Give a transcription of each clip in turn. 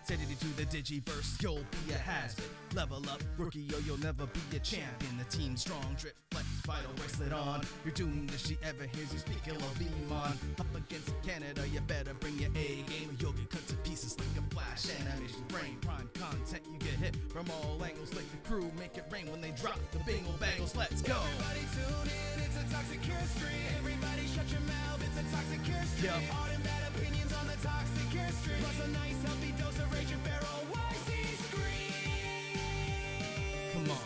Take it to the Digiverse, you'll be a hazard. Level up, rookie, yo, you'll never be a champion. The team's strong, drip, flex, vital bracelet on. You're doomed if she ever hears you speak, ill of Beamon. Up against Canada, you better bring your A game, or you'll get cut to pieces like a flash animation frame. Prime content, you get hit from all angles, like the crew make it rain when they drop the bingle bangles. Let's go. Everybody tune in, it's a Toxic Cure stream. Everybody shut your mouth, it's a Toxic Cure stream. Yep. All them bad opinions on the Toxic Cure stream. Plus a nice healthy dose of rage and feral YC scream. Come on.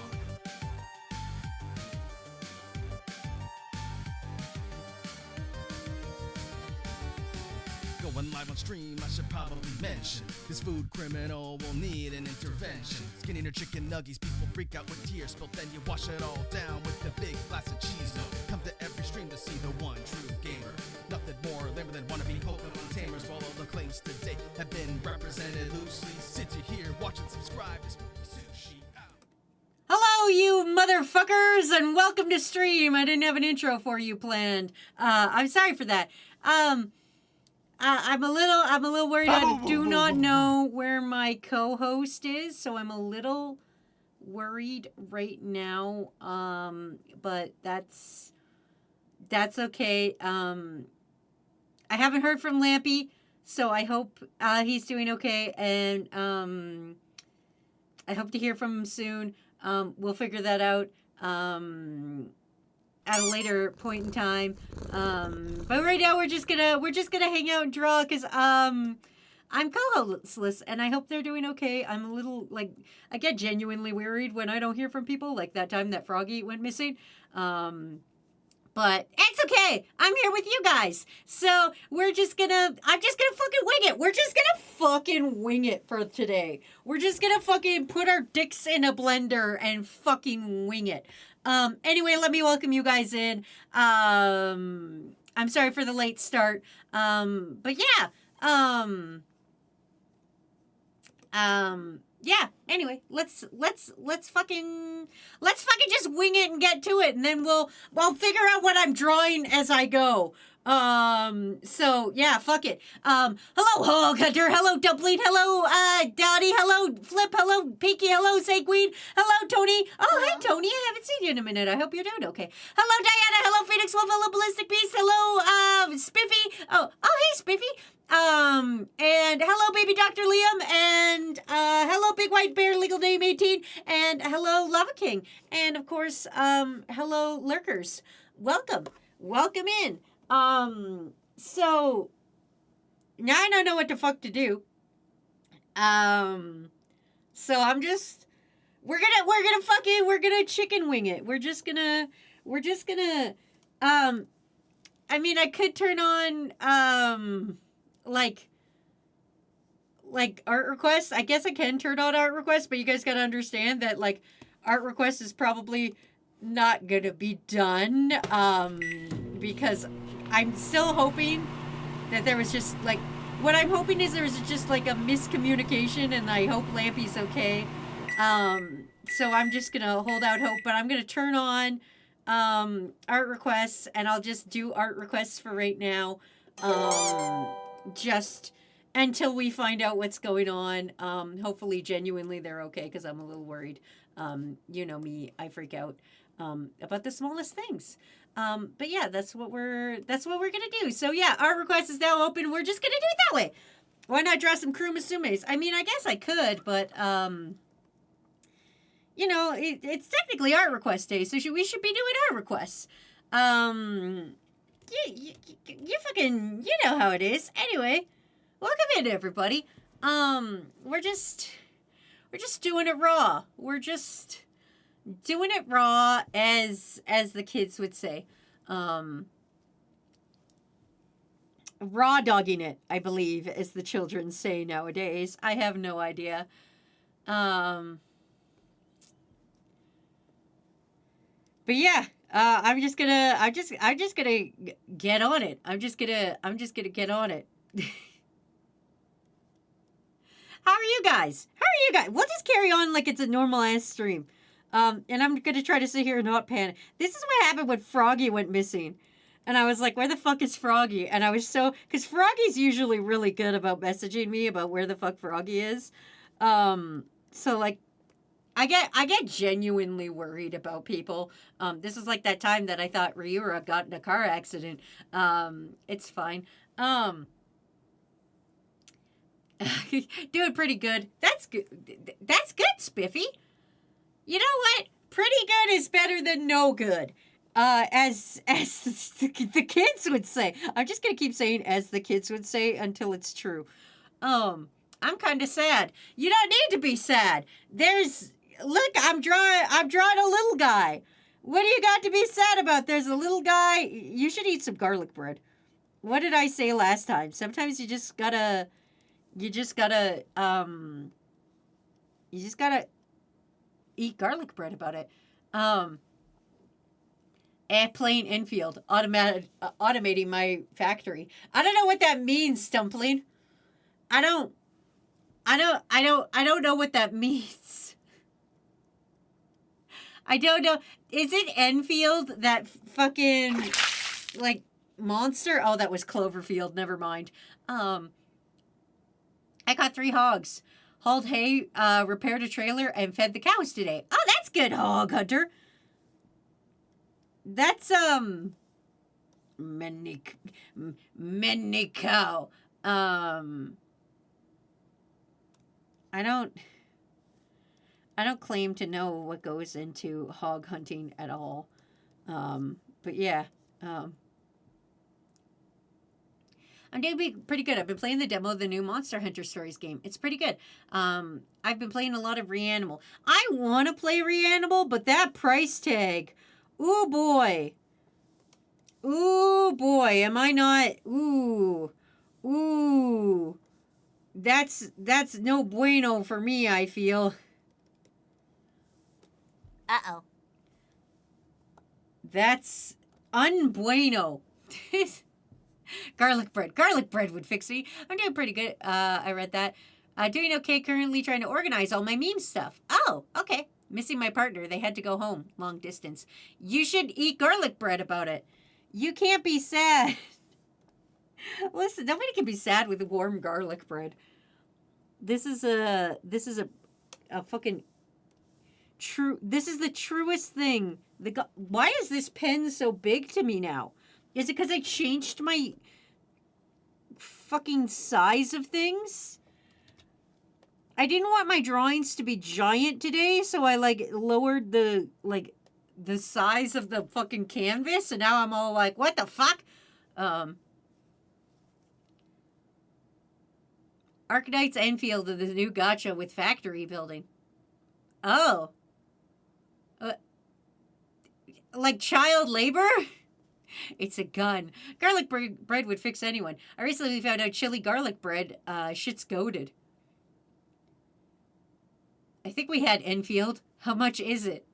Going live on stream, I should probably mention this food criminal will need an intervention. Skinny or chicken nuggies, people freak out with tears spilled. Then you wash it all down with the big glass of cheese. Come to every stream to see the one true gamer. Nothing more lame than wannabe Pokemon tamers. While all the claims to date have been represented loosely. Sit you here, watch and subscribe to Spooky Sushi. Hello, you motherfuckers, and welcome to stream. I didn't have an intro for you planned. I'm sorry for that. I'm a little worried. I do not know where my co-host is, so I'm a little worried right now. But that's okay. I haven't heard from Lampy, so I hope he's doing okay, and I hope to hear from him soon. We'll figure that out at a later point in time. But right now we're just gonna hang out and draw because I'm co-hostless and I hope they're doing okay. I'm a little I get genuinely worried when I don't hear from people, like that time that Froggy went missing. But it's okay. I'm here with you guys. So I'm just gonna fucking wing it. We're just gonna fucking wing it for today. We're just gonna fucking put our dicks in a blender and fucking wing it. Anyway, let me welcome you guys in. I'm sorry for the late start. But yeah. Yeah, anyway, let's fucking just wing it and get to it, and then we'll figure out what I'm drawing as I go. So yeah, fuck it. Hello Hog Hunter, hello Dumpling, hello Dottie, hello Flip, hello Pinky, hello Sanguine, hello Tony. Oh hi Tony, I haven't seen you in a minute. I hope you're doing okay. Hello Diana, hello Phoenix Wolf, hello Ballistic Beast, hello Spiffy. Oh hey Spiffy. And hello, baby Dr. Liam, and, hello, Big White Bear, legal name 18, and hello, Lava King, and, of course, hello, Lurkers. Welcome in. So, now I don't know what the fuck to do. So I'm just, we're gonna chicken wing it. We're just gonna, I mean, I could turn on, like art requests. I guess I can turn on art requests, but you guys gotta understand that art requests is probably not gonna be done because I'm still hoping that there was just what I'm hoping is there was just a miscommunication, and I hope Lampy's okay. So I'm just gonna hold out hope, but I'm gonna turn on art requests, and I'll just do art requests for right now. Just until we find out what's going on. Hopefully, genuinely, they're okay, because I'm a little worried. You know me, I freak out about the smallest things. But yeah, that's what we're gonna do. So yeah, art request is now open. We're just gonna do it that way. Why not draw some Kurumasumes? I mean, I guess I could, but you know, it's technically art request day, so we should be doing art requests. You fucking, you know how it is. Anyway, welcome in, everybody. We're just doing it raw. We're just doing it raw, as the kids would say. Raw dogging it, I believe, as the children say nowadays. I have no idea. But yeah. I'm just gonna get on it. I'm just gonna get on it. How are you guys? We'll just carry on like it's a normal ass stream. And I'm gonna try to sit here and not panic. This is what happened when Froggy went missing. And I was like, where the fuck is Froggy? And I was because Froggy's usually really good about messaging me about where the fuck Froggy is. So like, I get genuinely worried about people. This is like that time that I thought Ryura got in a car accident. It's fine. Doing pretty good. That's good. That's good, Spiffy. You know what? Pretty good is better than no good. As the kids would say. I'm just gonna keep saying as the kids would say until it's true. I'm kind of sad. You don't need to be sad. Look, I'm drawing a little guy. What do you got to be sad about? There's a little guy. You should eat some garlic bread. What did I say last time? Sometimes you just gotta eat garlic bread about it. Airplane infield, automating my factory. I don't know what that means, Stumpling. I don't know what that means. I don't know. Is it Enfield, that fucking, like, monster? Oh, that was Cloverfield. Never mind. I got 3 hogs. Hauled hay, repaired a trailer, and fed the cows today. Oh, that's good, Hog Hunter. That's, many cow. I don't claim to know what goes into hog hunting at all. But yeah, I'm doing pretty good. I've been playing the demo of the new Monster Hunter Stories game. It's pretty good. I've been playing a lot of Reanimal. I want to play Reanimal, but that price tag, ooh boy. Ooh boy, am I not? Ooh. That's no bueno for me, I feel. Uh-oh. That's unbueno. Garlic bread would fix me. I'm doing pretty good. I read that. Doing okay, currently trying to organize all my meme stuff. Oh, okay. Missing my partner. They had to go home. Long distance. You should eat garlic bread about it. You can't be sad. Listen, nobody can be sad with warm garlic bread. This is a fucking true. This is the truest thing. Why is this pen so big to me now? Is it because I changed my fucking size of things? I didn't want my drawings to be giant today, so I lowered the size of the fucking canvas, and now I'm all like, what the fuck? Arknights Enfield of the new gacha with factory building. Oh. Like child labor? It's a gun. Garlic bread would fix anyone. I recently found out chili garlic bread, shit's goated. I think we had Enfield. How much is it?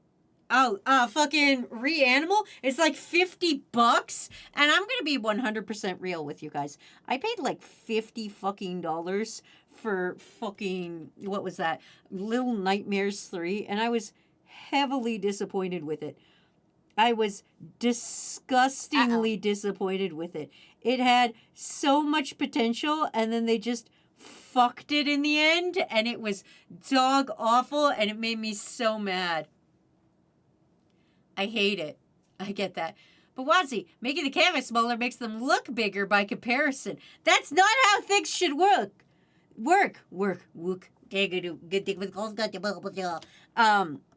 Oh, fucking Reanimal? It's like $50. And I'm gonna be 100% real with you guys. I paid like $50 fucking dollars for fucking, what was that? Little Nightmares 3. And I was heavily disappointed with it. I was disgustingly disappointed with it. It had so much potential, and then they just fucked it in the end, and it was dog awful, and it made me so mad. I hate it. I get that. But Wazi, making the canvas smaller makes them look bigger by comparison. That's not how things should work. Work.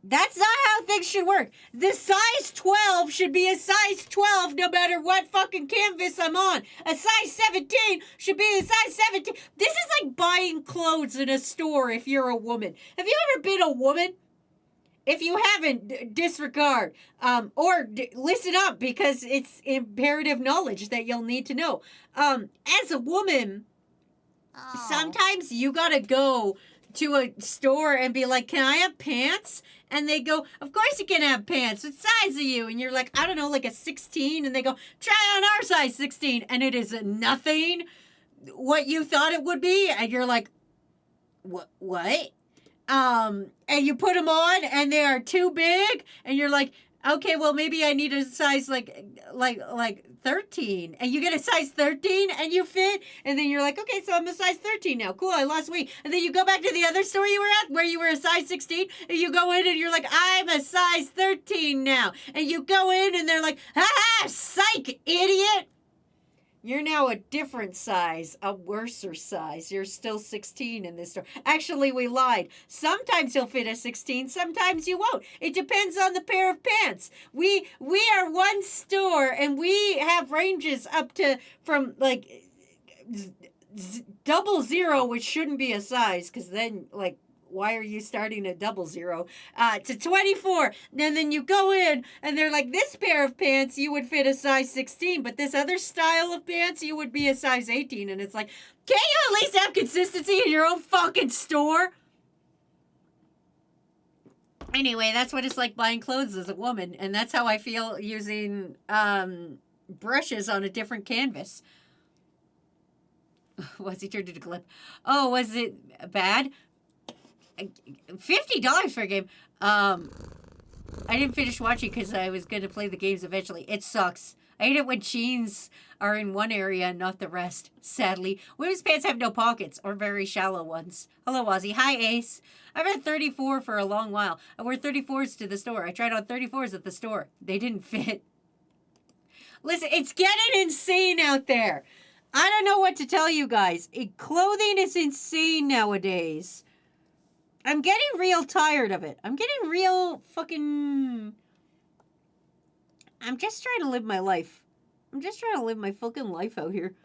That's not how things should work. The size 12 should be a size 12 no matter what fucking canvas I'm on. A size 17 should be a size 17. This is like buying clothes in a store if you're a woman. Have you ever been a woman? If you haven't, disregard. Listen up, because it's imperative knowledge that you'll need to know. As a woman, sometimes you gotta go to a store and be like, can I have pants? And they go, of course you can have pants. What size are you? And you're like, I don't know, like a 16. And they go, try on our size 16. And it is nothing what you thought it would be. And you're like, what? And you put them on and they are too big. And you're like, okay, well, maybe I need a size like 13 and you get a size 13 and you fit, and then you're like, okay, so I'm a size 13 now. Cool, I lost weight. And then you go back to the other store you were at where you were a size 16, and you go in and you're like, I'm a size 13 now. And you go in and they're like, ha, psych, idiot. You're now a different size, a worser size. You're still 16 in this store. Actually, we lied. Sometimes you'll fit a 16, sometimes you won't. It depends on the pair of pants. We are one store, and we have ranges up to from like 00, which shouldn't be a size, because then like, why are you starting at 00? To 24. And then you go in and they're like, this pair of pants, you would fit a size 16, but this other style of pants, you would be a size 18. And it's like, can't you at least have consistency in your own fucking store? Anyway, that's what it's like buying clothes as a woman. And that's how I feel using brushes on a different canvas. Was he turned into a clip? Oh, was it bad? $50 for a game. I didn't finish watching because I was going to play the games eventually. It sucks. I hate it when jeans are in one area and not the rest. Sadly, women's pants have no pockets or very shallow ones. Hello, Ozzy. Hi, Ace. I've had 34 for a long while. I wear 34s to the store. I tried on 34s at the store. They didn't fit. Listen, it's getting insane out there. I don't know what to tell you guys. Clothing is insane nowadays. I'm getting real tired of it. I'm getting real fucking... I'm just trying to live my life. I'm just trying to live my fucking life out here.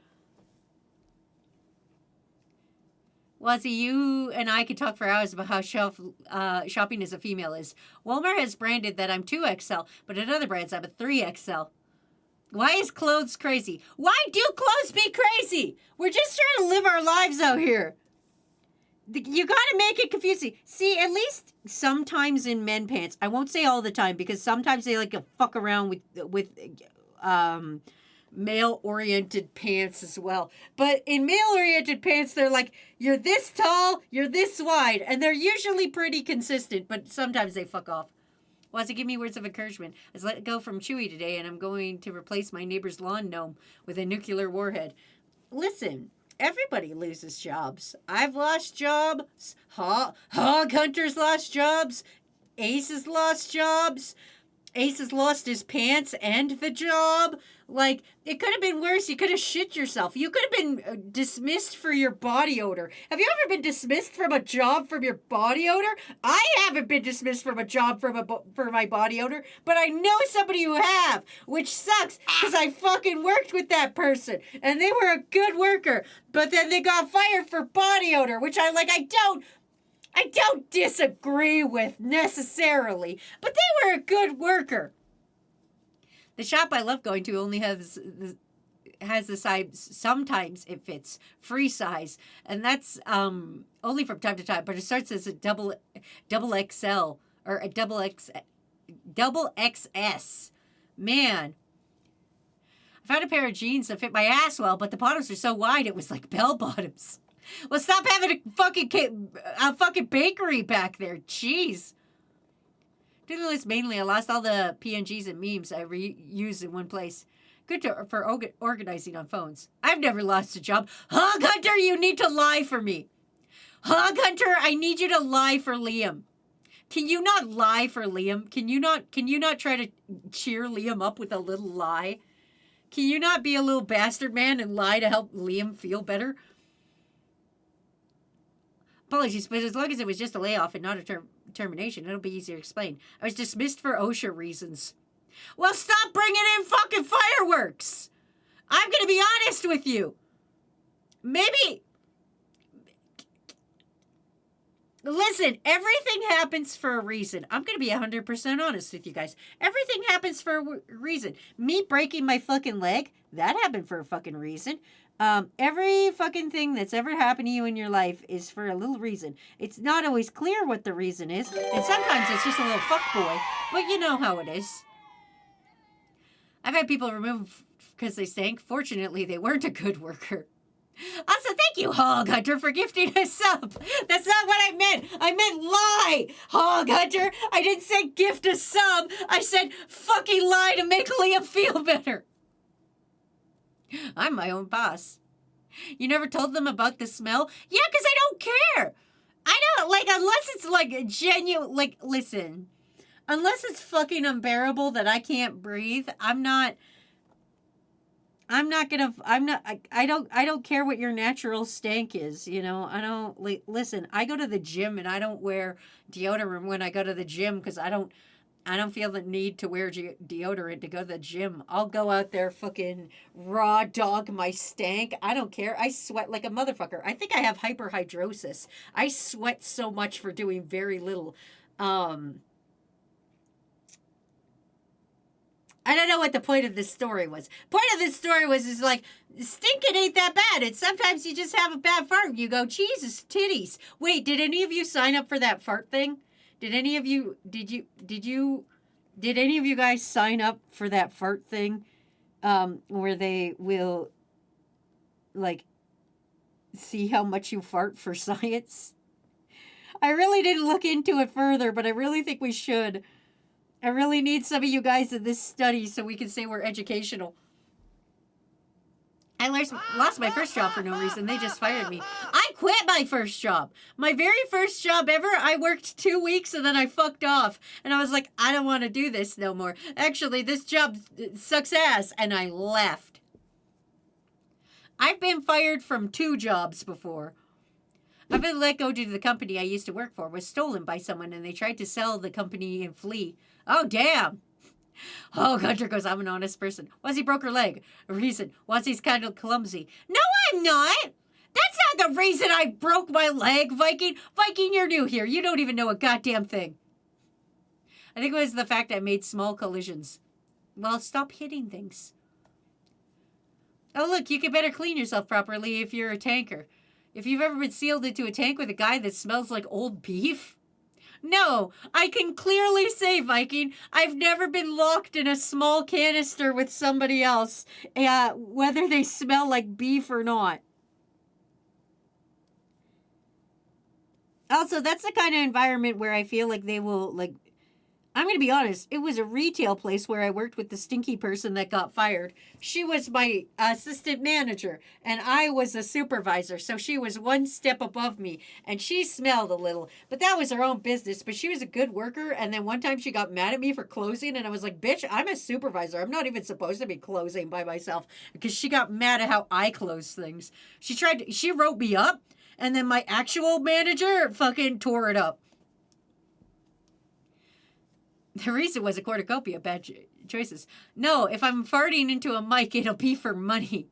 Wazzy, you and I could talk for hours about how shopping as a female is. Walmart has branded that I'm 2XL, but at other brands I'm a 3XL. Why is clothes crazy? Why do clothes be crazy? We're just trying to live our lives out here. You gotta make it confusing. See, at least sometimes in men pants, I won't say all the time because sometimes they like to fuck around with male-oriented pants as well. But in male-oriented pants, they're like, you're this tall, you're this wide, and they're usually pretty consistent, but sometimes they fuck off. Wants to give me words of encouragement. I was let go from Chewy today, and I'm going to replace my neighbor's lawn gnome with a nuclear warhead. Listen. Everybody loses jobs. I've lost jobs. Hog Hunter's lost jobs. Ace has lost jobs. Ace has lost his pants and the job. Like, it could have been worse. You could have shit yourself. You could have been dismissed for your body odor. Have you ever been dismissed from a job from your body odor? I haven't been dismissed from a job for my body odor, but I know somebody who have, which sucks because I fucking worked with that person and they were a good worker, but then they got fired for body odor, which I don't disagree with necessarily, but they were a good worker. The shop I love going to only has the size, sometimes it fits, free size. And that's only from time to time, but it starts as a double XL or a double XS. Man. I found a pair of jeans that fit my ass well, but the bottoms are so wide it was like bell bottoms. Well, stop having a fucking bakery back there. Jeez. To the list mainly, I lost all the PNGs and memes I reused in one place. Good for organizing on phones. I've never lost a job. Hog Hunter, you need to lie for me. Hog Hunter, I need you to lie for Liam. Can you not lie for Liam? Can you not try to cheer Liam up with a little lie? Can you not be a little bastard man and lie to help Liam feel better? Apologies, but as long as it was just a layoff and not a termination, it'll be easier to explain. I was dismissed for OSHA reasons. Well, stop bringing in fucking fireworks! I'm gonna be honest with you. Maybe... Listen, everything happens for a reason. I'm gonna be 100% honest with you guys. Everything happens for a reason. Me breaking my fucking leg, that happened for a fucking reason. Every fucking thing that's ever happened to you in your life is for a little reason. It's not always clear what the reason is, and sometimes it's just a little fuckboy, but you know how it is. I've had people removed because they stank. Fortunately, they weren't a good worker. Also, thank you, Hog Hunter, for gifting a sub. That's not what I meant. I meant lie, Hog Hunter. I didn't say gift a sub. I said fucking lie to make Liam feel better. I'm my own boss. You never told them about the smell? Yeah, because I don't care. I don't, like, unless it's, like, genuine, like, listen. Unless it's fucking unbearable that I can't breathe, I don't care what your natural stank is, you know. I don't, like, listen, I go to the gym and I don't wear deodorant when I go to the gym because I don't feel the need to wear deodorant to go to the gym. I'll go out there fucking raw dog my stank. I don't care. I sweat like a motherfucker. I think I have hyperhidrosis. I sweat so much for doing very little. I don't know what the point of this story was. Point of this story was is like stinking ain't that bad. It's sometimes you just have a bad fart. You go, Jesus, titties. Wait, did any of you sign up for that fart thing? Did any of you guys sign up for that fart thing? Where they will like see how much you fart for science? I really didn't look into it further, but I really think we should. I really need some of you guys in this study so we can say we're educational. I lost my first job for no reason. They just fired me. I quit my first job. My very first job ever, I worked 2 weeks and then I fucked off. And I was like, I don't want to do this no more. Actually, this job sucks ass. And I left. I've been fired from 2 jobs before. I've been let go due to the company I used to work for was stolen by someone and they tried to sell the company and flee. Oh, damn. Oh, Gunter goes, I'm an honest person. Wazzy broke her leg. A reason. Wazzy's kind of clumsy. No, I'm not. That's not the reason I broke my leg, Viking. Viking, you're new here. You don't even know a goddamn thing. I think it was the fact I made small collisions. Well, stop hitting things. Oh, look, you can better clean yourself properly if you're a tanker. If you've ever been sealed into a tank with a guy that smells like old beef. No, I can clearly say, Viking, I've never been locked in a small canister with somebody else, whether they smell like beef or not. Also, that's the kind of environment where I feel like they will, like, I'm going to be honest, it was a retail place where I worked with the stinky person that got fired. She was my assistant manager, and I was a supervisor, so she was one step above me, and she smelled a little, but that was her own business, but she was a good worker, and then one time she got mad at me for closing, and I was like, bitch, I'm a supervisor. I'm not even supposed to be closing by myself, because she got mad at how I close things. She wrote me up, and then my actual manager fucking tore it up. The reason was a cornucopia, bad choices. No, if I'm farting into a mic, it'll be for money.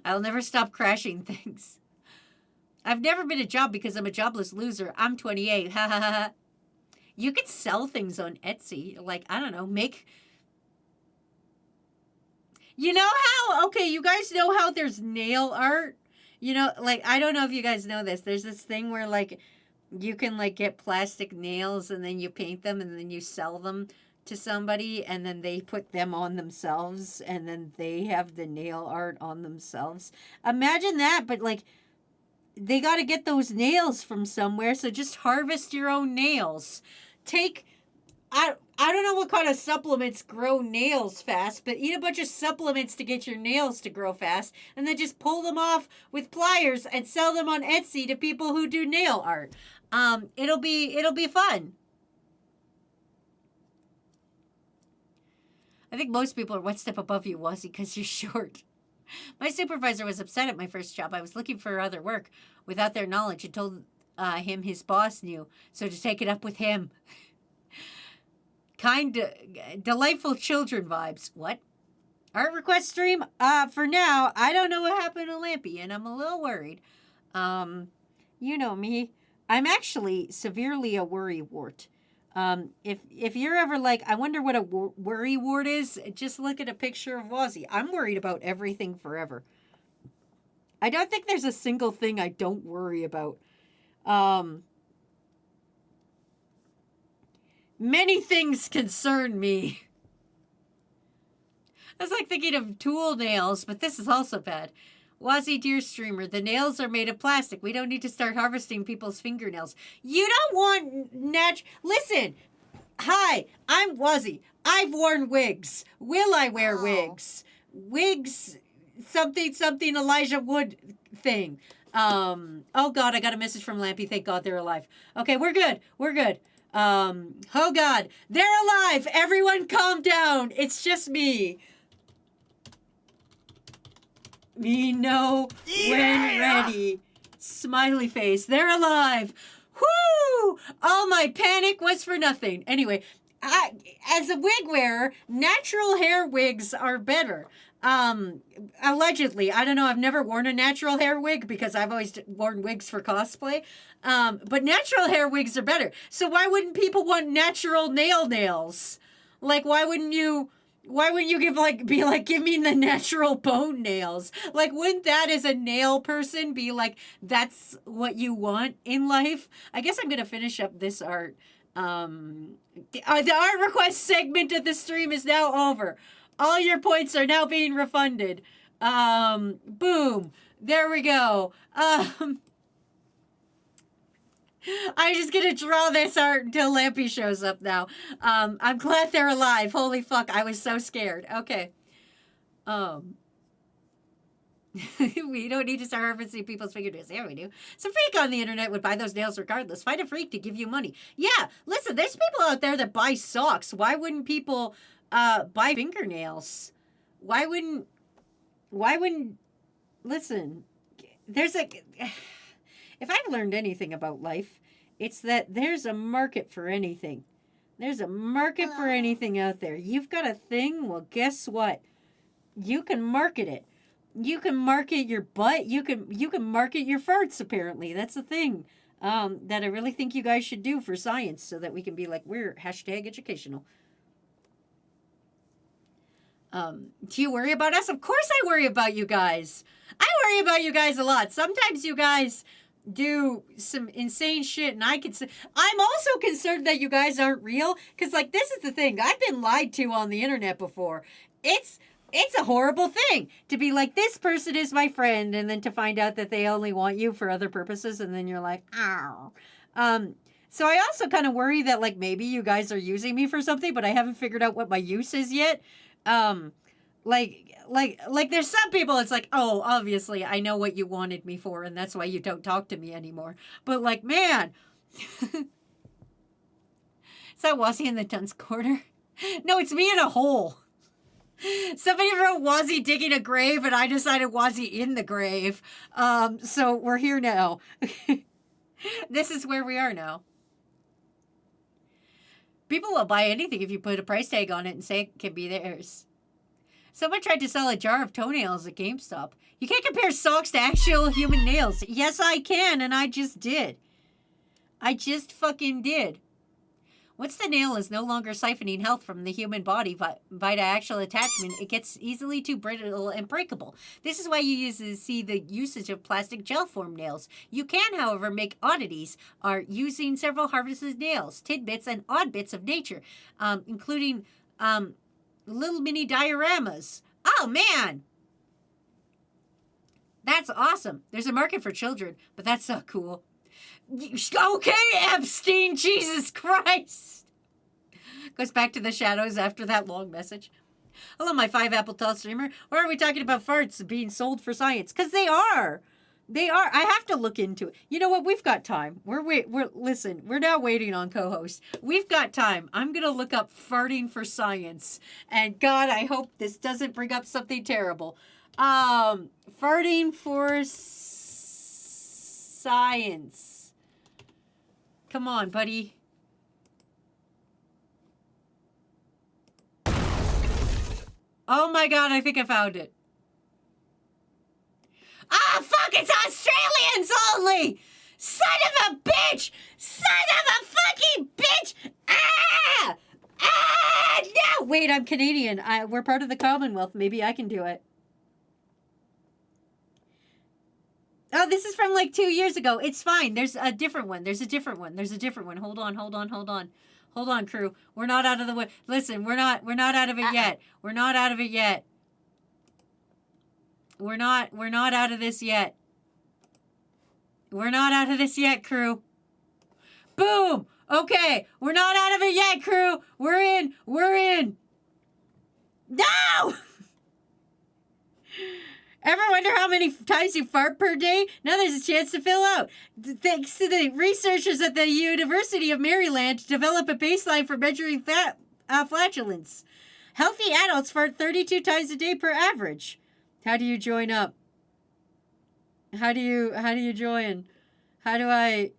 I'll never stop crashing things. I've never been a job because I'm a jobless loser. I'm 28. Ha ha ha ha. You could sell things on Etsy. Like, I don't know, make... You know how... Okay, you guys know how there's nail art? You know, like, I don't know if you guys know this. There's this thing where, like... You can, like, get plastic nails and then you paint them and then you sell them to somebody and then they put them on themselves and then they have the nail art on themselves. Imagine that, but, like, they got to get those nails from somewhere, so just harvest your own nails. I don't know what kind of supplements grow nails fast, but eat a bunch of supplements to get your nails to grow fast and then just pull them off with pliers and sell them on Etsy to people who do nail art. It'll be fun. I think most people are one step above you, Wazzy, because you're short. My supervisor was upset at my first job. I was looking for other work without their knowledge and told him his boss knew, so to take it up with him. Delightful children vibes. What? Art request stream? For now, I don't know what happened to Lampy, and I'm a little worried. You know me. I'm actually severely a worrywart. If you're ever like, I wonder what a worrywart is, just look at a picture of Wazzy. I'm worried about everything forever. I don't think there's a single thing I don't worry about. Many things concern me. I was like thinking of tool nails, but this is also bad. Wazzy Deer Streamer, the nails are made of plastic. We don't need to start harvesting people's fingernails. You don't want Listen, hi, I'm Wazzy. I've worn wigs. Will I wear wigs? wigs something something Elijah Wood thing. Oh God, I got a message from Lampy. Thank God they're alive. Okay, we're good. We're good. Oh God, they're alive. Everyone calm down. It's just me. Me know when ready. Smiley face. They're alive. Whoo! All my panic was for nothing. Anyway, as a wig wearer, natural hair wigs are better. Allegedly, I don't know. I've never worn a natural hair wig because I've always worn wigs for cosplay. But natural hair wigs are better. So why wouldn't people want natural nails? Like, why wouldn't you give me the natural bone nails? Like, wouldn't that as a nail person be like, that's what you want in life? I guess I'm gonna finish up this art. The art request segment of the stream is now over. All your points are now being refunded. Boom. There we go. I'm just gonna draw this art until Lampy shows up now. I'm glad they're alive. Holy fuck, I was so scared. Okay. We don't need to start referencing people's fingernails. Yeah, we do. Some freak on the internet would buy those nails regardless. Find a freak to give you money. Yeah, listen, there's people out there that buy socks. Why wouldn't people buy fingernails? Why wouldn't listen, there's if I've learned anything about life, it's that there's a market for anything. There's a market for anything out there. You've got a thing, well, guess what? You can market it. You can market your butt. You can market your farts, apparently. That's the thing that I really think you guys should do for science so that we can be like, we're #educational. Do you worry about us? Of course I worry about you guys. I worry about you guys a lot. Sometimes you guys do some insane shit and I'm also concerned that you guys aren't real because, like, this is the thing. I've been lied to on the internet before. It's a horrible thing to be like, this person is my friend, and then to find out that they only want you for other purposes, and then you're like, ow. So I also kind of worry that, like, maybe you guys are using me for something, but I haven't figured out what my use is yet. Like there's some people, it's like, oh, obviously I know what you wanted me for, and that's why you don't talk to me anymore. But, like, man. Is that Wazzy in the dunce corner? No, it's me in a hole. Somebody wrote Wazzy digging a grave, and I decided Wazzy in the grave. So we're here now. This is where we are now. People will buy anything if you put a price tag on it and say it can be theirs. Someone tried to sell a jar of toenails at GameStop. You can't compare socks to actual human nails. Yes, I can, and I just did. I just fucking did. Once the nail is no longer siphoning health from the human body via actual attachment, it gets easily too brittle and breakable. This is why you usually see the usage of plastic gel form nails. You can, however, make oddities are using several harvested nails, tidbits, and odd bits of nature, including little mini dioramas. Oh, man! That's awesome. There's a market for children, but that's not cool. Okay, Epstein, Jesus Christ. Goes back to the shadows after that long message. Hello, my 5 Apple Tall streamer. Why are we talking about farts being sold for science? Because they are. They are. I have to look into it. You know what? We've got time. Listen, we're now waiting on co-host. We've got time. I'm going to look up farting for science. And God, I hope this doesn't bring up something terrible. Farting for science. Come on, buddy. Oh my God, I think I found it. Ah, fuck, it's Australians only! Son of a bitch! Son of a fucking bitch! Ah! Ah! No! Wait, I'm Canadian. We're part of the Commonwealth. Maybe I can do it. Oh, this is from like 2 years ago. It's fine. There's a different one. There's a different one. Hold on. Hold on, crew. We're not out of the way. Listen, we're not out of it yet. We're not out of it yet. We're not out of this yet. We're not out of this yet, crew. Boom! Okay, we're not out of it yet, crew. We're in. No! Ever wonder how many times you fart per day? Now there's a chance to fill out. Thanks to the researchers at the University of Maryland to develop a baseline for measuring flatulence. Healthy adults fart 32 times a day per average. How do you join up? How do you join? How do I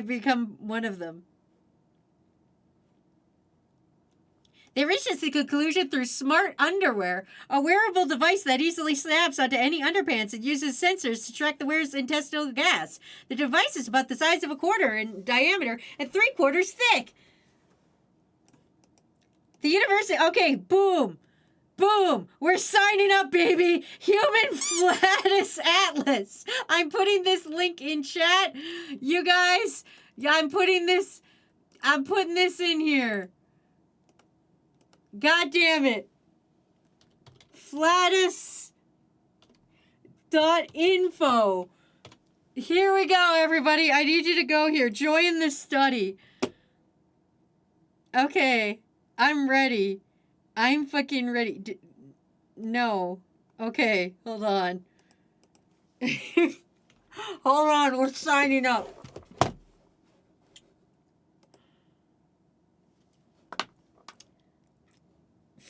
become one of them? They reached this conclusion through smart underwear, a wearable device that easily snaps onto any underpants and uses sensors to track the wearer's intestinal gas. The device is about the size of a quarter in diameter and 3/4 thick. The university, okay, boom. Boom! We're signing up, baby! Human Flatus Atlas! I'm putting this link in chat. You guys, I'm putting this in here. God damn it. Flatus.info. Here we go, everybody. I need you to go here. Join this study. Okay. I'm ready. I'm fucking ready. No. Okay. Hold on. Hold on. We're signing up.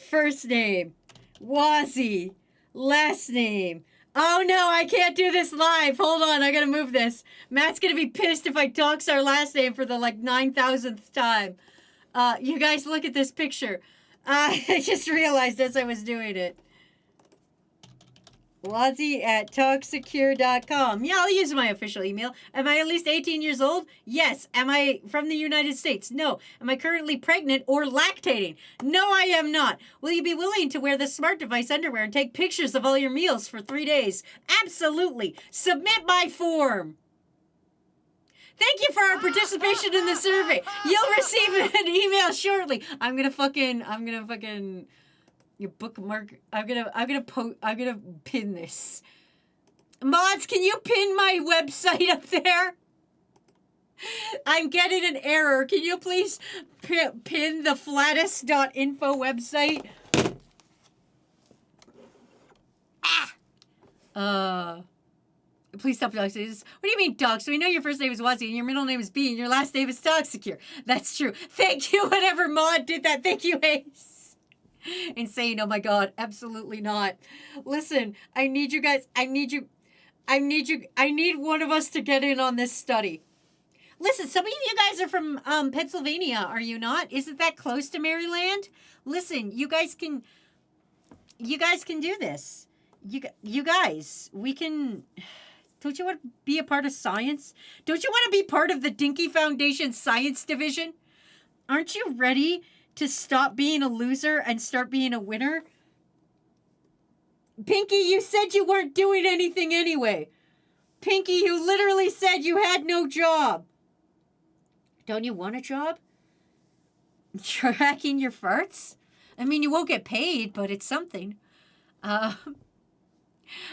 First name, Wazzy. Last name. Oh no, I can't do this live. Hold on, I gotta move this. Matt's gonna be pissed if I dox our last name for the 9,000th time. You guys look at this picture. I just realized as I was doing it. Wazzy at talksecure.com. Yeah, I'll use my official email. Am I at least 18 years old? Yes. Am I from the United States? No. Am I currently pregnant or lactating? No, I am not. Will you be willing to wear the smart device underwear and take pictures of all your meals for 3 days? Absolutely. Submit my form. Thank you for our participation in the survey. You'll receive an email shortly. I'm gonna fucking you bookmark. I'm gonna pin this. Mods, can you pin my website up there? I'm getting an error. Can you please pin the flatus.info website? Please stop doxing. What do you mean, dox? We know your first name is Wazzy and your middle name is B and your last name is Talksecure. That's true. Thank you, whatever mod did that. Thank you, Ace. Insane. Oh my god. Absolutely not. Listen, I need you guys. I need one of us to get in on this study. Listen, some of you guys are from Pennsylvania, are you not? Isn't that close to Maryland? Listen, you guys can do this. You guys, we can. Don't you want to be a part of science? Don't you want to be part of the Dinky Foundation Science Division? Aren't you ready to stop being a loser and start being a winner? Pinky, you said you weren't doing anything anyway. Pinky, you literally said you had no job. Don't you want a job? Tracking your farts? I mean, you won't get paid, but it's something. I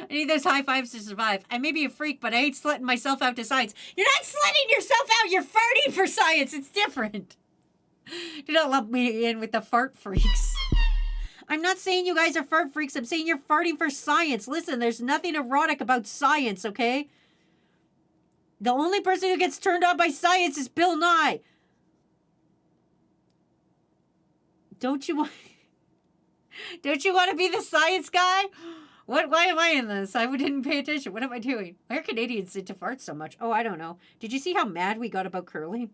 need those high fives to survive. I may be a freak, but I ain't slutting myself out to science. You're not slutting yourself out. You're farting for science. It's different. Do not lump me in with the fart freaks. I'm not saying you guys are fart freaks. I'm saying you're farting for science. Listen, there's nothing erotic about science, okay? The only person who gets turned on by science is Bill Nye. Don't you want to be the science guy? Why am I in this? I didn't pay attention. What am I doing? Why are Canadians into farts so much? Oh, I don't know. Did you see how mad we got about curling?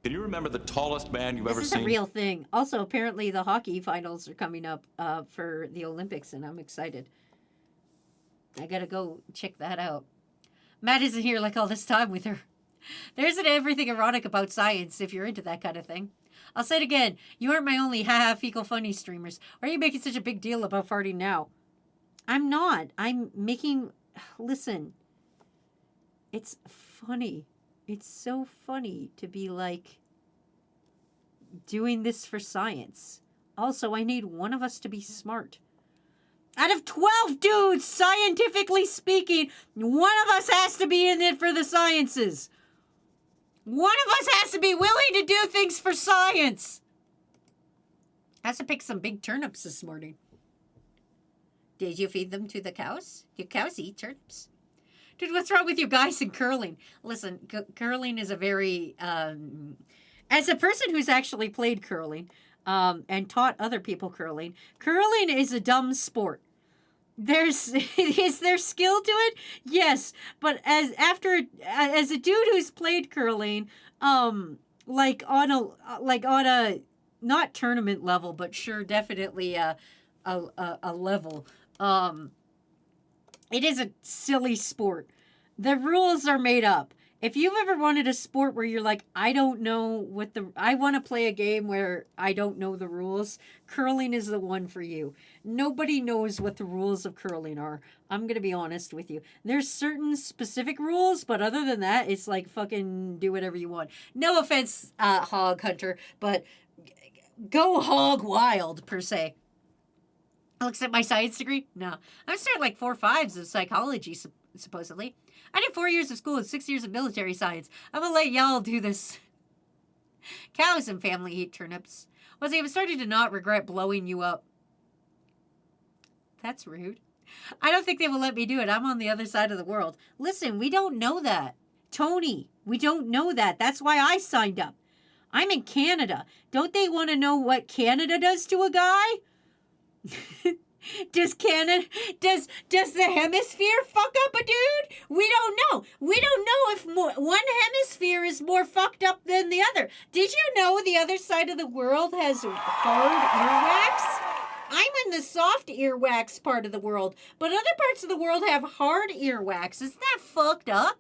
Can you remember the tallest man you've ever This is seen? a real thing. Also, apparently the hockey finals are coming up for the Olympics, and I'm excited. I gotta go check that out. Matt isn't here like all this time with her. There isn't everything erotic about science if you're into that kind of thing. I'll say it again. You aren't my only fecal funny streamers. Why are you making such a big deal about farting now? I'm not. I'm making... Listen. It's funny. It's so funny to be like doing this for science. Also, I need one of us to be smart. Out of 12 dudes, scientifically speaking, one of us has to be in it for the sciences. One of us has to be willing to do things for science. I have to pick some big turnips this morning. Did you feed them to the cows? Do cows eat turnips? Dude, what's wrong with you guys in curling? Listen, curling is a very, as a person who's actually played curling and taught other people curling is a dumb sport. Is there skill to it? Yes, but as a dude who's played curling, like on a not tournament level, but sure, definitely a level. It is a silly sport. The rules are made up. If you've ever wanted a sport where you're like, I don't know I want to play a game where I don't know the rules, curling is the one for you. Nobody knows what the rules of curling are. I'm going to be honest with you. There's certain specific rules, but other than that, it's like fucking do whatever you want. No offense, Hog Hunter, but go hog wild, per se. I'll accept my science degree? No. I'm starting like 4 5s of psychology, supposedly. I did 4 years of school and 6 years of military science. I'm gonna let y'all do this. Cows and family eat turnips. Was I'm starting to not regret blowing you up. That's rude. I don't think they will let me do it. I'm on the other side of the world. Listen, we don't know that. Tony, we don't know that. That's why I signed up. I'm in Canada. Don't they want to know what Canada does to a guy? Does the hemisphere fuck up a dude? We don't know. We don't know if one hemisphere is more fucked up than the other. Did you know the other side of the world has hard earwax? I'm in the soft earwax part of the world, but other parts of the world have hard earwax. Isn't that fucked up?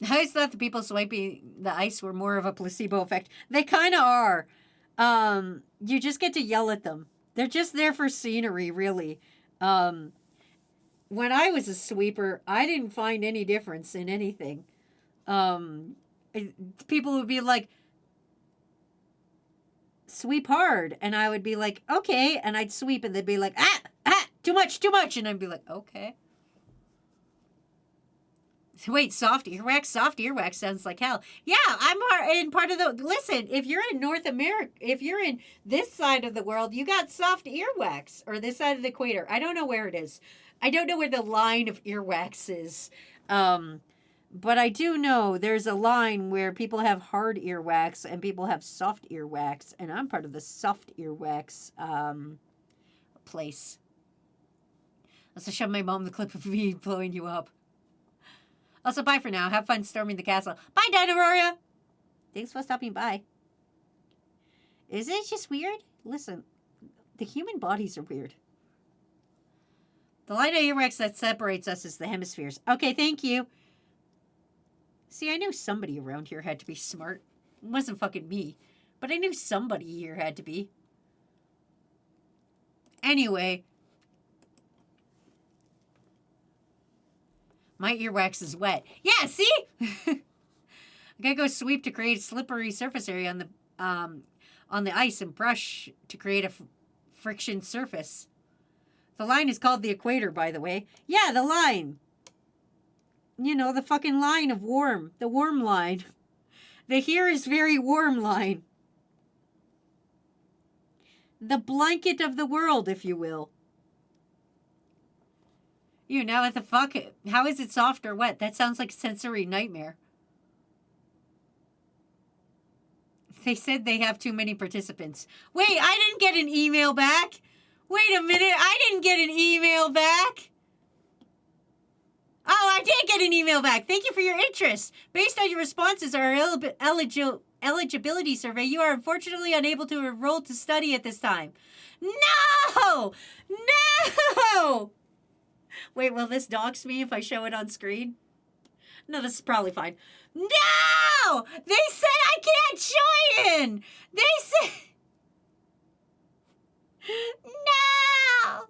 I always thought the people swiping the ice were more of a placebo effect. They kind of are. You just get to yell at them. They're just there for scenery, really. When I was a sweeper, I didn't find any difference in anything. People would be like, sweep hard. And I would be like, okay. And I'd sweep and they'd be like, too much. And I'd be like, okay. Wait, soft earwax? Soft earwax sounds like hell. Yeah, I'm in part of the... Listen, if you're in North America, if you're in this side of the world, you got soft earwax. Or this side of the equator. I don't know where it is. I don't know where the line of earwax is. But I do know there's a line where people have hard earwax and people have soft earwax. And I'm part of the soft earwax place. Let's show my mom the clip of me blowing you up. Also, bye for now. Have fun storming the castle. Bye, Dino Aurora. Thanks for stopping by. Isn't it just weird? Listen, the human bodies are weird. The line of earwax that separates us is the hemispheres. Okay, thank you. See, I knew somebody around here had to be smart. It wasn't fucking me. But I knew somebody here had to be. Anyway... My earwax is wet. Yeah, see? I gotta go sweep to create a slippery surface area on the ice and brush to create a friction surface. The line is called the equator, by the way. Yeah, the line. You know, the fucking line of warm. The warm line. The here is very warm line. The blanket of the world, if you will. Now what the fuck? How is it soft or wet? That sounds like a sensory nightmare. They said they have too many participants. Wait, I didn't get an email back. Wait a minute, I didn't get an email back. Oh, I did get an email back. Thank you for your interest. Based on your responses to our eligibility survey, you are unfortunately unable to enroll to study at this time. No! No! Wait, will this dox me if I show it on screen? No, this is probably fine. No! They said I can't join! They said... No!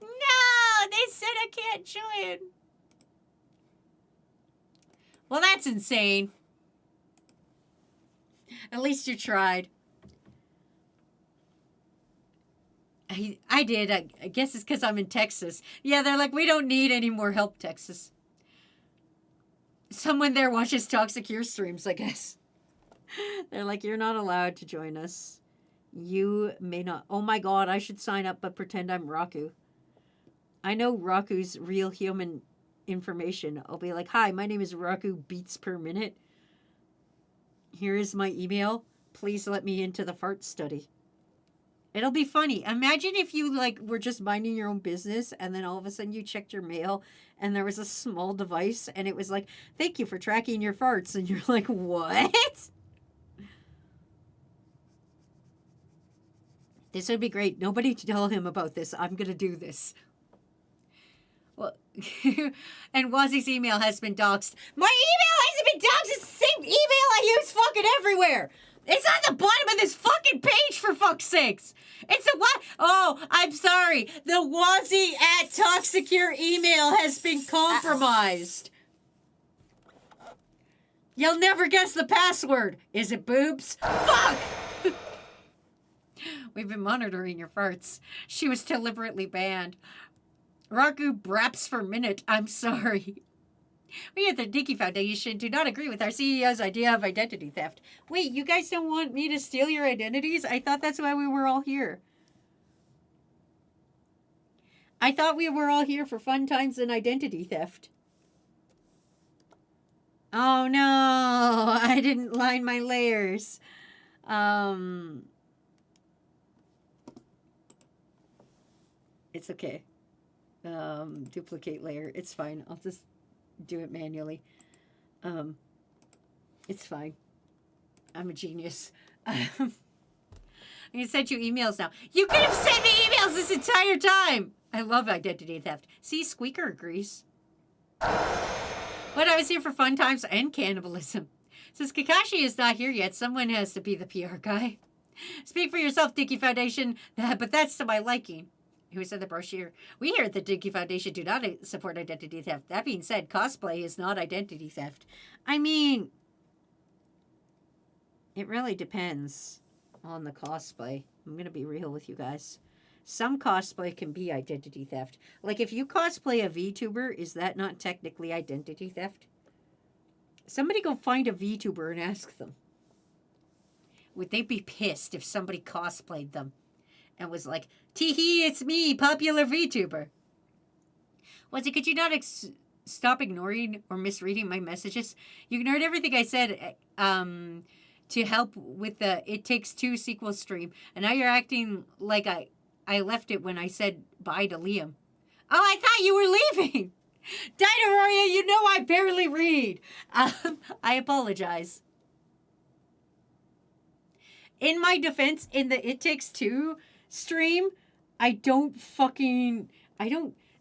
No! They said I can't join. Well, that's insane. At least you tried. I did. I guess it's because I'm in Texas. Yeah, they're like, we don't need any more help, Texas. Someone there watches Toxic Ear streams, I guess. They're like, you're not allowed to join us. You may not. Oh my god, I should sign up but pretend I'm Raku. I know Raku's real human information. I'll be like, hi, my name is Raku Beats Per Minute. Here is my email. Please let me into the fart study. It'll be funny. Imagine if you like were just minding your own business and then all of a sudden you checked your mail and there was a small device and it was like, thank you for tracking your farts. And you're like, what? This would be great. Nobody tell him about this. I'm going to do this. Well, and Wazzy's email has been doxxed. My email hasn't been doxxed. It's the same email I use fucking everywhere. It's on the bottom of this fucking page, for fuck's sakes. It's a what? Oh, I'm sorry. The Wazzy at TalkSecure email has been compromised. You'll never guess the password. Is it boobs? Fuck! We've been monitoring your farts. She was deliberately banned. Raku Braps per minute. I'm sorry. We at the Dicky Foundation do not agree with our CEO's idea of identity theft. Wait, you guys don't want me to steal your identities? I thought that's why we were all here. I thought we were all here for fun times and identity theft. Oh no, I didn't line my layers. It's okay. Duplicate layer. It's fine. I'll just do it manually. It's fine. I'm a genius. I'm gonna send you emails now. You could have sent me emails this entire time. I love identity theft. See, Squeaker agrees. But I was here for fun times and cannibalism. Since Kakashi is not here yet, someone has to be the PR guy. Speak for yourself, Dicky Foundation. But that's to my liking. Who said the brochure? We here at the Dicky Foundation do not support identity theft. That being said, cosplay is not identity theft. I mean, it really depends on the cosplay. I'm going to be real with you guys. Some cosplay can be identity theft. Like if you cosplay a VTuber, is that not technically identity theft? Somebody go find a VTuber and ask them. Would they be pissed if somebody cosplayed them? And was like, tee-hee, it's me, popular VTuber. Was it, could you not stop ignoring or misreading my messages? You ignored everything I said to help with the It Takes Two sequel stream. And now you're acting like I left it when I said bye to Liam. Oh, I thought you were leaving. Dinosaria, you know I barely read. I apologize. In my defense, in the It Takes Two stream,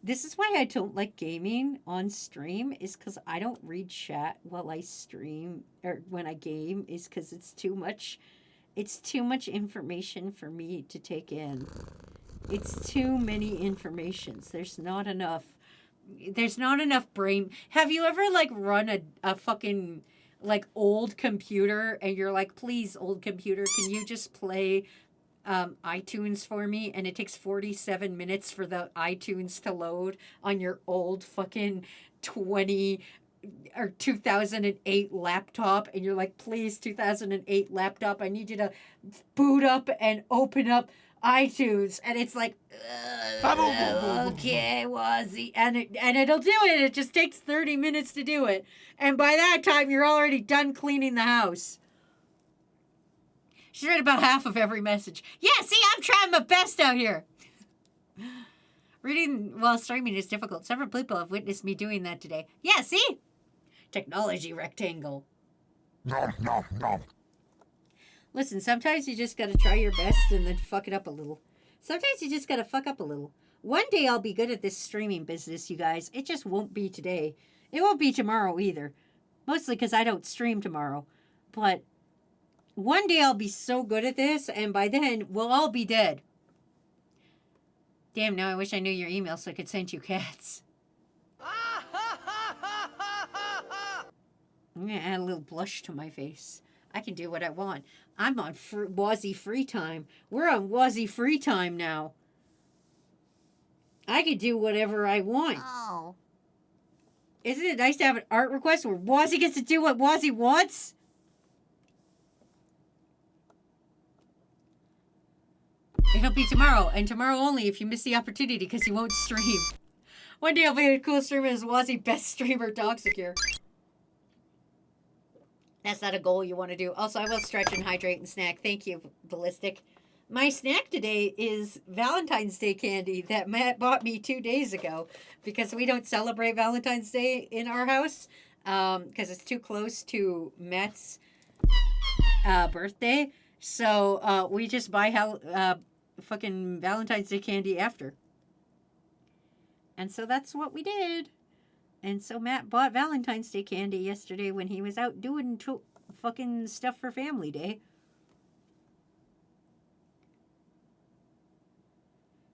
this is why I don't like gaming on stream, is because I don't read chat while I stream, or when I game, is because it's too much information for me to take in. It's too many informations. There's not enough brain. Have you ever like run a fucking like old computer and you're like, please, old computer, can you just play iTunes for me? And it takes 47 minutes for the iTunes to load on your old fucking 2008 laptop, and you're like, please, 2008 laptop, I need you to boot up and open up iTunes. And it's like, okay, Wazzy, and it'll do it. It just takes 30 minutes to do it, and by that time you're already done cleaning the house. She's read about half of every message. Yeah, see, I'm trying my best out here. Reading while streaming is difficult. Several people have witnessed me doing that today. Yeah, see? Technology rectangle. Nom, nom, nom. Listen, sometimes you just gotta try your best and then fuck it up a little. Sometimes you just gotta fuck up a little. One day I'll be good at this streaming business, you guys. It just won't be today. It won't be tomorrow either. Mostly because I don't stream tomorrow. But one day I'll be so good at this, and by then we'll all be dead. Damn, now I wish I knew your email so I could send you cats. I'm gonna add a little blush to my face. I can do what I want. I'm on Wazzy Free Time. We're on Wazzy Free Time now. I can do whatever I want. Oh. Isn't it nice to have an art request where Wazzy gets to do what Wazzy wants? It'll be tomorrow, and tomorrow only if you miss the opportunity because he won't stream. One day I'll be a cool streamer as Wazzy best streamer Toxicure. That's not a goal you want to do. Also, I will stretch and hydrate and snack. Thank you, Ballistic. My snack today is Valentine's Day candy that Matt bought me 2 days ago because we don't celebrate Valentine's Day in our house because it's too close to Matt's birthday. So we just buy fucking Valentine's Day candy after. And so that's what we did. And so Matt bought Valentine's Day candy yesterday when he was out doing fucking stuff for Family Day.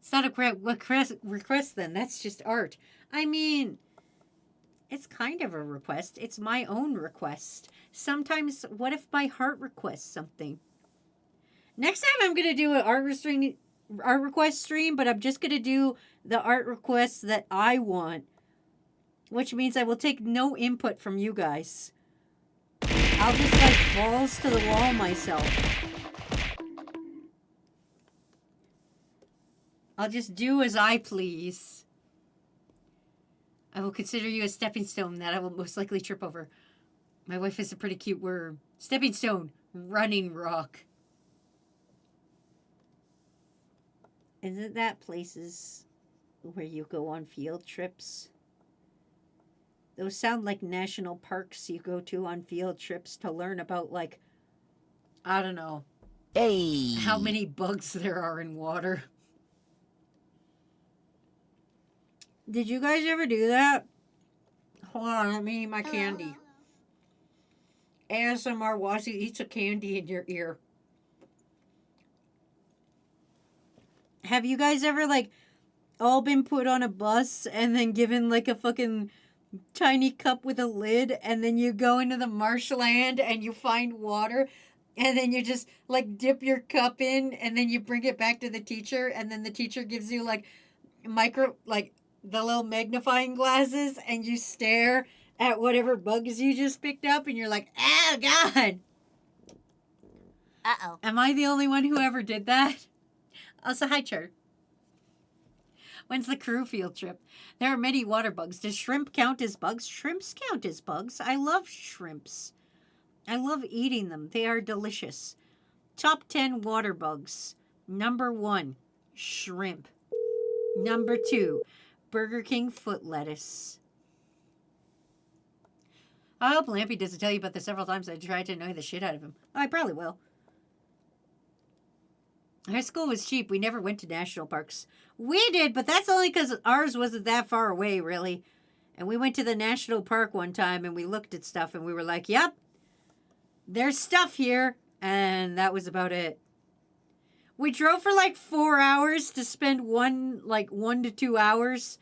It's not a request then. That's just art. I mean, it's kind of a request. It's my own request. Sometimes, what if my heart requests something? Next time I'm going to do an art request stream, but I'm just going to do the art requests that I want. Which means I will take no input from you guys. I'll just like balls to the wall myself. I'll just do as I please. I will consider you a stepping stone that I will most likely trip over. My wife is a pretty cute word. Stepping stone, running rock. Isn't that places where you go on field trips? Those sound like national parks you go to on field trips to learn about, like, I don't know, how many bugs there are in water. Did you guys ever do that? Hold on, let me eat my candy. ASMR Wazzy eats a candy in your ear. Have you guys ever, like, all been put on a bus and then given, like, a fucking tiny cup with a lid, and then you go into the marshland and you find water, and then you just, like, dip your cup in, and then you bring it back to the teacher, and then the teacher gives you, like, the little magnifying glasses, and you stare at whatever bugs you just picked up, and you're like, oh, God. Uh-oh. Am I the only one who ever did that? Also, hi, Chart. When's the crew field trip? There are many water bugs. Does shrimp count as bugs? Shrimps count as bugs. I love shrimps. I love eating them. They are delicious. Top 10 water bugs. Number 1, shrimp. Number 2, Burger King foot lettuce. I hope Lampy doesn't tell you about this several times. I tried to annoy the shit out of him. I probably will. Our school was cheap. We never went to national parks. We did, but that's only because ours wasn't that far away, really. And we went to the national park one time, and we looked at stuff, and we were like, yep, there's stuff here. And that was about it. We drove for like 4 hours to spend 1 to 2 hours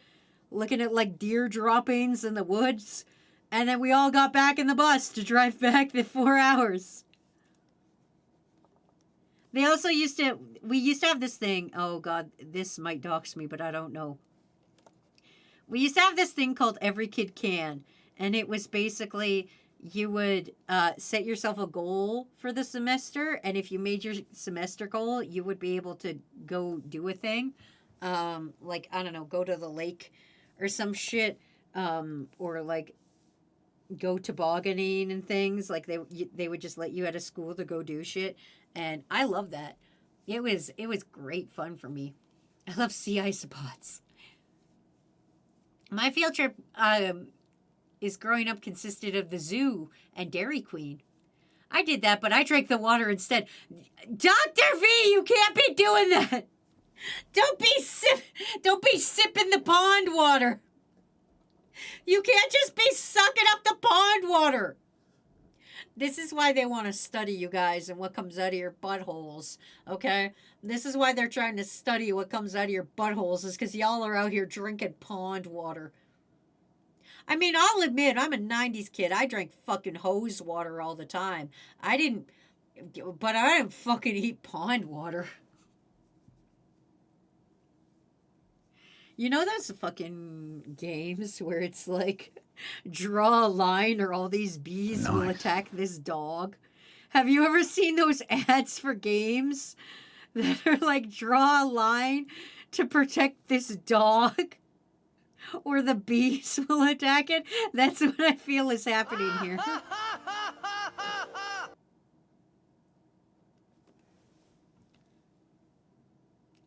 looking at like deer droppings in the woods. And then we all got back in the bus to drive back the 4 hours. We used to have this thing. Oh God, this might dox me, but I don't know. We used to have this thing called Every Kid Can. And it was basically, you would set yourself a goal for the semester. And if you made your semester goal, you would be able to go do a thing. Like, I don't know, go to the lake or some shit. Or like go tobogganing and things. Like they would just let you out of school to go do shit. And I love that. It was great fun for me. I love sea isopods. My field trip is growing up consisted of the zoo and Dairy Queen. I did that, but I drank the water instead. Dr. V, you can't be doing that. Don't be sipping the pond water. You can't just be sucking up the pond water. This is why they want to study you guys and what comes out of your buttholes, okay? This is why they're trying to study what comes out of your buttholes, is because y'all are out here drinking pond water. I mean, I'll admit, I'm a 90s kid. I drank fucking hose water all the time. But I didn't fucking eat pond water. You know those fucking games where it's like, draw a line or all these bees will attack this dog? Have you ever seen those ads for games that are like, draw a line to protect this dog, or the bees will attack it. That's what I feel is happening here.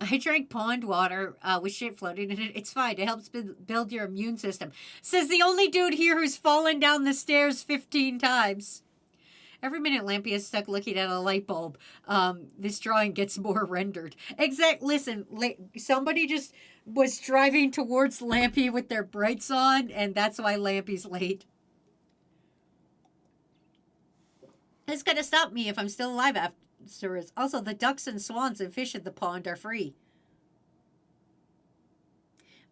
I drank pond water with shit floating in it. It's fine. It helps build your immune system. Says the only dude here who's fallen down the stairs 15 times. Every minute Lampy is stuck looking at a light bulb, this drawing gets more rendered. Listen, somebody just was driving towards Lampy with their brights on, and that's why Lampy's late. It's gonna stop me if I'm still alive afterwards. Also, the ducks and swans and fish in the pond are free.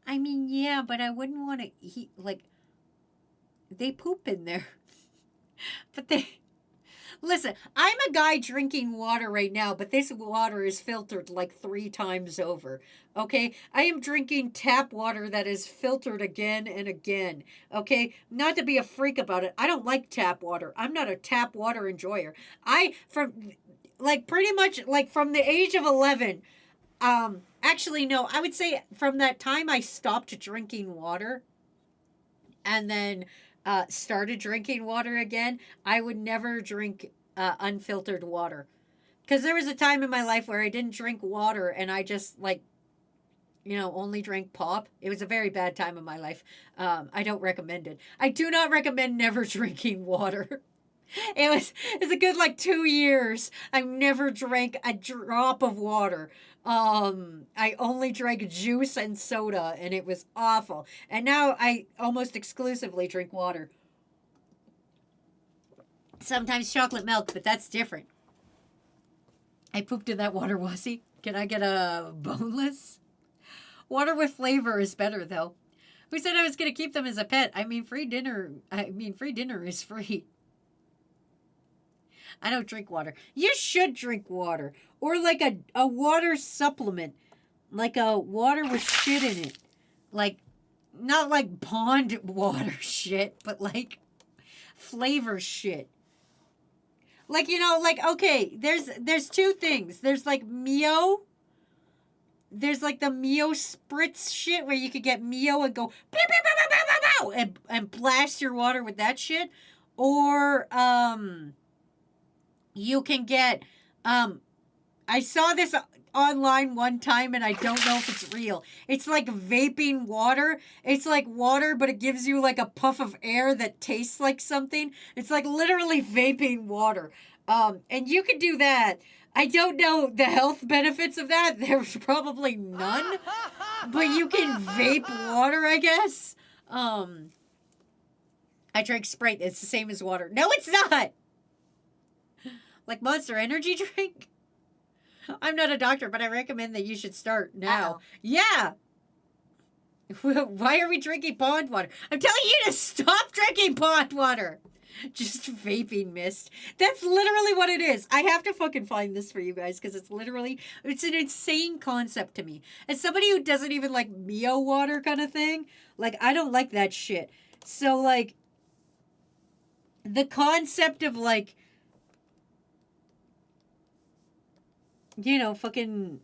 I mean, yeah, but I wouldn't want to eat, like, they poop in there. But listen, I'm a guy drinking water right now, but this water is filtered like 3 times over, okay? I am drinking tap water that is filtered again and again, okay? Not to be a freak about it. I don't like tap water. I'm not a tap water enjoyer. Pretty much, like, from the age of 11, actually, no, I would say from that time I stopped drinking water and then started drinking water again, I would never drink unfiltered water. Because there was a time in my life where I didn't drink water and I just, like, only drank pop. It was a very bad time in my life. I don't recommend it. I do not recommend never drinking water. It was a good, like, 2 years. I never drank a drop of water. I only drank juice and soda, and it was awful. And now I almost exclusively drink water. Sometimes chocolate milk, but that's different. I pooped in that water, Wussy. Can I get a boneless? Water with flavor is better, though. Who said I was going to keep them as a pet? free dinner is free. I don't drink water. You should drink water. Or like a water supplement. Like a water with shit in it. Like, not like pond water shit, but like flavor shit. Like, okay, there's 2 things. There's like Mio. There's like the Mio spritz shit where you could get Mio and go pew, pew, pew, pew, pew, pew, and blast your water with that shit. Or, you can get, I saw this online one time and I don't know if it's real. It's like vaping water. It's like water, but it gives you like a puff of air that tastes like something. It's like literally vaping water. And you can do that. I don't know the health benefits of that. There's probably none, but you can vape water, I guess. I drank Sprite. It's the same as water. No, it's not. Like Monster Energy drink? I'm not a doctor, but I recommend that you should start now. Uh-oh. Yeah. Why are we drinking pond water? I'm telling you to stop drinking pond water. Just vaping mist. That's literally what it is. I have to fucking find this for you guys because it's an insane concept to me. As somebody who doesn't even like Mio water kind of thing, like, I don't like that shit. So, like, the concept of, like, fucking...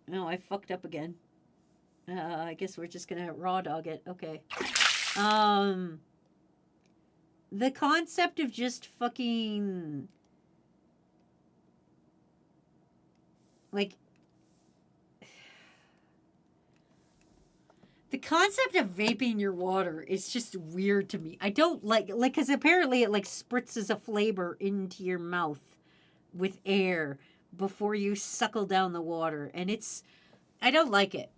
No, I fucked up again. I guess we're just gonna raw dog it. Okay. The concept of just fucking... Like... The concept of vaping your water is just weird to me. I don't like, because apparently it, like, spritzes a flavor into your mouth with air before you suckle down the water, and I don't like it.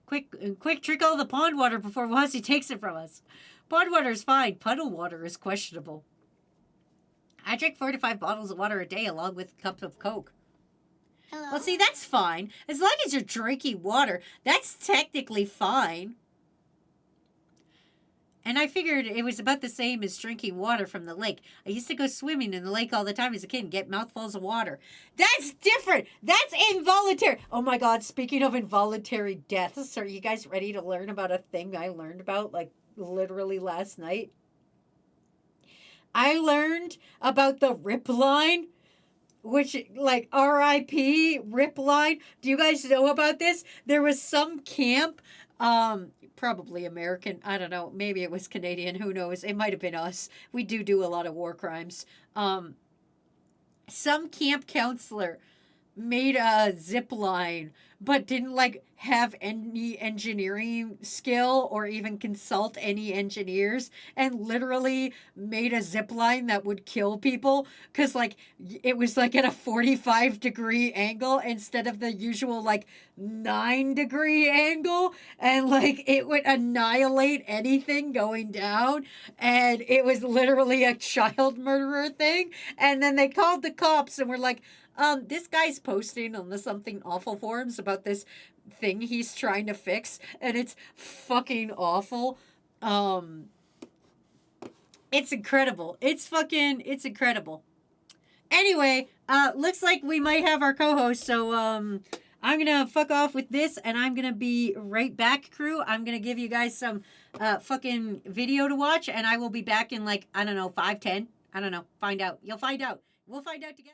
Quick trickle the pond water before Wazzy takes it from us. Pond water is fine. Puddle water is questionable. I drink 4 to 5 bottles of water a day along with a cup of Coke. Hello. Well, see, that's fine. As long as you're drinking water, that's technically fine. And I figured it was about the same as drinking water from the lake. I used to go swimming in the lake all the time as a kid and get mouthfuls of water. That's different. That's involuntary. Oh my God, speaking of involuntary deaths, are you guys ready to learn about a thing I learned about, like, literally last night? I learned about the rip line which like R.I.P. Rip Line. Do you guys know about this? There was some camp, probably American. I don't know. Maybe it was Canadian. Who knows? It might have been us. We do a lot of war crimes. Some camp counselor made a zip line but didn't like have any engineering skill or even consult any engineers and literally made a zip line that would kill people because like it was like at a 45-degree angle instead of the usual like 9-degree angle, and like it would annihilate anything going down, and it was literally a child murderer thing. And then they called the cops and were like, this guy's posting on the Something Awful forums about this thing he's trying to fix, and it's fucking awful. It's incredible. It's incredible. Anyway, looks like we might have our co-host, so I'm gonna fuck off with this, and I'm gonna be right back, crew. I'm gonna give you guys some fucking video to watch, and I will be back in like, I don't know, 5-10. I don't know. Find out. You'll find out. We'll find out together.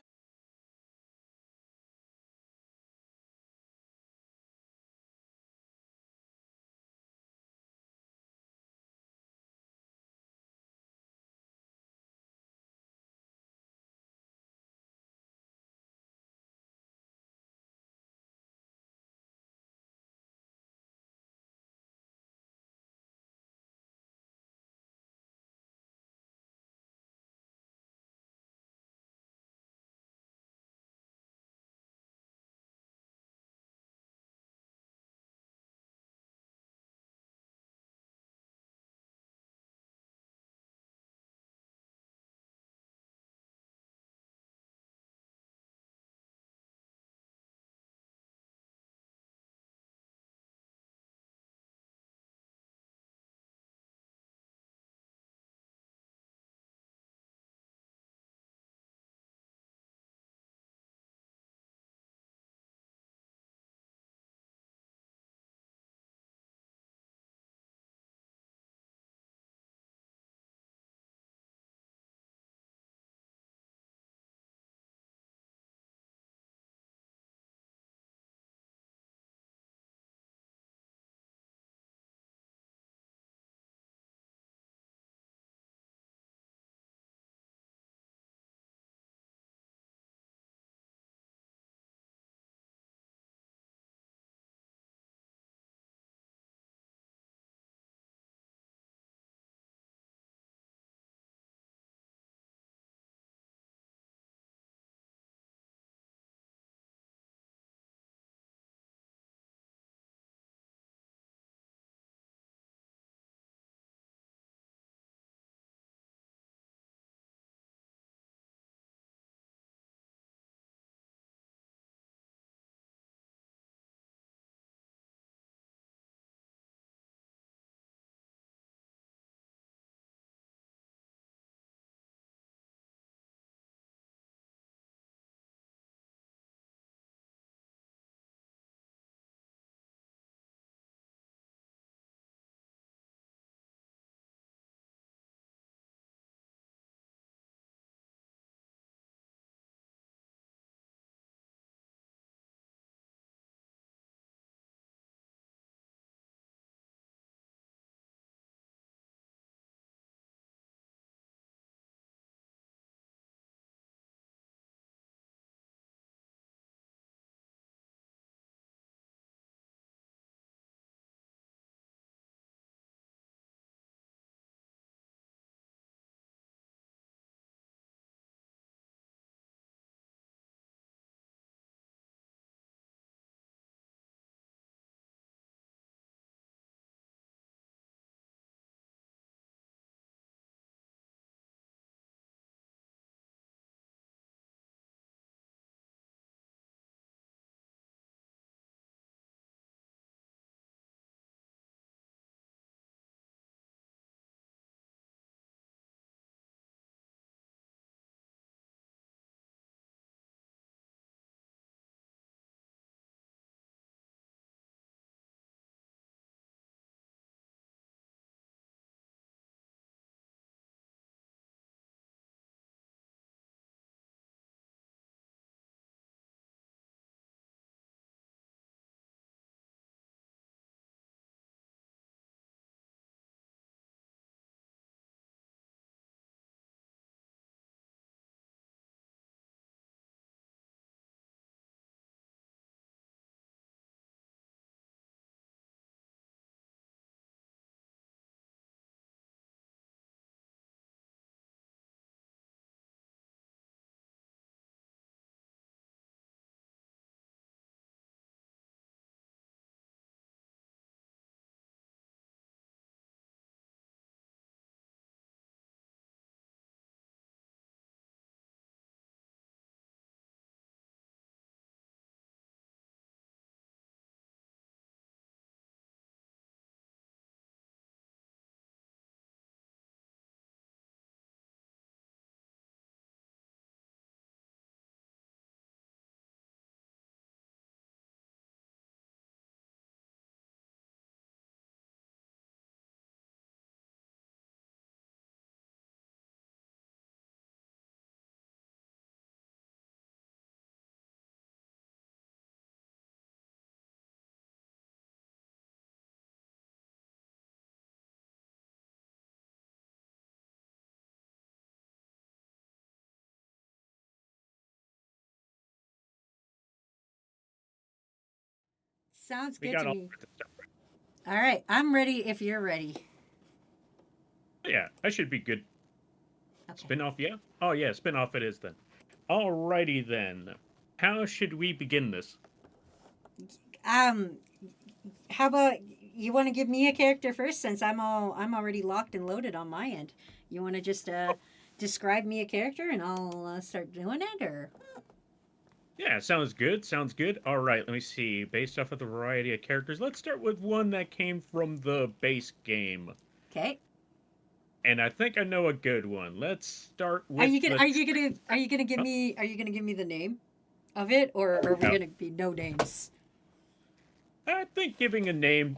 Sounds We good got to all me. sorts of stuff. All right, I'm ready if you're ready. Yeah, I should be good. Okay. Spin-off, yeah? Oh, yeah, spin-off it is then. Alrighty then. How should we begin this? How about you want to give me a character first, since I'm already locked and loaded on my end. You want to just describe me a character, and I'll start doing it, or Yeah, sounds good. Sounds good. All right, let me see. Based off of the variety of characters, let's start with one that came from the base game. okay? And I think I know a good one. Let's start with Are you gonna the give me the name of it, or are we No. gonna be no names? I think giving a name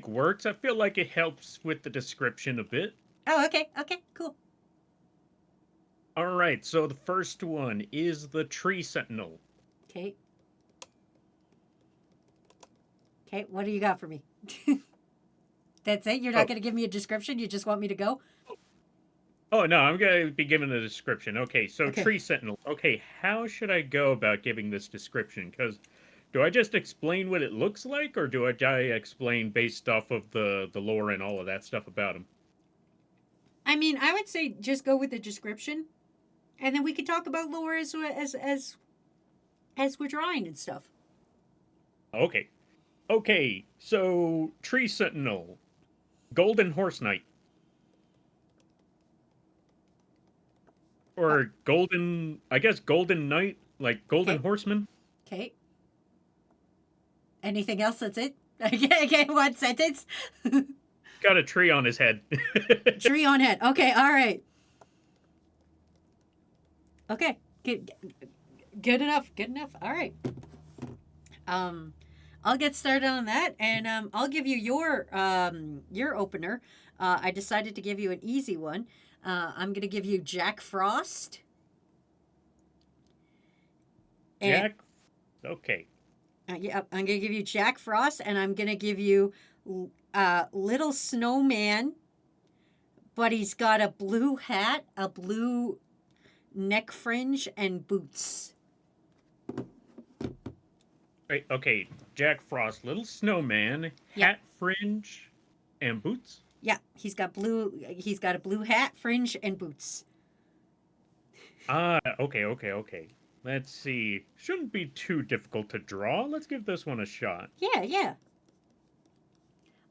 works. I feel like it helps with the description a bit. Oh, okay, cool. All right, so the first one is the Tree Sentinel. Okay. Okay, what do you got for me? That's it? You're not Oh. going to give me a description? You just want me to go? Oh no, I'm gonna be giving a description. Okay, so Okay. Tree Sentinel. Okay, how should I go about giving this description? Because do I just explain what it looks like, or do I explain based off of the lore and all of that stuff about him? I mean, I would say just go with the description, and then we could talk about lore as we're drawing and stuff. Okay. Okay, so Tree Sentinel, Golden Horse Knight. Or Golden, I guess Golden Knight, like Golden Okay. Horseman. Okay. Anything else? That's it? Okay, one sentence. Got a tree on his head. Tree on head. Okay, all right. Okay, good enough. Good enough. All right. I'll get started on that, and I'll give you your opener. I decided to give you an easy one. I'm gonna give you Jack Frost. And- Jack. Okay. Yeah, I'm gonna give you Jack Frost, and I'm gonna give you Little Snowman, but he's got a blue hat, a blue neck fringe, and boots. Wait, okay. Jack Frost, Little Snowman, Yeah. hat fringe, and boots. Yeah, he's got a blue hat, fringe, and boots. Okay. Let's see. Shouldn't be too difficult to draw. Let's give this one a shot. Yeah.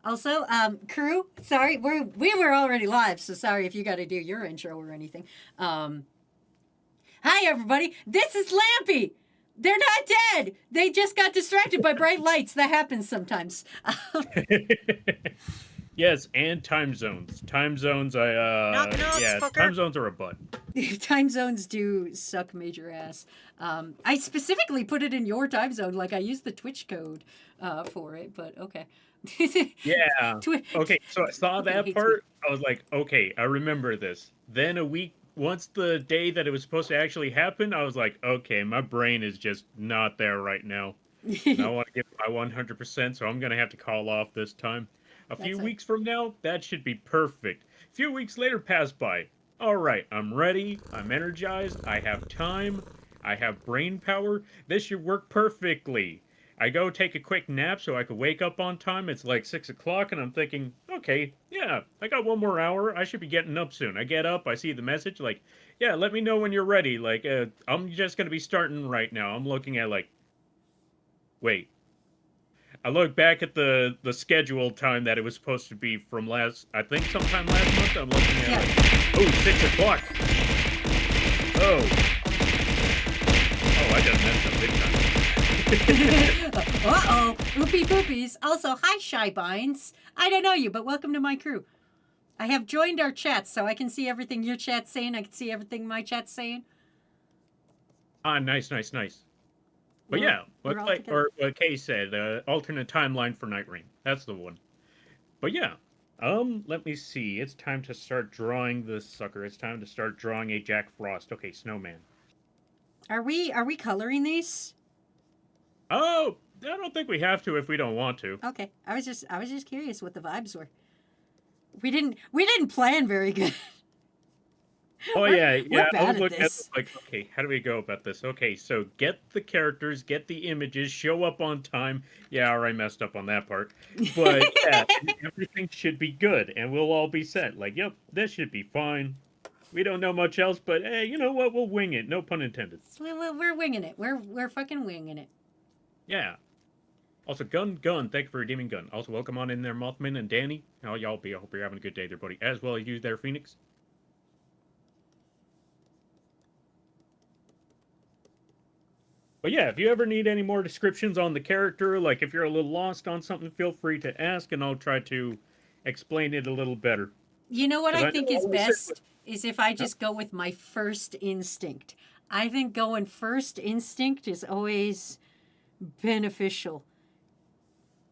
Also, crew, sorry, we were already live, so sorry if you got to do your intro or anything. Hi everybody, this is Lampy. They're not dead. They just got distracted by bright lights. That happens sometimes. Yes, and time zones. Time zones, Knock, yeah, fucker. time zones are a butt. Time zones do suck major ass. I specifically put it in your time zone, like I used the Twitch code for it, but okay. Yeah. Okay, so I saw Fucking that hates part. I was like, okay, I remember this. Then a week, once the day that it was supposed to actually happen, I was like, okay, my brain is just not there right now. And I want to give my 100%, so I'm going to have to call off this time. A few That's it. weeks from now, that should be perfect. A few weeks later pass by. All right, I'm ready. I'm energized. I have time. I have brain power. This should work perfectly. I go take a quick nap so I could wake up on time. It's like 6 o'clock, and I'm thinking, okay, yeah, I got 1 more hour. I should be getting up soon. I get up, I see the message, like, yeah, let me know when you're ready. Like, I'm just going to be starting right now. I'm looking at, like, wait. I look back at the scheduled time that it was supposed to be from I think sometime last month. I'm looking at, Yeah. like, oh, 6 o'clock. Oh, I just messed up big time. Uh-oh. Oopie poopies. Also, hi, Shy Binds. I don't know you, but welcome to my crew. I have joined our chat, so I can see everything your chat's saying. I can see everything my chat's saying. Ah, nice. But We're- yeah, we're all like together. what Kay said, alternate timeline for Night Rain. That's the one. But yeah, let me see. It's time to start drawing this sucker. It's time to start drawing a Jack Frost. Okay, Snowman. Are we coloring these? Oh, I don't think we have to if we don't want to. Okay. I was just curious what the vibes were. We didn't plan very good. Oh We're- yeah, we're yeah. I bad was at looking at this. it like, okay, how do we go about this? Okay, so get the characters, get the images, show up on time. Yeah, alright, messed up on that part. But yeah, everything should be good, and we'll all be set. Like, yep, this should be fine. We don't know much else, but hey, you know what? We'll wing it. No pun intended. We're winging it. We're fucking winging it. Yeah. Also, Gun, thank you for redeeming Gun. Also, welcome on in there, Mothman and Danny. How y'all be? I hope you're having a good day there, buddy. As well as you there, Phoenix. But yeah, if you ever need any more descriptions on the character, like if you're a little lost on something, feel free to ask, and I'll try to explain it a little better. You know what 'Cause I think know is all the best is if I just go with my first instinct. I think going first instinct is always beneficial.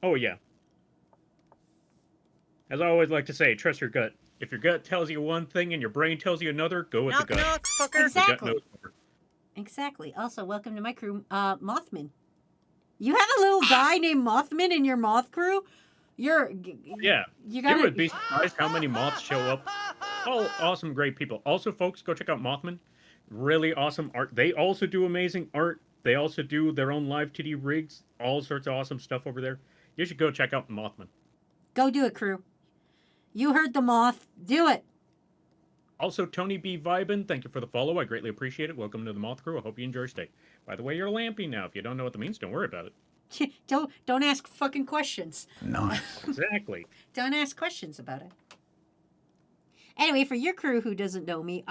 Oh yeah. As I always like to say, trust your gut. If your gut tells you one thing and your brain tells you another, go with the gut. The gut Exactly. knows more. Exactly. Also, welcome to my crew, Mothman. You have a little guy named Mothman in your moth crew? Yeah. You You gotta would be surprised how many moths show up. All awesome, great people. Also, folks, go check out Mothman. Really awesome art. They also do amazing art. They also do their own live 2D rigs. All sorts of awesome stuff over there. You should go check out Mothman. go do it, crew. You heard the moth. Do it. Also, Tony B. Vibin, thank you for the follow. I greatly appreciate it. Welcome to the Moth Crew. I hope you enjoy your stay. By the way, you're lampy now. If you don't know what that means, don't worry about it. Don't ask fucking questions. Nice. Exactly. Don't ask questions about it. Anyway, for your crew who doesn't know me,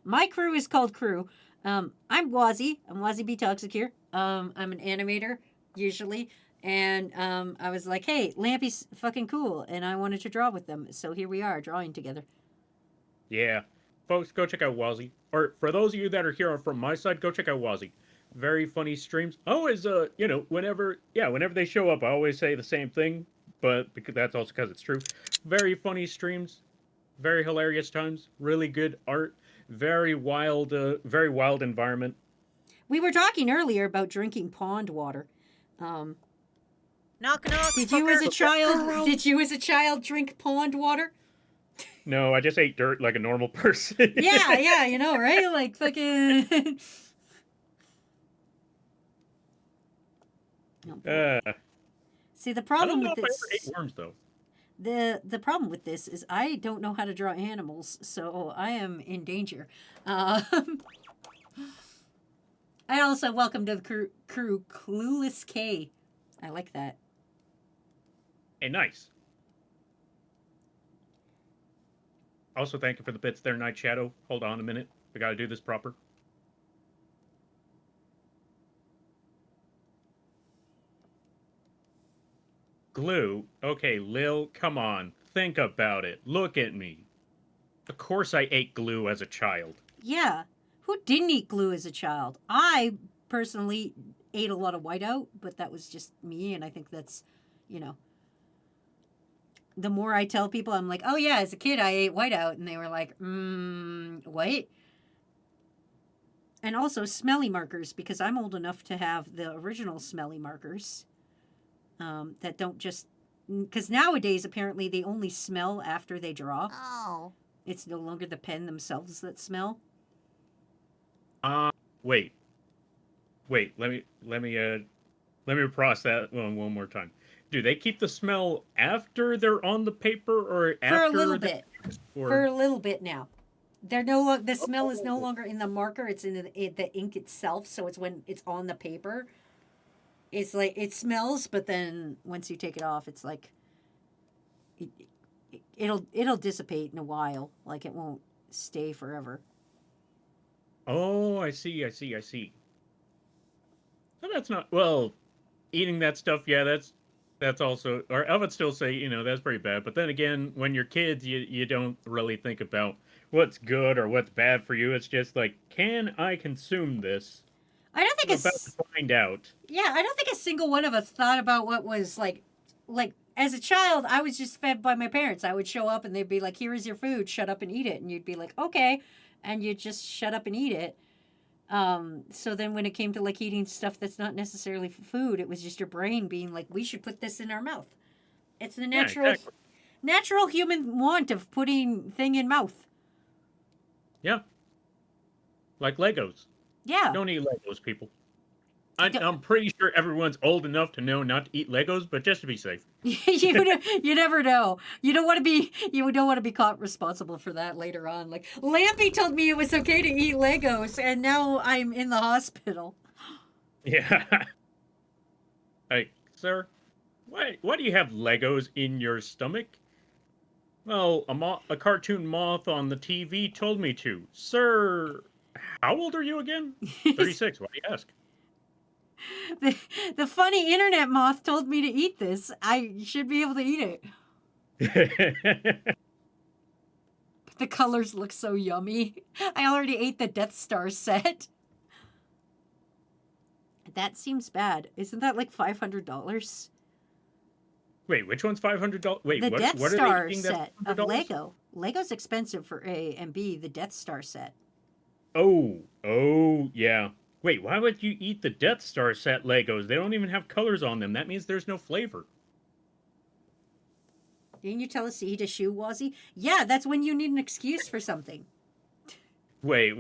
my crew is called Crew. I'm Wazzy. I'm Wazzy B Toxic here. I'm an animator usually, and I was like, hey, Lampy's fucking cool, and I wanted to draw with them, so here we are drawing together. Yeah. Folks, go check out Wazzy. Or for those of you that are here from my side, go check out Wazzy. Very funny streams. Always, whenever they show up, I always say the same thing, but because that's also because it's true. Very funny streams, very hilarious times, really good art, very wild environment. We were talking earlier about drinking pond water. Knock knock. Did you as a child drink pond water? No, I just ate dirt like a normal person. Yeah, you know, right? Like fucking. See, the I problem don't know with if I this. ever ate worms though. The problem with this is I don't know how to draw animals, so I am in danger. I also welcome to the crew Clueless K. I like that. Hey, nice. Also, thank you for the bits there, Night Shadow. Hold on a minute. We gotta do this proper. Glue? Okay, Lil, come on. Think about it. Look at me. Of course I ate glue as a child. Yeah, who didn't eat glue as a child? I personally ate a lot of whiteout, but that was just me, and I think that's, you know. The more I tell people, I'm like, oh yeah, as a kid I ate whiteout, and they were like, what? And also smelly markers, because I'm old enough to have the original smelly markers that don't just, because nowadays apparently they only smell after they draw. Oh. It's no longer the pen themselves that smell. Wait. Let me process that one more time. Do they keep the smell after they're on the paper or after? For a little bit. Or... For a little bit now. They're the smell is no longer in the marker, it's in the ink itself, so it's when it's on the paper. It's like it smells, but then once you take it off, it's like it'll dissipate in a while. Like it won't stay forever. Oh, I see. Well, that's not eating that stuff. Yeah, that's also. Or I would still say, that's pretty bad. But then again, when you're kids, you don't really think about what's good or what's bad for you. It's just like, can I consume this? I don't think I'm about to find out. Yeah, I don't think a single one of us thought about what was like as a child, I was just fed by my parents. I would show up and they'd be like, here is your food, shut up and eat it. And you'd be like, okay. And you'd just shut up and eat it. So then when it came to like eating stuff that's not necessarily for food, it was just your brain being like, we should put this in our mouth. It's the natural human want of putting thing in mouth. Yeah. like Legos. Yeah. Don't eat Legos, people. I'm pretty sure everyone's old enough to know not to eat Legos, but just to be safe. You never know. You don't want to be caught responsible for that later on. Like Lampy told me it was okay to eat Legos, and now I'm in the hospital. Yeah. Hey, sir, why do you have Legos in your stomach? Well, a cartoon moth on the TV told me to. Sir, how old are you again? 36. Why do you ask? The funny internet moth told me to eat this. I should be able to eat it. The colors look so yummy. I already ate the Death Star set. That seems bad. Isn't that like $500? Wait, which one's $500? Wait, The Death what Star are they eating that's set of $500? Lego. Lego's expensive for A, and B, the Death Star set. Oh, yeah. Wait, why would you eat the Death Star set Legos? They don't even have colors on them. That means there's no flavor. Didn't you tell us to eat a shoe, Wazzy? Yeah, that's when you need an excuse for something. Wait.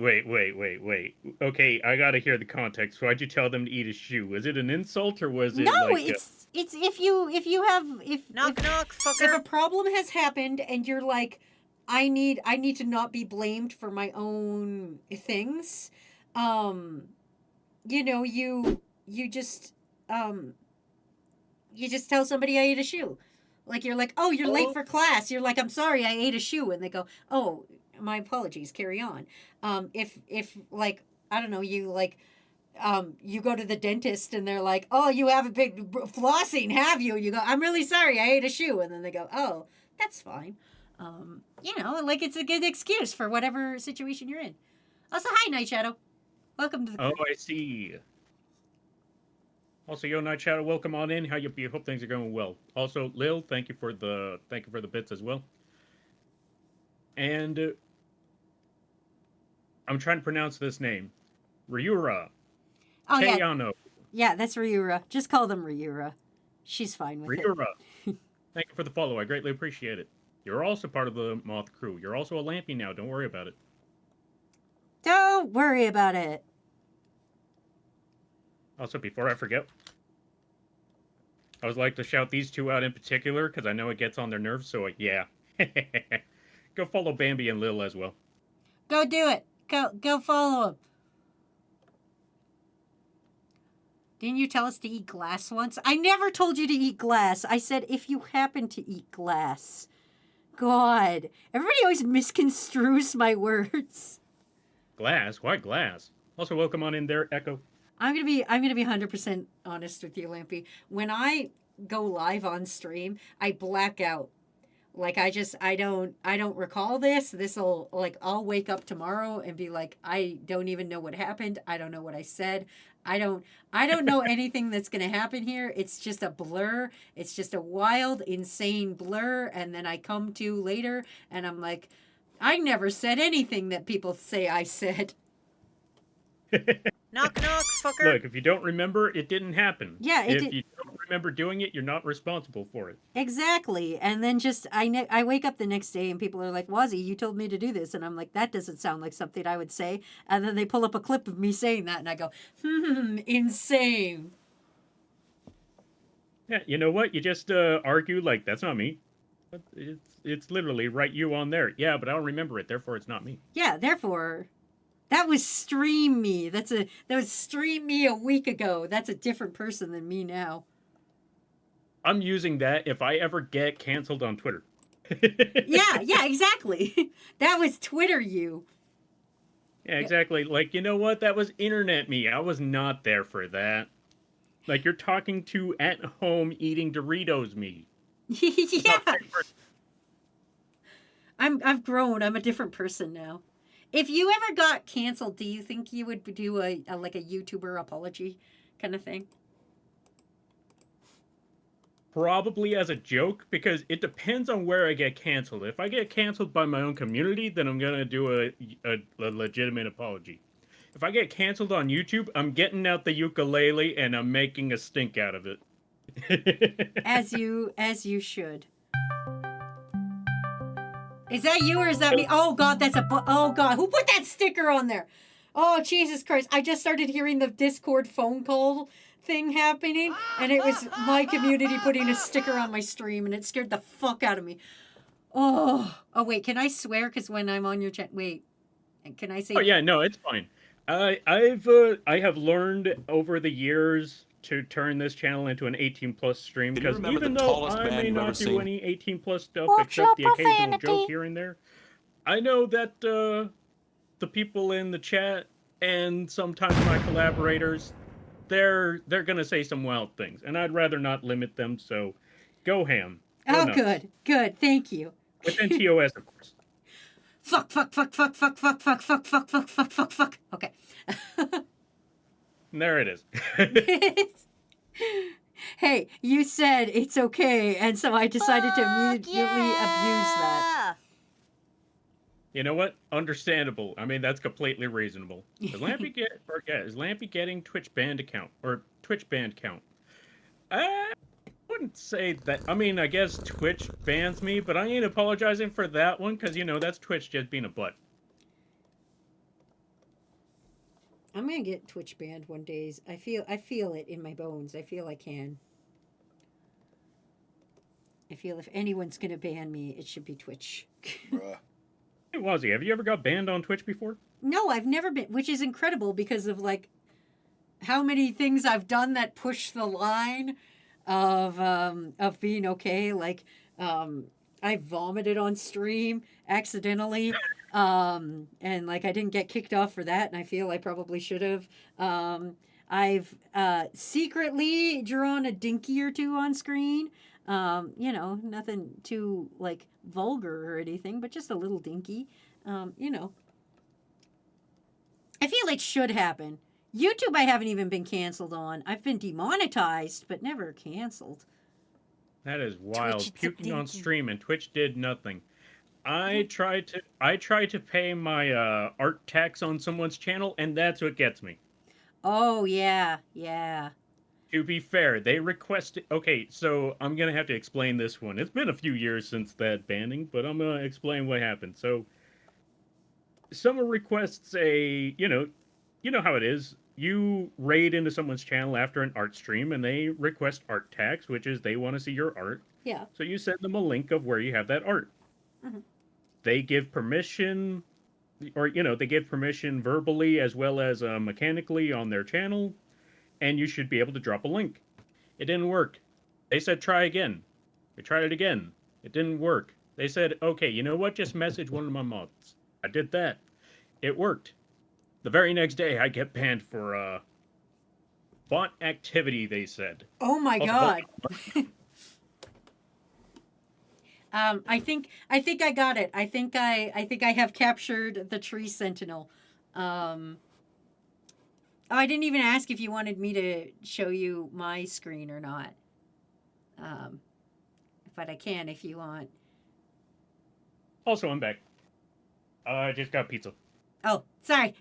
Okay, I gotta hear the context. Why'd you tell them to eat a shoe? Was it an insult or was it No, like it's if you have Knock, knock, if fucker. a problem has happened and you're like, I need to not be blamed for my own things. You know, you just tell somebody I ate a shoe. Like you're like, oh, you're late for class. You're like, I'm sorry, I ate a shoe, and they go, oh, my apologies. Carry on. If like I don't know, you like. You go to the dentist and they're like, oh, you haven't been flossing, have you? You go, I'm really sorry, I ate a shoe. And then they go, oh, that's fine. You know, like it's a good excuse for whatever situation you're in. Also, hi, Night Shadow. Welcome to the Oh, I see. Also, yo, Night Shadow, welcome on in. How you be? Hope things are going well. Also, Lil, thank you for the bits as well. And I'm trying to pronounce this name. Ryura. Oh, yeah. Kayano. Yeah, that's Ryura. Just call them Ryura. She's fine with it. Ryura. Thank you for the follow. I greatly appreciate it. You're also part of the Moth crew. You're also a Lampy now. Don't worry about it. Don't worry about it. Also, before I forget, I would like to shout these two out in particular because I know it gets on their nerves. So, yeah. Go follow Bambi and Lil as well. Go do it. Go follow him. Didn't you tell us to eat glass once? I never told you to eat glass. I said if you happen to eat glass. God. Everybody always misconstrues my words. Glass? Why glass? Also, welcome on in there, Echo. I'm gonna be 100% honest with you, Lampy. When I go live on stream, I black out. Like I don't recall this. This'll like I'll wake up tomorrow and be like, I don't even know what happened. I don't know what I said. I don't know anything that's gonna happen here. It's just a blur. It's just a wild, insane blur. And then I come to later and I'm like, I never said anything that people say I said. Knock, knock, fucker. Look, if you don't remember, it didn't happen. Yeah, if you don't remember doing it, you're not responsible for it. Exactly. And then just I wake up the next day and people are like, Wazzy, you told me to do this. And I'm like, that doesn't sound like something I would say. And then they pull up a clip of me saying that and I go, insane. Yeah, you know what? You just argue like, that's not me. It's literally write you on there. Yeah, but I don't remember it, therefore it's not me. Yeah, therefore, that was Stream Me. That was Stream Me a week ago. That's a different person than me now. I'm using that if I ever get canceled on Twitter. Yeah, exactly. That was Twitter you. Yeah, exactly. Like, you know what? That was internet me. I was not there for that. Like, you're talking to at home eating Doritos me. Yeah. I've grown. I'm a different person now. If you ever got canceled, do you think you would do a like a YouTuber apology kind of thing? Probably as a joke, because it depends on where I get canceled. If I get canceled by my own community, then I'm going to do a legitimate apology. If I get canceled on YouTube, I'm getting out the ukulele and I'm making a stink out of it. As you should. Is that you or is that me? Oh God, oh God, who put that sticker on there? Oh, Jesus Christ. I just started hearing the Discord phone call thing happening, and it was my community putting a sticker on my stream, and it scared the fuck out of me. Oh, wait, can I swear? Because when I'm on your chat, wait, can I say? Oh yeah, no, it's fine. I have learned over the years to turn this channel into an 18+ stream, Can you because remember even the though tallest I man may you've ever not do seen? any 18+ stuff Watch except the your occasional profanity. joke here and there, I know that the people in the chat and sometimes my collaborators, they're gonna say some wild things, and I'd rather not limit them. So, go ham. Go Oh, nuts. good. Thank you. Within TOS, of course. Fuck. Okay. And there it is. Hey, you said it's okay, and so I decided to immediately abuse that. You know what? Understandable. I mean, that's completely reasonable. Is Lampy getting Twitch banned account or Twitch banned count? I wouldn't say that. I mean, I guess Twitch bans me, but I ain't apologizing for that one because that's Twitch just being a butt. I'm gonna get Twitch banned one day. I feel it in my bones. I feel I can. I feel if anyone's gonna ban me, it should be Twitch. Bruh. Hey, Wazzy, have you ever got banned on Twitch before? No, I've never been, which is incredible because of like how many things I've done that push the line of being okay. Like I vomited on stream accidentally. And like I didn't get kicked off for that, and I feel I probably should have. I've secretly drawn a dinky or two on screen. Nothing too like vulgar or anything, but just a little dinky. I feel it should happen. YouTube I haven't even been canceled on. I've been demonetized, but never canceled. That is wild. Twitch, it's a Puking on dinky. stream and Twitch did nothing. I tried to pay my art tax on someone's channel, and that's what gets me. Oh yeah. To be fair, they requested. Okay, so I'm gonna have to explain this one. It's been a few years since that banning, but I'm gonna explain what happened. So, someone requests a, you know how it is. You raid into someone's channel after an art stream, and they request art tax, which is they want to see your art. Yeah. So you send them a link of where you have that art. Mhm. They give permission, or they give permission verbally as well as mechanically on their channel, and you should be able to drop a link. It didn't work. They said try again. We tried it again. It didn't work. They said, okay, you know what? Just message one of my mods. I did that. It worked. The very next day, I get banned for bot activity. They said. Oh my god. I think I got it. I think I have captured the tree sentinel. Oh, I didn't even ask if you wanted me to show you my screen or not. But I can if you want. Also, I'm back. I just got pizza. Oh, sorry.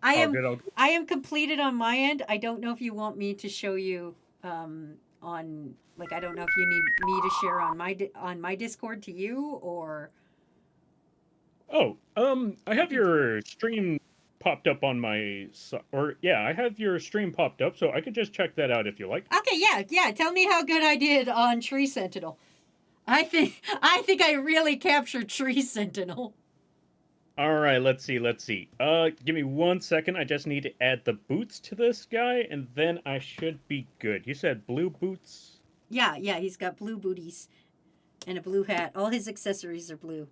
I All good. I am completed on my end. I don't know if you want me to show you on like I don't know if you need me to share on my Discord to you or. Oh, I have your stream popped up on my I have your stream popped up, so I could just check that out if you like. Okay, yeah. Tell me how good I did on Tree Sentinel. I think I really captured Tree Sentinel. All right, let's see. Give me 1 second. I just need to add the boots to this guy, and then I should be good. You said blue boots? Yeah, he's got blue booties and a blue hat. All his accessories are blue.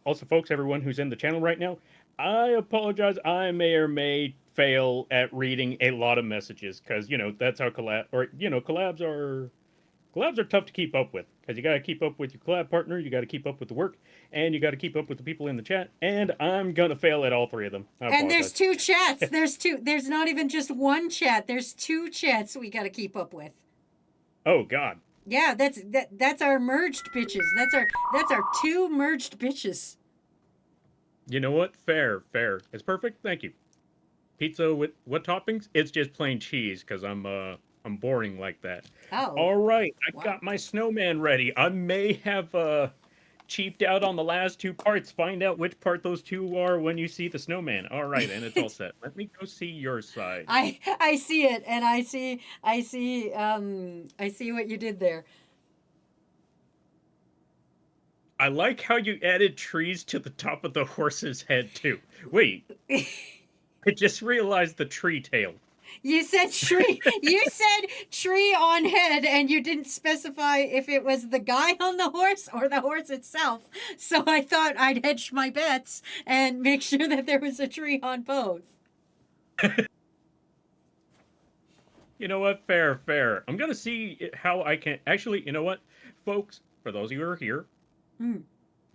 Also, folks, everyone who's in the channel right now, I apologize. I may or may fail at reading a lot of messages, because, that's how collabs are tough to keep up with, because you got to keep up with your collab partner, you got to keep up with the work, and you got to keep up with the people in the chat, and I'm going to fail at all three of them. And there's two chats. There's not even just one chat. There's two chats we got to keep up with. Oh, God. Yeah, that's our merged bitches. That's our two merged bitches. You know what? Fair. It's perfect. Thank you. Pizza with what toppings? It's just plain cheese, because I'm boring like that. Oh. All right, I Wow. got my snowman ready. I may have cheaped out on the last two parts. Find out which part those two are when you see the snowman. All right, and it's all set. Let me go see your side. I see it, and I see what you did there. I like how you added trees to the top of the horse's head too. Wait, I just realized the tree tail. You said tree. You said tree on head, and you didn't specify if it was the guy on the horse or the horse itself. So I thought I'd hedge my bets and make sure that there was a tree on both. You know what? Fair. I'm gonna see how I can actually. You know what, folks? For those of you who are here,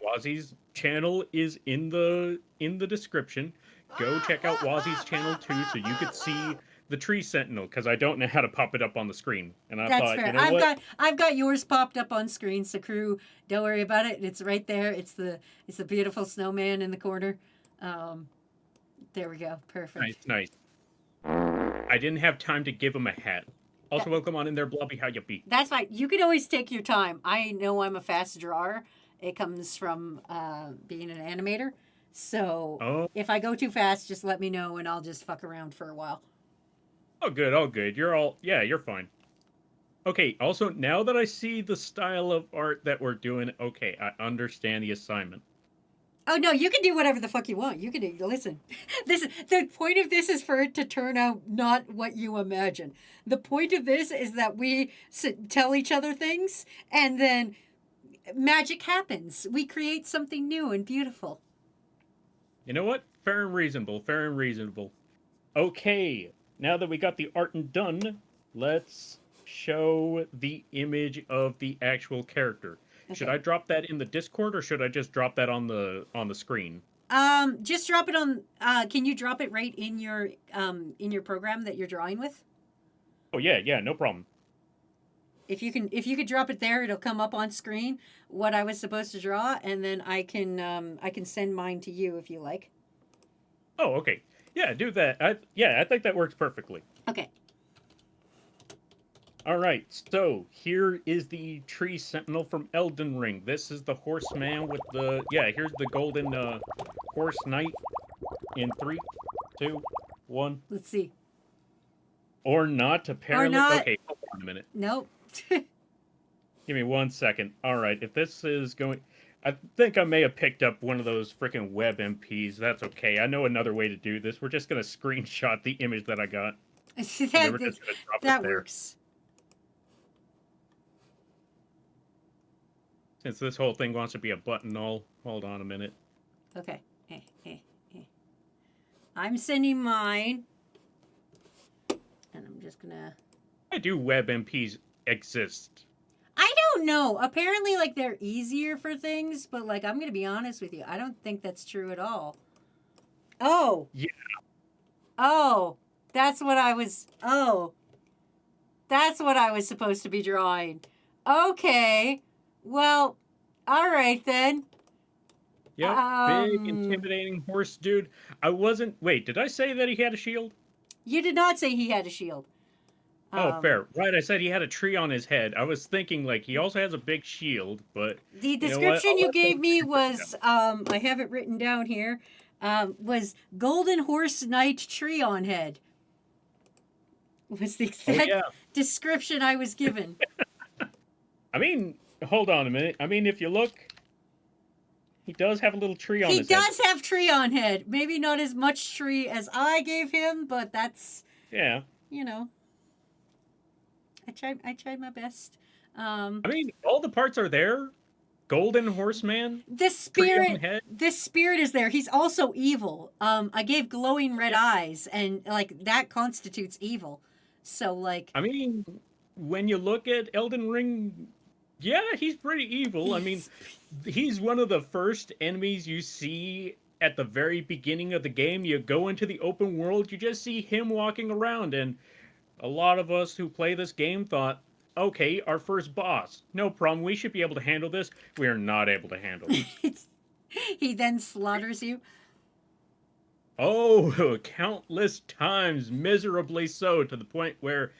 Wazzy's channel is in the description. Go check out Wazzy's channel too, so you could see the tree sentinel. Because I don't know how to pop it up on the screen, and I That's thought, fair. you know what? I've got yours popped up on screen, so crew, don't worry about it. It's right there. It's the beautiful snowman in the corner. There we go. Perfect. Nice. I didn't have time to give him a hat. Also, welcome on in there, Blobby. How you be? That's fine. You can always take your time. I know I'm a fast drawer. It comes from being an animator. So if I go too fast, just let me know and I'll just fuck around for a while. Oh, good. You're fine. Okay, also, now that I see the style of art that we're doing, okay, I understand the assignment. Oh, no, you can do whatever the fuck you want. You can do, listen, the point of this is for it to turn out not what you imagine. The point of this is that we tell each other things and then magic happens. We create something new and beautiful. You know what? Fair and reasonable. Okay, now that we got the art and done, let's show the image of the actual character. Okay. Should I drop that in the Discord or should I just drop that on the screen? Just drop it on. Can you drop it right in your program that you're drawing with? Oh yeah, no problem. If you could drop it there, it'll come up on screen what I was supposed to draw, and then I can send mine to you if you like. Oh, okay. Yeah, do that. I think that works perfectly. Okay. All right. So here is the tree sentinel from Elden Ring. This is the horseman with the here's the golden horse knight. In 3, 2, 1. Let's see. Or not, apparently. Or not. Okay, hold on a minute. Nope. Give me 1 second. All right, if this is going... I think I may have picked up one of those freaking web MPs. That's okay. I know another way to do this. We're just going to screenshot the image that I got. that works. Since this whole thing wants to be a button all, hold on a minute. Okay. I'm sending mine. And I'm just gonna... Why do web MPs exist? I don't know. Apparently, like, they're easier for things, but, like, I'm gonna be honest with you. I don't think that's true at all. Oh. Yeah. Oh. That's what I was... Oh. That's what I was supposed to be drawing. Okay. Well, all right, then. Yep, big, intimidating horse dude. I wasn't... Wait, did I say that he had a shield? You did not say he had a shield. Oh, fair. Right, I said he had a tree on his head. I was thinking, like, he also has a big shield, but... The description you gave me was, I have it written down here, was Golden Horse Knight Tree on Head. Was the exact description I was given. I mean, hold on a minute. I mean, if you look... He does have a little tree on his head. He does have tree on head. Maybe not as much tree as I gave him, but that's... Yeah. You know. I tried my best. I mean, all the parts are there. Golden Horseman. The spirit is there. He's also evil. I gave glowing red eyes, and like that constitutes evil. So like... I mean, when you look at Elden Ring... Yeah, he's pretty evil. I mean, he's one of the first enemies you see at the very beginning of the game. You go into the open world, you just see him walking around, and a lot of us who play this game thought, okay, our first boss. No problem, we should be able to handle this. We are not able to handle it. He then slaughters you. Oh, countless times, miserably so, to the point where...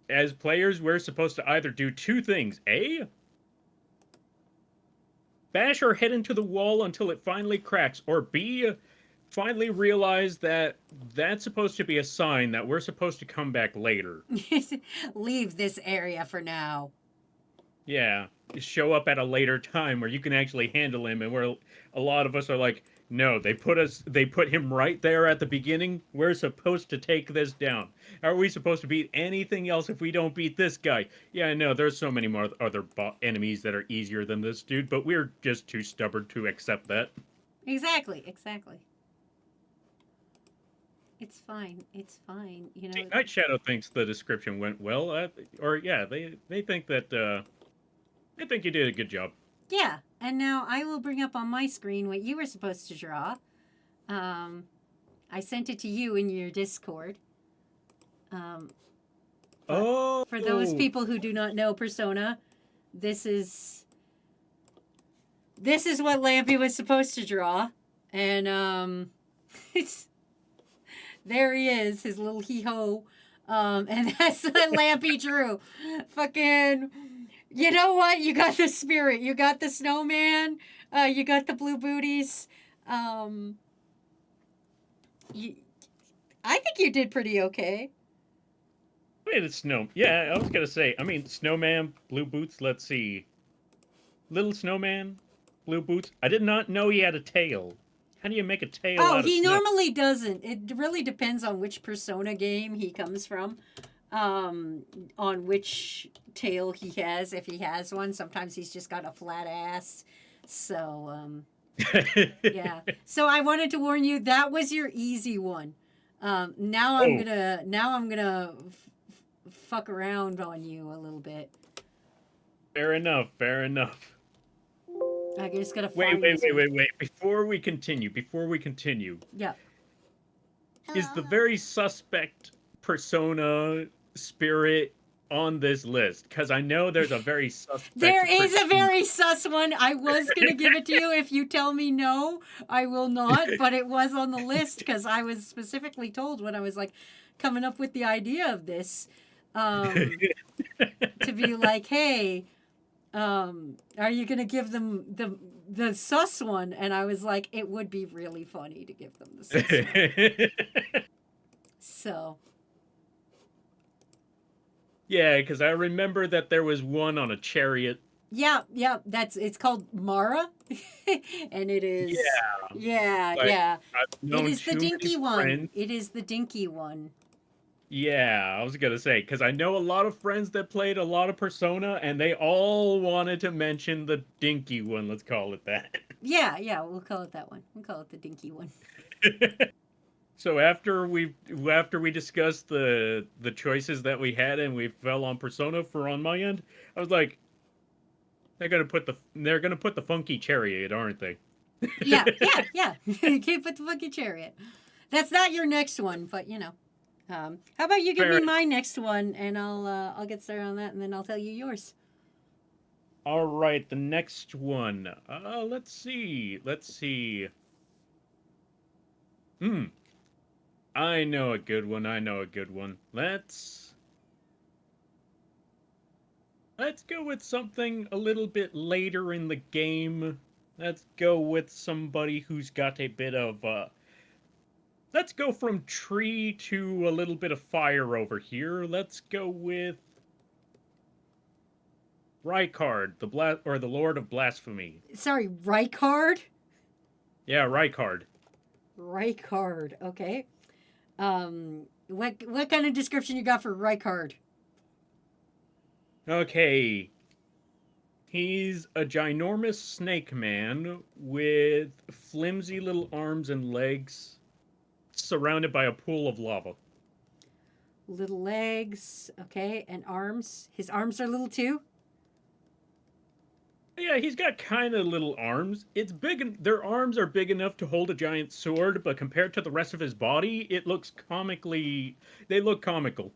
As players, we're supposed to either do two things. A, bash our head into the wall until it finally cracks, or B, finally realize that that's supposed to be a sign that we're supposed to come back later. Leave this area for now. Yeah, show up at a later time where you can actually handle him, and where a lot of us are like, no, they put him right there at the beginning. We're supposed to take this down. How are we supposed to beat anything else if we don't beat this guy? Yeah, I know there's so many more other enemies that are easier than this dude, but we're just too stubborn to accept that. Exactly. It's fine. It's fine. You know. See, Night Shadow thinks the description went well, they think that they think you did a good job. Yeah, and now I will bring up on my screen what you were supposed to draw. I sent it to you in your Discord. Oh, For those people who do not know Persona, this is what Lampy was supposed to draw, and it's there he is, his little hee-ho, and that's what Lampy drew. Fucking. You know what? You got the spirit. You got the snowman. You got the blue booties. I think you did pretty okay. Wait, it's snow. Yeah, I was gonna say. I mean, snowman, blue boots. Let's see. Little snowman, blue boots. I did not know he had a tail. How do you make a tail? Oh, out of he snow? normally doesn't. It really depends on which Persona game he comes from. On which tail he has, if he has one. Sometimes he's just got a flat ass. So, yeah. So I wanted to warn you, that was your easy one. Now I'm gonna fuck around on you a little bit. Fair enough. I just gotta Wait. find Before we continue, Yeah. is the very suspect Persona spirit on this list? Because I know there's a very suspect. There is a very sus one. I was going to give it to you. If you tell me no, I will not. But it was on the list because I was specifically told when I was like coming up with the idea of this to be like, hey, are you going to give them the sus one? And I was like, it would be really funny to give them the sus one. So... Yeah, because I remember that there was one on a chariot. Yeah, it's called Mara, and it is. Yeah. I've known It is the too many dinky one. friends- It is the dinky one. Yeah, I was gonna say, because I know a lot of friends that played a lot of Persona, and they all wanted to mention the dinky one. Let's call it that. Yeah, we'll call it that one. We'll call it the dinky one. So after we discussed the choices that we had and we fell on Persona for on my end, I was like, they're gonna put the funky chariot, aren't they? Yeah. You can't put the funky chariot. That's not your next one, but you know. How about you give me my next one, and I'll get started on that, and then I'll tell you yours. All right, the next one. Let's see. I know a good one. Let's go with something a little bit later in the game. Let's go with somebody who's got a bit of let's go from tree to a little bit of fire over here. Let's go with Rykard, the Lord of Blasphemy. Sorry, Rykard? Yeah, Rykard. Rykard, okay. What kind of description you got for Rykard? Okay. He's a ginormous snake man with flimsy little arms and legs, surrounded by a pool of lava. Little legs, okay, and arms. His arms are little too? Yeah, he's got kind of little arms. It's big. Their arms are big enough to hold a giant sword, but compared to the rest of his body, it looks comically. They look comical.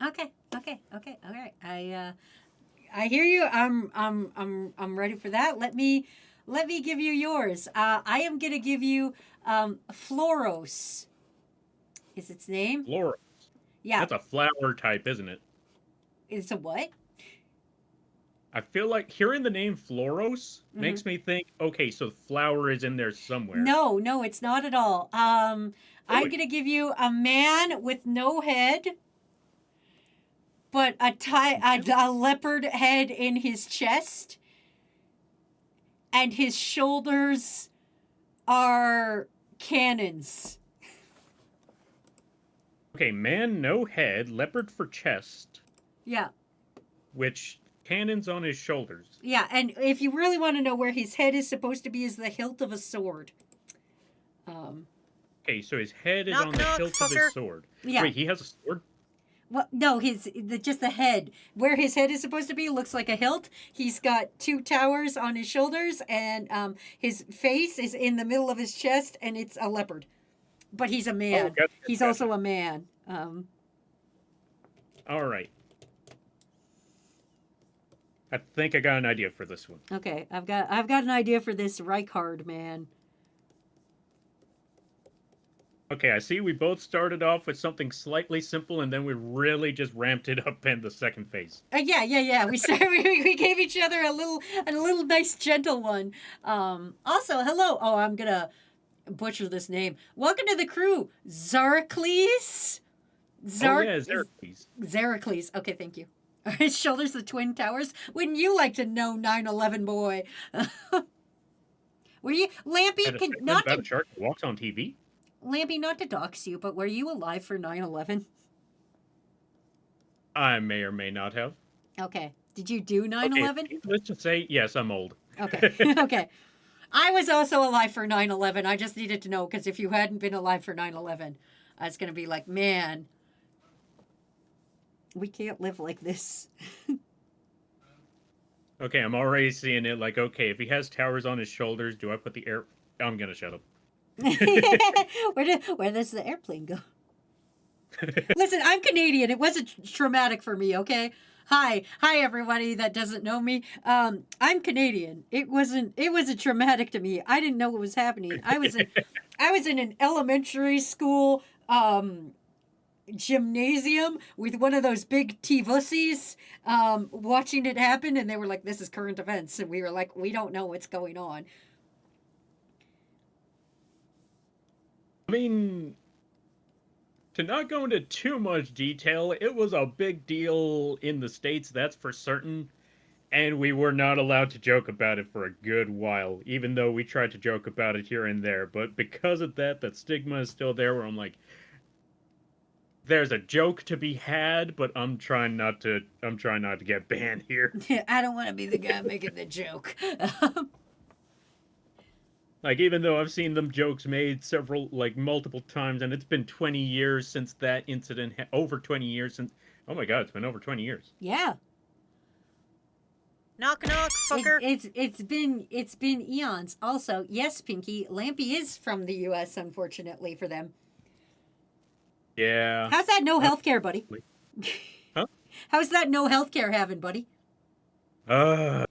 Okay. All right. I hear you. I'm ready for that. Let me give you yours. I am gonna give you Floros. Is its name? Floros. Yeah. That's a flower type, isn't it? It's a what? I feel like hearing the name Floros makes me think, okay, so flower is in there somewhere. No, no, it's not at all. I'm Really? gonna give you a man with no head, but a leopard head in his chest, and his shoulders are cannons. Okay, man, no head, leopard for chest, Yeah, which cannons on his shoulders. yeah, and if you really want to know where his head is supposed to be, is the hilt of a sword. Okay, so his head is Knock, on the knock, hilt of fucker. his sword. Yeah. Wait, he has a sword? Well, no, just the head. Where his head is supposed to be looks like a hilt. He's got two towers on his shoulders, and his face is in the middle of his chest, and it's a leopard. But he's a man. gotcha, He's gotcha. also a man. All right. I think I got an idea for this one. Okay, I've got an idea for this Reichard man. Okay, I see we both started off with something slightly simple, and then we really just ramped it up in the second phase. Yeah. We started, we gave each other a little nice gentle one. Also, hello. Oh, I'm gonna butcher this name. Welcome to the crew, Zaracles. Oh yeah, Xerxes. Zaracles. Okay, thank you. His shoulders, the twin towers. Wouldn't you like to know, 9/11 boy? Were you Lampy? Had a segment Not about to a shark that walks on TV? Lampy, not to dox you, but were you alive for 9/11? I may or may not have. Okay. Did you do 9/11? Okay, let's just say, yes, I'm old. Okay. Okay. I was also alive for 9/11. I just needed to know because if you hadn't been alive for 9/11, I was going to be like, man, we can't live like this. Okay, I'm already seeing it like, okay, if he has towers on his shoulders, do I put the air... I'm gonna shut up. Where does the airplane go? Listen, I'm Canadian. It wasn't traumatic for me, okay? Hi everybody that doesn't know me. I'm Canadian. It wasn't traumatic to me. I didn't know what was happening. I was in an elementary school gymnasium with one of those big TVussies watching it happen, and they were like, this is current events, and we were like, we don't know what's going on. I mean, to not go into too much detail, it was a big deal in the States, that's for certain. And we were not allowed to joke about it for a good while, even though we tried to joke about it here and there. But because of that, that stigma is still there where I'm like, there's a joke to be had, but I'm trying not to get banned here. I don't want to be the guy making the joke. Like, even though I've seen them jokes made multiple times, and it's been 20 years since that incident, over 20 years since, oh my god, it's been over 20 years. Yeah. Knock, knock, fucker. It's been eons. Also, yes, Pinky, Lampy is from the U.S. Unfortunately for them. Yeah. How's that no healthcare, buddy? Huh? How's that no healthcare having, buddy? Do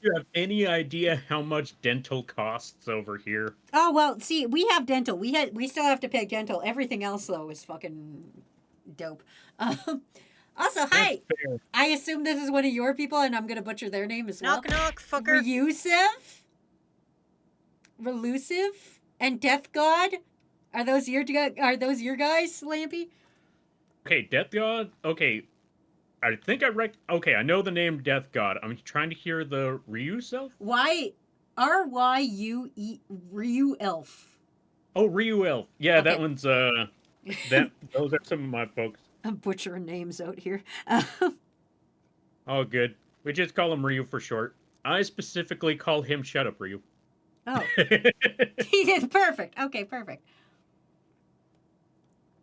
you have any idea how much dental costs over here? Oh well, see, we have dental. We still have to pay dental. Everything else though is fucking dope. Also, hi. That's fair. I assume this is one of your people, and I'm gonna butcher their name as well. Knock, knock, fucker. Relusive, and Death God. Are those your guys, Lampy? Okay, Death God. Okay, I think okay, I know the name Death God. I'm trying to hear the Ryu self. Ryue Ryu Elf. Oh, Ryu Elf. Yeah, that Okay. one's those are some of my folks. I'm butchering names out here. Oh, good. We just call him Ryu for short. I specifically call him Shut Up Ryu. Oh, he did perfect. Okay, perfect.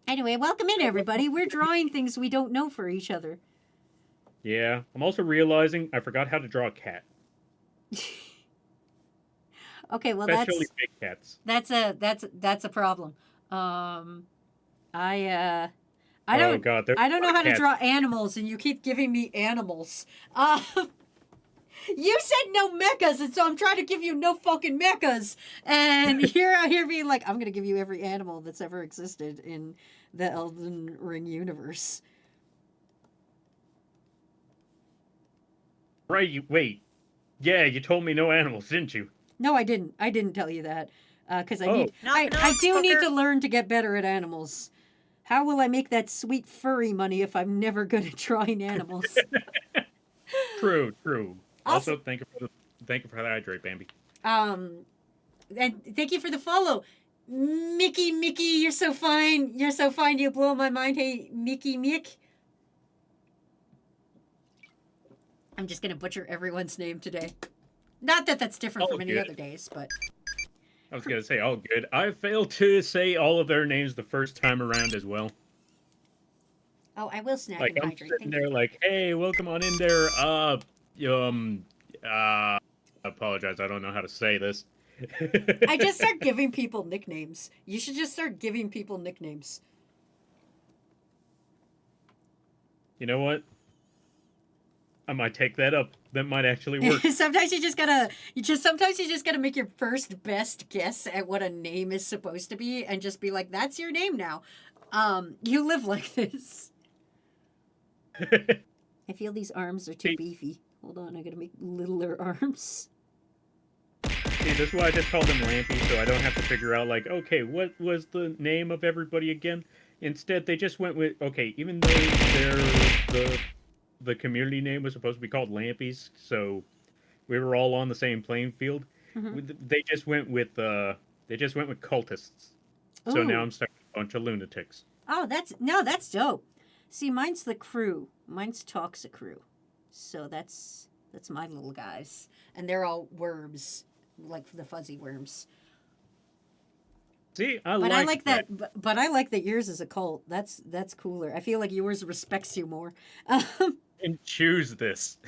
Anyway, welcome in, everybody. We're drawing things we don't know for each other. Yeah, I'm also realizing I forgot how to draw a cat. Okay, well Especially big cats. that's a problem. I Oh, don't God, there's I don't a know lot how of to cats. draw animals, and you keep giving me animals. You said no mechas, and so I'm trying to give you no fucking mechas. And you're out here being like, I'm gonna give you every animal that's ever existed in the Elden Ring universe. Right, wait. Yeah, you told me no animals, didn't you? No, I didn't. I didn't tell you that. Because Oh. I Knock, do need fucker. to learn to get better at animals. How will I make that sweet furry money if I'm never good at drawing animals? True, true. Also- Also, thank you for the hydrate, Bambi. And thank you for the follow. Mickey, you're so fine. You're so fine. You blow my mind. Hey, Mick. I'm just going to butcher everyone's name today. Not that that's different Oh, from any good. other days, but I was gonna say, all good. I failed to say all of their names the first time around as well. oh, I will snack Like and I'm hydrate. sitting Thank there, you. like, hey, welcome on in there. I apologize. I don't know how to say this. I just start giving people nicknames. You should just start giving people nicknames. You know what? I might take that up. That might actually work. Sometimes you just gotta make your first best guess at what a name is supposed to be and just be like, that's your name now. You live like this. I feel these arms are too See- beefy. Hold on, I gotta make littler arms. See, that's why I just called them Lampy, so I don't have to figure out, like, okay, what was the name of everybody again? Instead, they just went with, okay, even though the community name was supposed to be called Lampies, so we were all on the same playing field. Mhm. They just went with cultists. So now Ooh. I'm stuck with a bunch of lunatics. Oh, that's dope. See, mine's the crew. Mine's Toxic Crew. So that's my little guys. And they're all worms, like the fuzzy worms. See, But I like that. But I like that yours is a cult. That's cooler. I feel like yours respects you more. And choose this.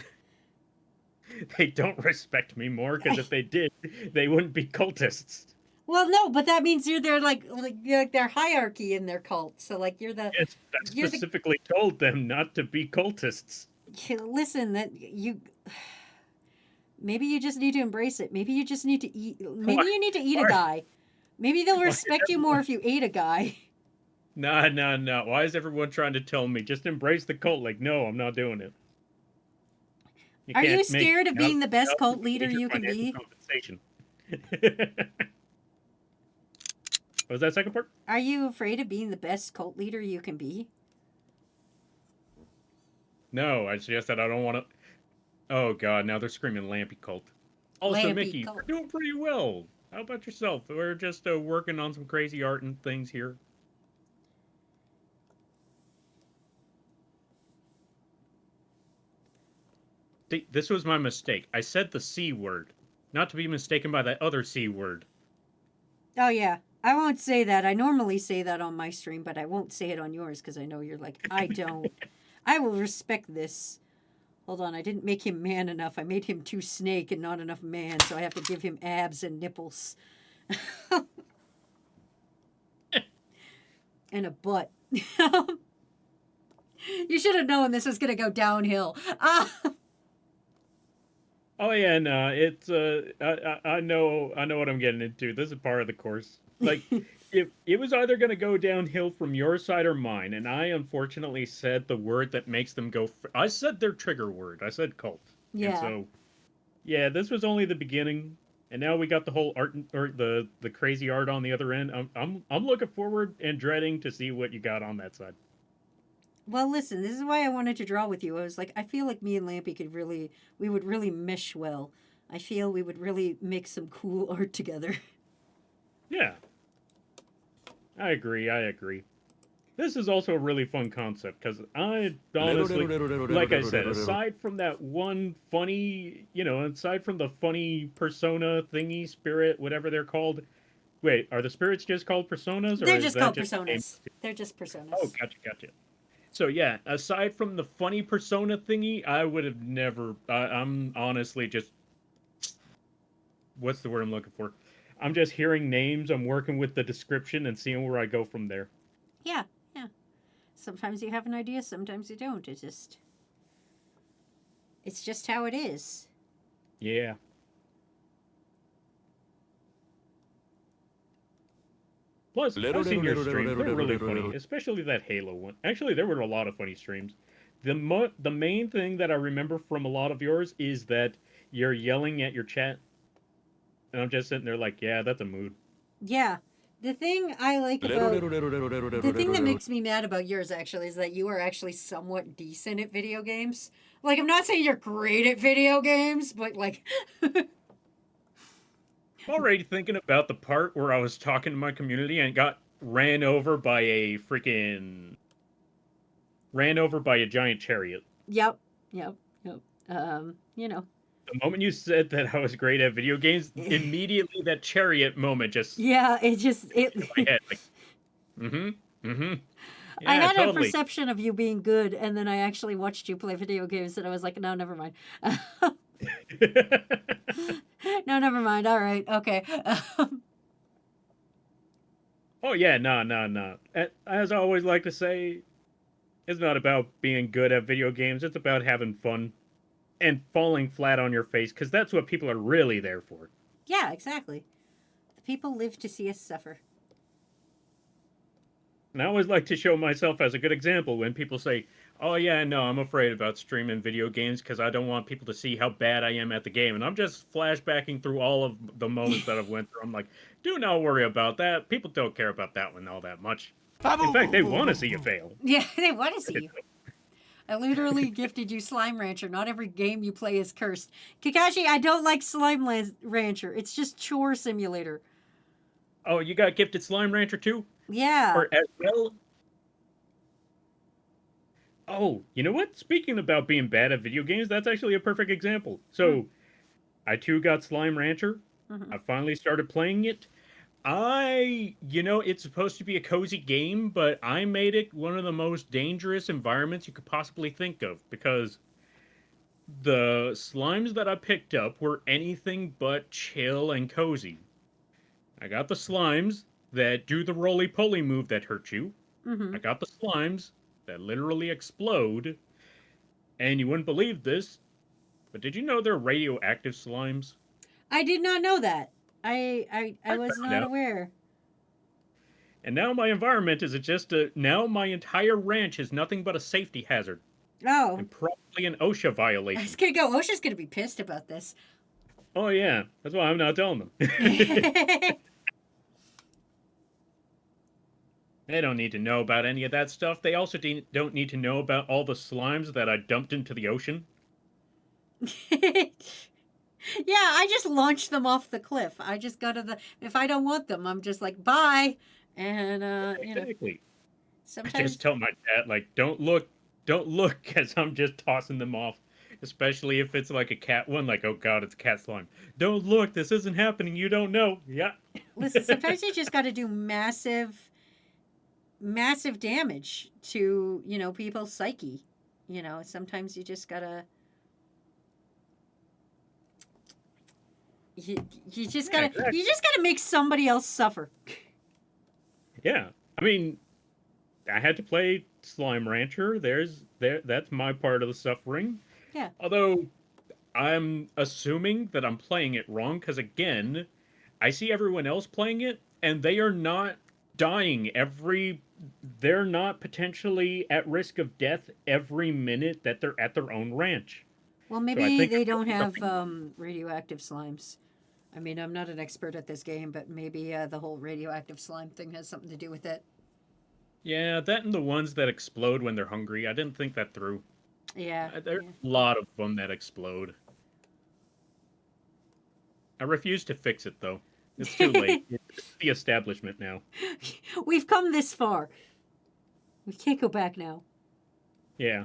They don't respect me more, because if they did, they wouldn't be cultists. Well, no, but that means you're their you're like their hierarchy in their cult. So like you're the Yes, I You're the- specifically told them not to be cultists. listen that you. Maybe you just need to embrace it. Maybe you just need to eat. Maybe Why- you need to eat a why- guy. Maybe they'll why respect you more if you ate a guy. Nah. Why is everyone trying to tell me just embrace the cult? Like, no, I'm not doing it. Are you can't make scared of being the best out cult leader major you can financial be? Compensation. What was that second part? Are you afraid of being the best cult leader you can be? No, I just said I don't want to. Oh God, now they're screaming Lampy cult. Also, Lampy Mickey, cult. we're doing pretty well. How about yourself? We're just working on some crazy art and things here. See, this was my mistake. I said the C word, not to be mistaken by that other C word. Oh yeah, I won't say that. I normally say that on my stream, but I won't say it on yours because I know you're like, I don't. I will respect this. Hold on, I didn't make him man enough. I made him too snake and not enough man, so I have to give him abs and nipples. And a butt. You should have known this was going to go downhill. Oh yeah, no, it's I know what I'm getting into. This is part of the course. Like, it was either going to go downhill from your side or mine, and I unfortunately said the word that makes them go. I said their trigger word. I said cult. Yeah. And so, yeah, this was only the beginning, and now we got the whole art or the crazy art on the other end. I'm looking forward and dreading to see what you got on that side. Well, listen, this is why I wanted to draw with you. I was like, I feel like me and Lampy we would really mesh well. I feel we would really make some cool art together. Yeah. I agree. This is also a really fun concept, because I honestly, like I said, aside from that one funny, aside from the funny persona thingy, spirit, whatever they're called. Wait, are the spirits just called personas? Or They're is just that called just a name? personas. They're just personas. Oh, gotcha. So yeah, aside from the funny persona thingy, I would have never. I'm honestly just. What's the word I'm looking for? I'm just hearing names. I'm working with the description and seeing where I go from there. Yeah. Sometimes you have an idea, sometimes you don't. It's just how it is. Yeah. Plus, I've seen your streams. They're really funny, especially that Halo one. Actually, there were a lot of funny streams. the main thing that I remember from a lot of yours is that you're yelling at your chat, and I'm just sitting there like, yeah, that's a mood. Yeah. The thing I like about the thing that makes me mad about yours actually is that you are actually somewhat decent at video games. Like, I'm not saying you're great at video games, but like I'm already thinking about the part where I was talking to my community and got ran over by a giant chariot. Yep. Yep. Yep. You know. The moment you said that I was great at video games, immediately that chariot moment just Yeah, it in my head. Like, Yeah, I had a totally. perception of you being good, and then I actually watched you play video games, and I was like, no, never mind. No, never mind. All right, okay. Oh yeah, no. As I always like to say, it's not about being good at video games. It's about having fun and falling flat on your face, because that's what people are really there for. Yeah, exactly. The people live to see us suffer. And I always like to show myself as a good example when people say, oh yeah, no, I'm afraid about streaming video games because I don't want people to see how bad I am at the game. And I'm just flashbacking through all of the moments that I've went through. I'm like, do not worry about that. People don't care about that one all that much. In fact, they want to see you fail. Yeah, they want to see you. I literally gifted you Slime Rancher. Not every game you play is cursed. Kakashi, I don't like Slime Rancher. It's just chore simulator. Oh, you got gifted Slime Rancher too? Yeah. Or as well? Oh, you know what? Speaking about being bad at video games, that's actually a perfect example. So, I too got Slime Rancher. I finally started playing it. It's supposed to be a cozy game, but I made it one of the most dangerous environments you could possibly think of, because the slimes that I picked up were anything but chill and cozy. I got the slimes that do the roly-poly move that hurt you. I got the slimes that literally explode. And you wouldn't believe this, but did you know they're radioactive slimes? I did not know that. I was found not out. aware. And now my environment is now my entire ranch is nothing but a safety hazard. Oh. And probably an OSHA I violation. was gonna go. OSHA's gonna be pissed about this. Oh yeah, that's why I'm not telling them. They don't need to know about any of that stuff. They also don't need to know about all the slimes that I dumped into the ocean. Yeah, I just launched them off the cliff. I just go to if I don't want them, I'm just like, bye. And, Exactly. I sometimes. just tell my dad, like, don't look, because I'm just tossing them off. Especially if it's like a cat one, like, oh god, it's cat slime. Don't look, this isn't happening, you don't know. Yeah. Listen, sometimes you just got to do massive damage to, people's psyche. Sometimes you just got to. You just gotta exactly. you just gotta make somebody else suffer. Yeah. I mean, I had to play Slime Rancher. That's my part of the suffering. Yeah. Although I'm assuming that I'm playing it wrong, because again, I see everyone else playing it and they are not dying they're not potentially at risk of death every minute that they're at their own ranch. Well, I maybe think they it's don't have something- radioactive slimes. I mean, I'm not an expert at this game, but maybe the whole radioactive slime thing has something to do with it. Yeah, that and the ones that explode when they're hungry. I didn't think that through. Yeah. There's a lot of them that explode. I refuse to fix it, though. It's too late. It's the establishment now. We've come this far. We can't go back now. Yeah.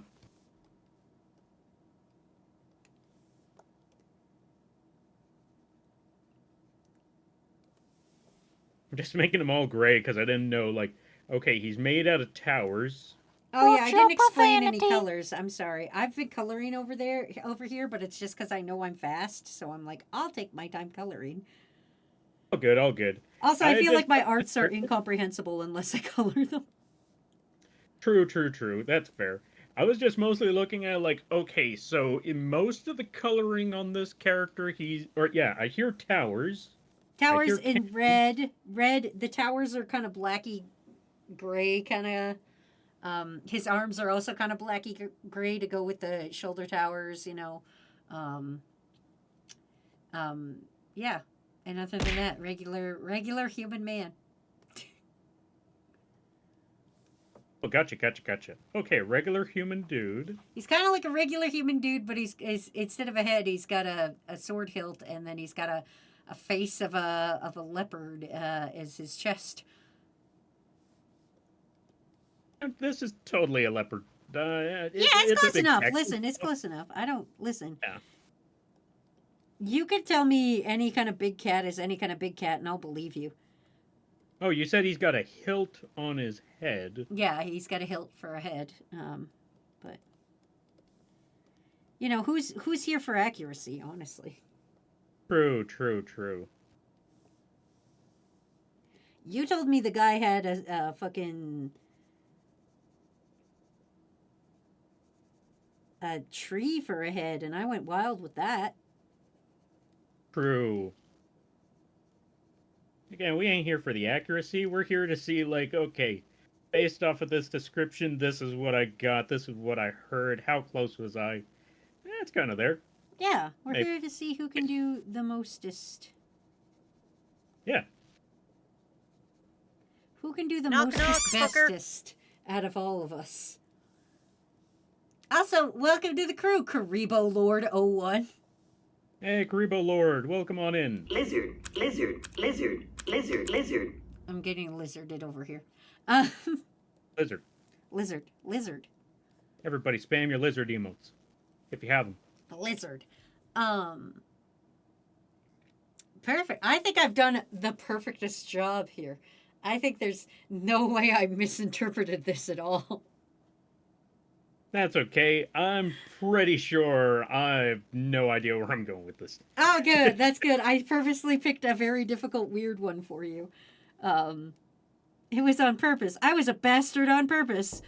I'm just making them all gray because I didn't know, like, okay, he's made out of towers. Oh yeah, I Watch didn't your explain any profanity. colors. I'm sorry. I've been coloring over here, but it's just because I know I'm fast, so I'm like, I'll take my time coloring. All good, all good. Also, I feel just- like my arts are incomprehensible unless I color them. True. That's fair. I was just mostly looking at, like, okay, so in most of the coloring on this character, I hear towers. Towers hear in red. The towers are kind of blacky gray, kind of. His arms are also kind of blacky gray to go with the shoulder towers, you know. Yeah. And other than that, regular human man. Oh, gotcha. Okay, regular human dude. He's kind of like a regular human dude, but he's instead of a head, he's got a sword hilt, and then he's got a face of a leopard as his chest. This is totally a leopard. It's a close big enough. Texan. Listen, it's close enough. I don't listen. Yeah. You could tell me any kind of big cat is any kind of big cat, and I'll believe you. Oh, you said he's got a hilt on his head. Yeah, he's got a hilt for a head. But you know, who's here for accuracy, honestly? True. You told me the guy had a fucking a tree for a head, and I went wild with that. True. Again, we ain't here for the accuracy. We're here to see, like, okay, based off of this description, this is what I got, this is what I heard, how close was I? It's kind of there. Yeah, we're Maybe. here to see who can do the mostest. Yeah. Who can do the Knock, mostest, knock, fucker. bestest out of all of us. Also, welcome to the crew, Karibo Lord 01. Hey, Karibo Lord, welcome on in. Lizard. I'm getting lizarded over here. Lizard. Lizard. Everybody spam your lizard emotes, if you have them. Lizard. Perfect. I think I've done the perfectest job here. I think there's no way I misinterpreted this at all. That's okay. I'm pretty sure I have no idea where I'm going with this. Oh, good. That's good. I purposely picked a very difficult, weird one for you. It was on purpose. I was a bastard on purpose.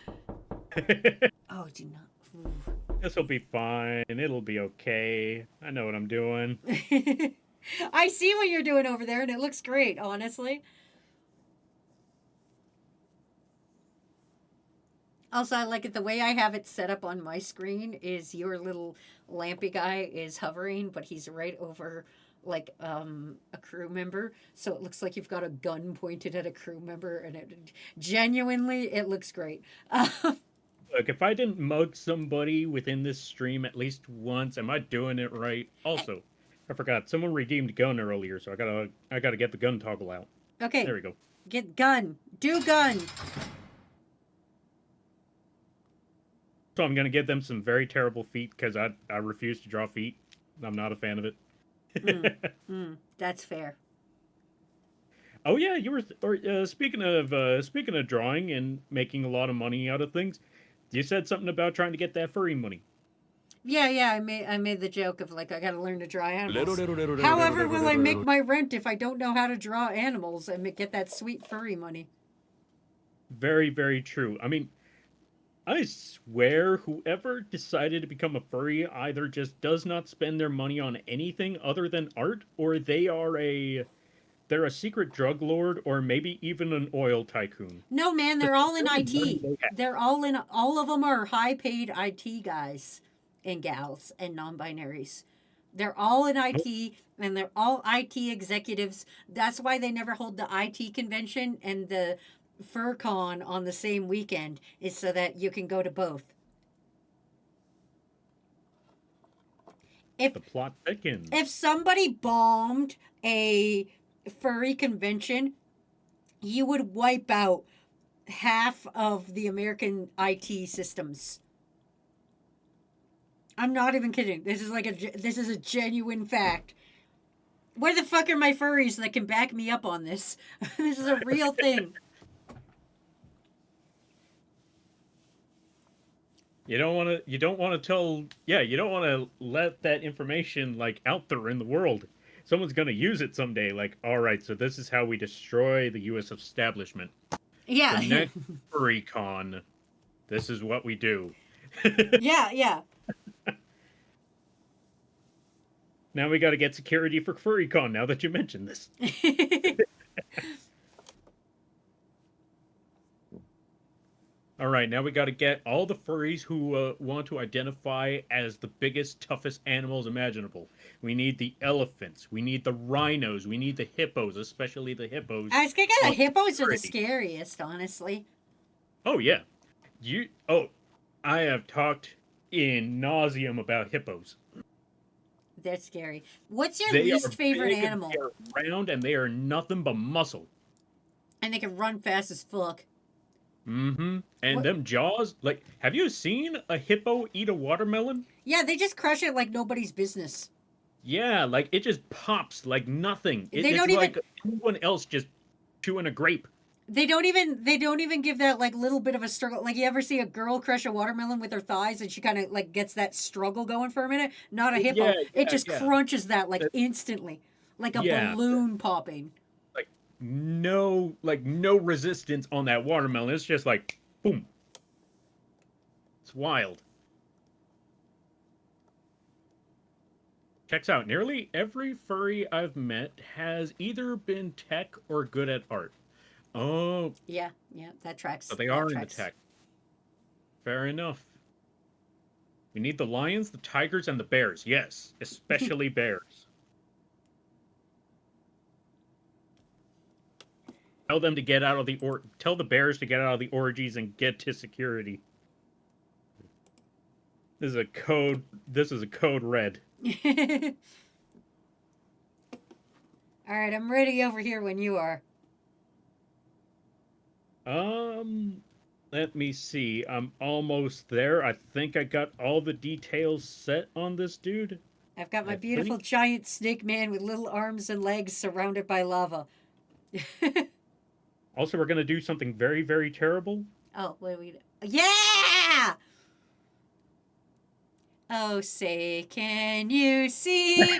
Oh, do not. Ooh. This'll be fine. It'll be okay. I know what I'm doing. I see what you're doing over there, and it looks great, honestly. Also, I like it. The way I have it set up on my screen is your little lampy guy is hovering, but he's right over like a crew member. So it looks like you've got a gun pointed at a crew member, and it looks great. Look, if I didn't mug somebody within this stream at least once, am I doing it right? Also, I forgot someone redeemed gun earlier, so I gotta get the gun toggle out. Okay. There we go. Get gun. Do gun. So I'm gonna give them some very terrible feet because I refuse to draw feet. I'm not a fan of it. That's fair. Oh yeah, you were speaking of drawing and making a lot of money out of things. You said something about trying to get that furry money. Yeah. I made the joke of like I got to learn to draw animals. However, will I make my rent if I don't know how to draw animals and get that sweet furry money? Very, very true. I mean, I swear whoever decided to become a furry either just does not spend their money on anything other than art, or they're a secret drug lord, or maybe even an oil tycoon. No, man, they're all in IT. All of them are high-paid IT guys and gals and non-binaries. They're all in IT, and they're all IT executives. That's why they never hold the IT convention and the FurCon on the same weekend, is so that you can go to both. The plot thickens. If somebody bombed a furry convention, you would wipe out half of the American IT systems. I'm not even kidding. This is a genuine fact. Where the fuck are my furries that can back me up on this? This is a real thing. You don't want to let that information like out there in the world. Someone's going to use it someday. Like, all right, so this is how we destroy the U.S. establishment. Yeah. The next FurryCon, this is what we do. Yeah. Now we got to get security for FurryCon, now that you mentioned this. All right. right, now we got to get all the furries who want to identify as the biggest, toughest animals imaginable. We need the elephants. We need the rhinos. We need the hippos, especially the hippos. I was gonna get the hippos are the Furry. scariest, honestly. Oh yeah, I have talked in nauseum about hippos. They're scary. What's your They least are favorite big and animal? They are round and they are nothing but muscle. And they can run fast as fuck. Mm-hmm. And What- them jaws, like, have you seen a hippo eat a watermelon? Yeah, they just crush it like nobody's business. Yeah, like it just pops like nothing. They It's don't even- like anyone else just chewing a grape. They don't even give that like little bit of a struggle. Like you ever see a girl crush a watermelon with her thighs and she kind of like gets that struggle going for a minute? Not a hippo. Yeah, It just yeah. crunches that like instantly. Like a Yeah. balloon popping. No resistance on that watermelon. It's just like boom. It's wild. Checks out. Nearly every furry I've met has either been tech or good at art. Oh, Yeah, that tracks. so they that are in the tracks. tech. Fair enough. We need the lions, the tigers, and the bears. Yes, especially bears. Tell them to get out of the tell the bears to get out of the orgies and get to security. This is a code red. All right, I'm ready over here when you are. Let me see. I'm almost there. I think I got all the details set on this dude. I've got my I beautiful think- giant snake man with little arms and legs surrounded by lava. Also, we're gonna do something very, very terrible. Oh, wait. Yeah! Oh, say, can you see?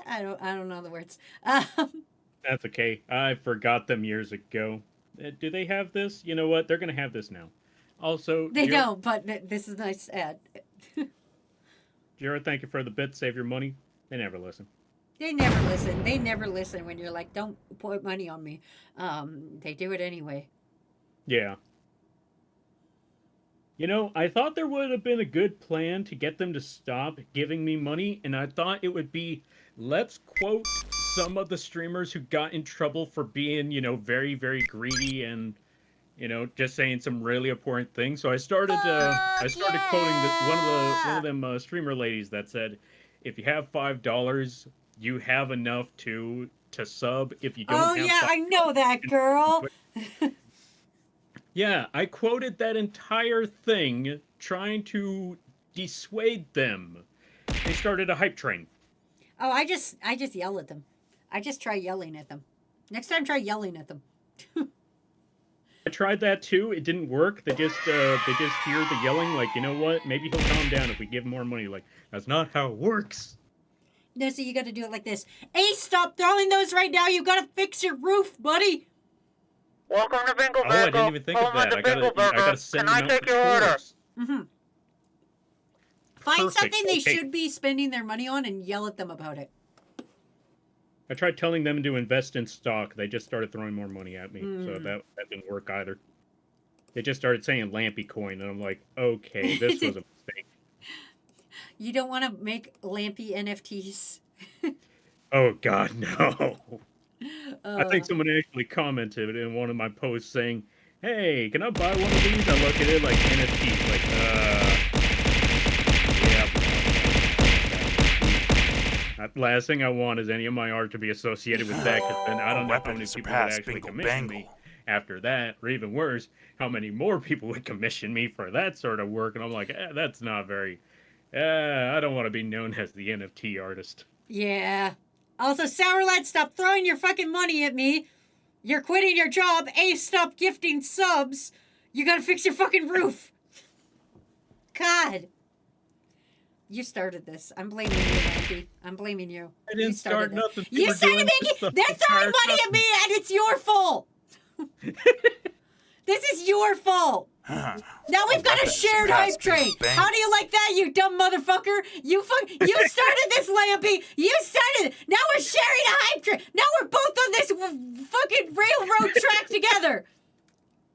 I don't know the words. That's okay. I forgot them years ago. Do they have this? You know what? They're gonna have this now. Also, They Jira- don't, but this is a nice ad. Jira, thank you for the bit. Save your money. They never listen. They never listen. They never listen when you're like, don't put money on me. They do it anyway. Yeah. You know, I thought there would have been a good plan to get them to stop giving me money, and I thought it would be, let's quote some of the streamers who got in trouble for being, very, very greedy and, just saying some really important things. So I started quoting one of them streamer ladies that said, if you have $5, you have enough to sub. If you don't Oh, have yeah, I know that girl. Yeah, I quoted that entire thing trying to dissuade them. They started a hype train. Oh, I just yell at them. I just try yelling at them. Next time, try yelling at them. I tried that too. It didn't work. They just hear the yelling. Like, you know what? Maybe he'll calm down if we give him more money. Like, that's not how it works. No, so you got to do it like this. Hey, stop throwing those right now. You got to fix your roof, buddy. Welcome to Bingle Oh, I didn't even think of that. I gotta send Can I them out take to your order? tours. Mm-hmm. Find Perfect, something they okay. should be spending their money on and yell at them about it. I tried telling them to invest in stock. They just started throwing more money at me. So Hmm. that didn't work either. They just started saying Lampy coin, and I'm like, okay, this was a mistake. You don't want to make lampy NFTs. Oh God, no. I think Uh, someone actually commented in one of my posts saying, hey, can I buy one of these? I look at it like NFTs, like, yeah. Last thing I want is any of my art to be associated with that, because then I don't know how Weapon many to people would surpass actually Bingle commission me Bangle. after that, or even worse, how many more people would commission me for that sort of work, and I'm like, that's not very, I don't want to be known as the NFT artist. yeah. Also, Sour Lad, stop throwing your fucking money at me. You're quitting your job. Stop gifting subs. You gotta fix your fucking roof. God. You started this. I'm blaming you, Andy. I'm blaming you. I didn't You start started this. nothing. You were started doing this making. stuff They're the throwing entire money at time. me, and it's your fault. This is your fault. Now we've got a Weapon shared surpass hype train. Bingle How do you like that, you dumb motherfucker? You started this, Lampy. You started it. Now we're sharing a hype train. Now we're both on this fucking railroad track together.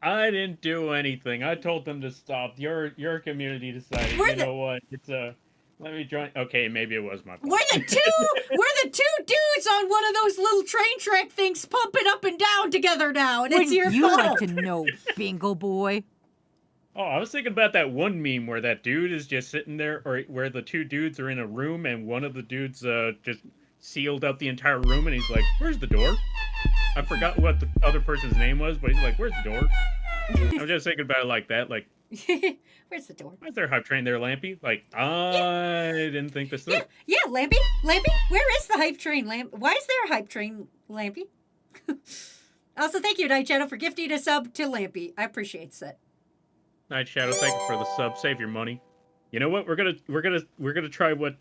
I didn't do anything. I told them to stop. Your community decided. We're You know what? It's a. Let me join. Okay, maybe it was my fault. We're the two dudes on one of those little train track things pumping up and down together now, and it's your you fault. like to know, Bingo Boy? Oh, I was thinking about that one meme where that dude is just sitting there, or where the two dudes are in a room, and one of the dudes just sealed up the entire room, and he's like, "Where's the door?" I forgot what the other person's name was, but he's like, "Where's the door?" I'm just thinking about it like that, like. Where's the door? Why is there a hype train there, Lampy? Like, I didn't think this through. Yeah, Lampy, where is the hype train, Why is there a hype train, Lampy? Also, thank you, Night Shadow, for gifting a sub to Lampy. I appreciate that. Night Shadow, thank you for the sub. Save your money. You know what? We're gonna try what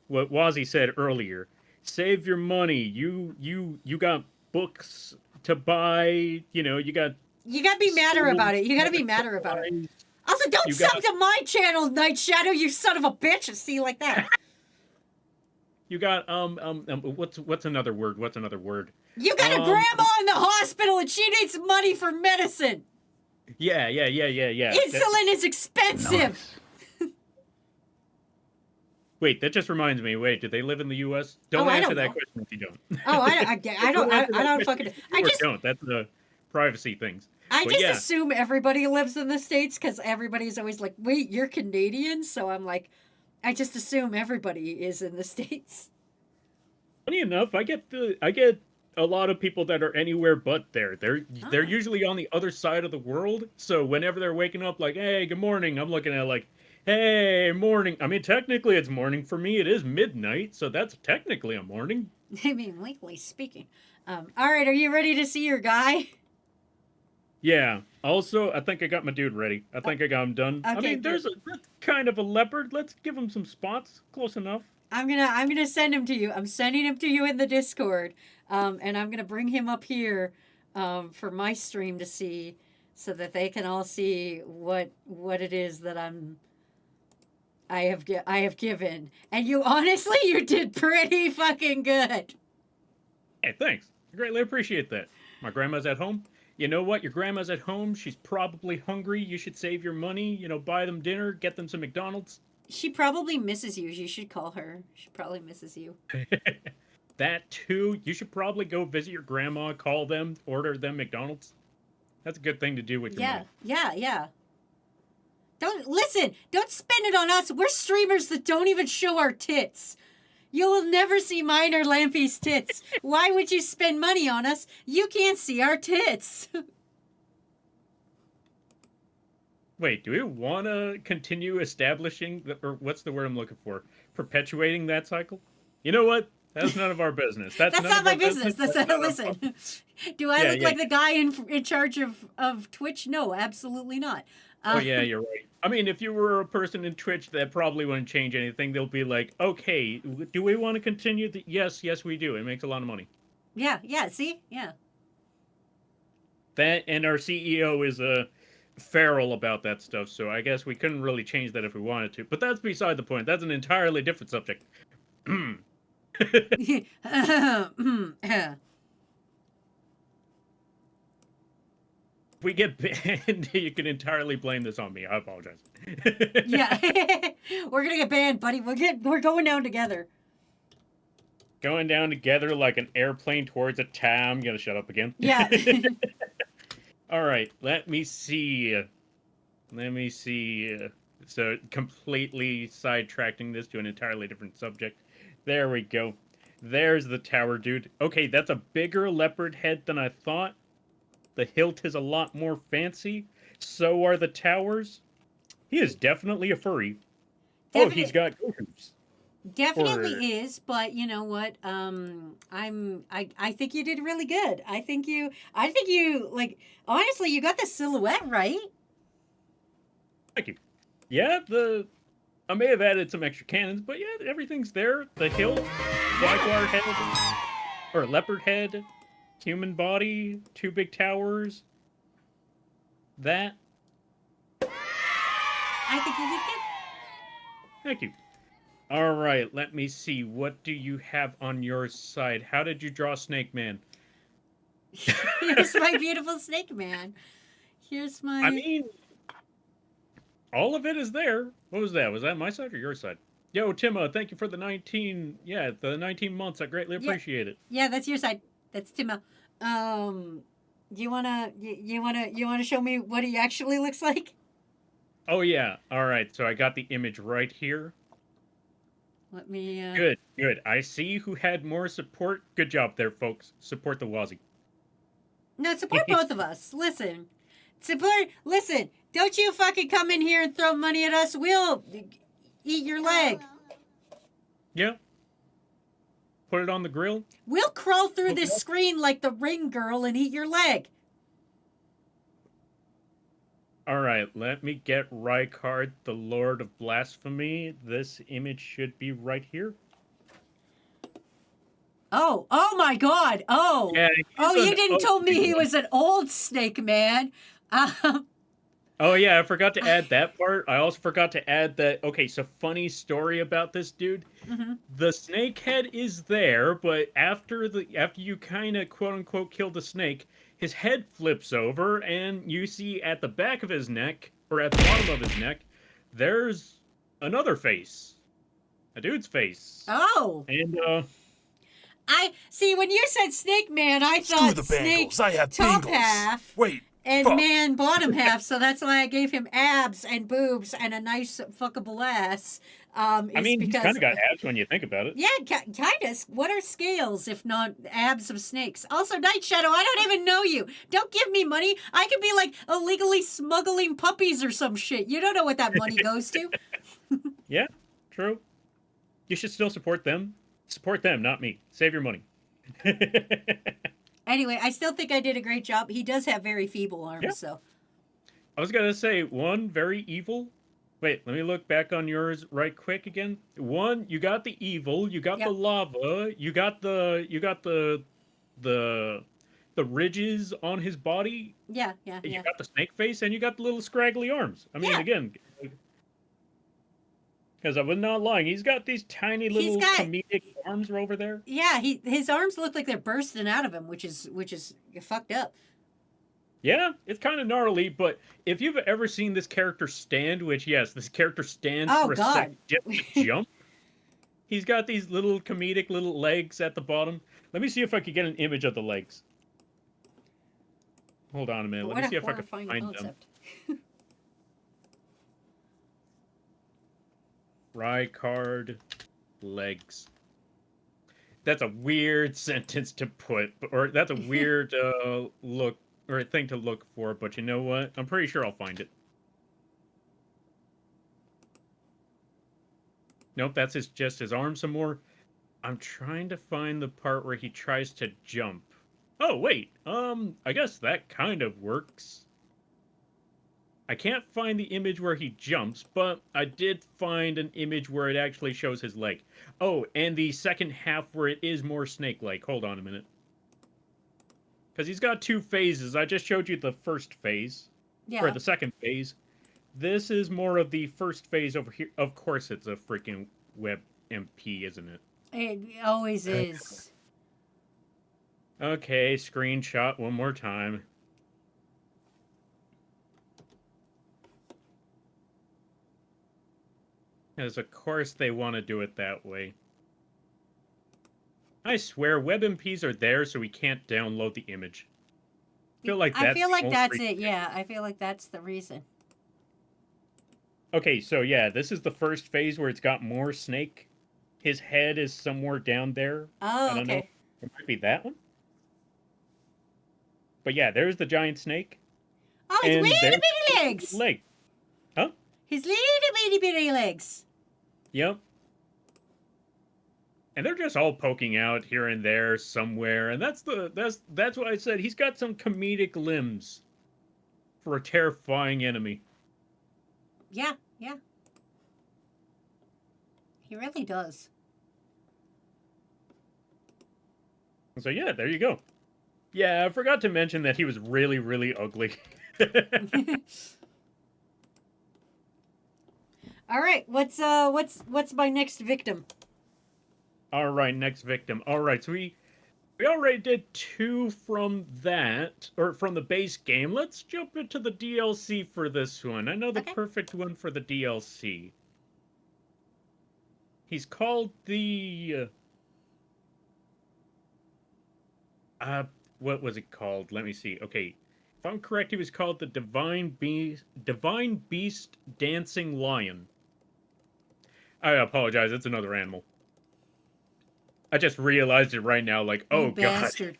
Wazzy said earlier. Save your money. You got books to buy. You know, you gotta be madder about it. You gotta be madder about it. Also, don't sub to my channel, Night Shadow, you son of a bitch. See, like that. You got what's another word? What's another word? You got a grandma in the hospital and she needs money for medicine. Yeah. Insulin is expensive. Wait, that just reminds me. Wait, do they live in the U.S.? Don't answer that question if you don't. Oh, I don't fucking. I just don't. That's the privacy things. I just assume everybody lives in the States because everybody's always like, "Wait, you're Canadian?" So I'm like, I just assume everybody is in the States. Funny enough, I get a lot of people that are anywhere but there. They're usually on the other side of the world. So whenever they're waking up, like, "Hey, good morning," I'm looking at like, "Hey, morning." I mean, technically it's morning for me. It is midnight, so that's technically a morning. I mean, legally speaking. All right, are you ready to see your guy? Yeah. Also, I think I got my dude ready. I think I got him done. Okay, I mean, that's kind of a leopard. Let's give him some spots. Close enough. I'm gonna send him to you. I'm sending him to you in the Discord. And I'm gonna bring him up here for my stream to see, so that they can all see what it is that I have given. And you honestly, you did pretty fucking good. Hey, thanks. I greatly appreciate that. My grandma's at home. You know what? Your grandma's at home. She's probably hungry. You should save your money. You know, buy them dinner. Get them some McDonald's. She probably misses you. You should call her. She probably misses you. That too. You should probably go visit your grandma, call them, order them McDonald's. That's a good thing to do with your money. Yeah. Don't spend it on us. We're streamers that don't even show our tits. You will never see mine or Lampy's tits. Why would you spend money on us? You can't see our tits. Wait, do we want to continue establishing, or what's the word I'm looking for? Perpetuating that cycle? You know what? That's none of our business. That's not my business. Listen. Do I look like the guy in charge of Twitch? No, absolutely not. Oh, yeah, you're right. I mean, if you were a person in Twitch, that probably wouldn't change anything. They'll be like, okay, do we want to continue? Yes, we do. It makes a lot of money. Yeah, see? Yeah. That, and our CEO is feral about that stuff, so I guess we couldn't really change that if we wanted to. But that's beside the point. That's an entirely different subject. If we get banned, you can entirely blame this on me. I apologize. Yeah. We're gonna get banned, buddy. We're going down together. Going down together like an airplane towards a town. I'm gonna shut up again. Yeah. All right, let me see. So completely sidetracking this to an entirely different subject. There we go. There's the tower, dude. Okay, that's a bigger leopard head than I thought. The hilt is a lot more fancy. So are the towers. He is definitely a furry. Oh, he's got hooves. Definitely is, but you know what? I think you did really good. I think you like, honestly, you got the silhouette right. Thank you. Yeah, I may have added some extra cannons, but yeah, everything's there. The hilt, jaguar head, or leopard head, human body, two big towers. That. I think you did good. Thank you. All right, let me see. What do you have on your side? How did you draw Snake Man? Here's my beautiful snake man. Here's my. I mean, all of it is there. What was that? Was that my side or your side? Yo, Timma, thank you for the 19. Yeah, the 19 months. I greatly Yeah. appreciate it. Yeah, that's your side. That's Timo. You wanna show me what he actually looks like? Oh yeah. All right. So I got the image right here. Let me. Good, good. I see who had more support. Good job there, folks. Support the Wazzy. No, support both of us. Listen, support. Listen, don't you fucking come in here and throw money at us. We'll eat your leg. Yeah. Put it on the grill. We'll crawl through this Okay. screen like the ring girl and eat your leg. All right, let me get Rykard, the Lord of Blasphemy. This image should be right here. Oh my God. Oh. Yeah, he's Oh, you an didn't tell me he ugly was an old snake man. Oh yeah, I forgot to add that part. I also forgot to add that. Okay, so funny story about this dude. Mhm. The snake head is there, but after you kind of quote unquote kill the snake, his head flips over, and you see at the back of his neck, or at the bottom of his neck, there's another face, a dude's face. Oh. And I see when you said snake man, I Screw thought the snake bangles. I have top bangles. half Wait. and fuck. man bottom half, so that's why I gave him abs and boobs and a nice fuckable ass. I mean, he's because kind of got abs when you think about it. yeah, kind of. What are scales if not abs of snakes? Also, Night Shadow, I don't even know you. Don't give me money. I could be like illegally smuggling puppies or some shit. You don't know what that money goes to. Yeah, true. You should still support them. Support them, not me. Save your money. Anyway, I still think I did a great job. He does have very feeble arms, Yeah. so. I was gonna say one very evil. Wait, let me look back on yours right quick again. One, you got the evil, you got Yep. the lava, you got the ridges on his body, Yeah. you got the snake face, and you got the little scraggly arms. I mean, Yeah. again, because I was not lying, he's got these tiny little got- comedic arms over there. Yeah, his arms look like they're bursting out of him, which is fucked up. Yeah, it's kind of gnarly, but if you've ever seen this character stand, which, yes, this character stands Oh, for a God. second just to jump, he's got these little comedic little legs at the bottom. Let me see if I can get an image of the legs. Hold on a minute. Let What me a see if I can horrifying find them. concept. Rykard legs. That's a weird sentence to put, or that's a weird look or a thing to look for. But you know what? I'm pretty sure I'll find it. Nope, that's just his arm some more. I'm trying to find the part where he tries to jump. Oh wait, I guess that kind of works. I can't find the image where he jumps, but I did find an image where it actually shows his leg. Oh, and the second half where it is more snake-like. Hold on a minute. Because he's got two phases. I just showed you the first phase. Yeah. Or the second phase. This is more of the first phase over here. Of course it's a freaking web MP, isn't it? It always is. Okay, screenshot one more time. Because of course they want to do it that way. I swear, WebMPs are there so we can't download the image. I feel like that's it. Yeah, I feel like that's the reason. Okay, so yeah, this is the first phase where it's got more snake. His head is somewhere down there. Oh, I don't know. okay. It might be that one. But yeah, there's the giant snake. Oh, his And little there's bitty legs. Leg. Huh? His little bitty legs. Yep. And they're just all poking out here and there somewhere, and that's what I said. He's got some comedic limbs for a terrifying enemy. Yeah. He really does. So yeah, there you go. Yeah, I forgot to mention that he was really, really ugly. All right, what's my next victim? All right, next victim. All right, so We already did 2 from that, or from the base game. Let's jump into the DLC for this one. I know the Okay. perfect one for the DLC. He's called the... what was it called? Let me see. Okay, if I'm correct, he was called the Divine Beast Dancing Lion. I apologize, it's another animal. I just realized it right now, like, oh You god. bastard.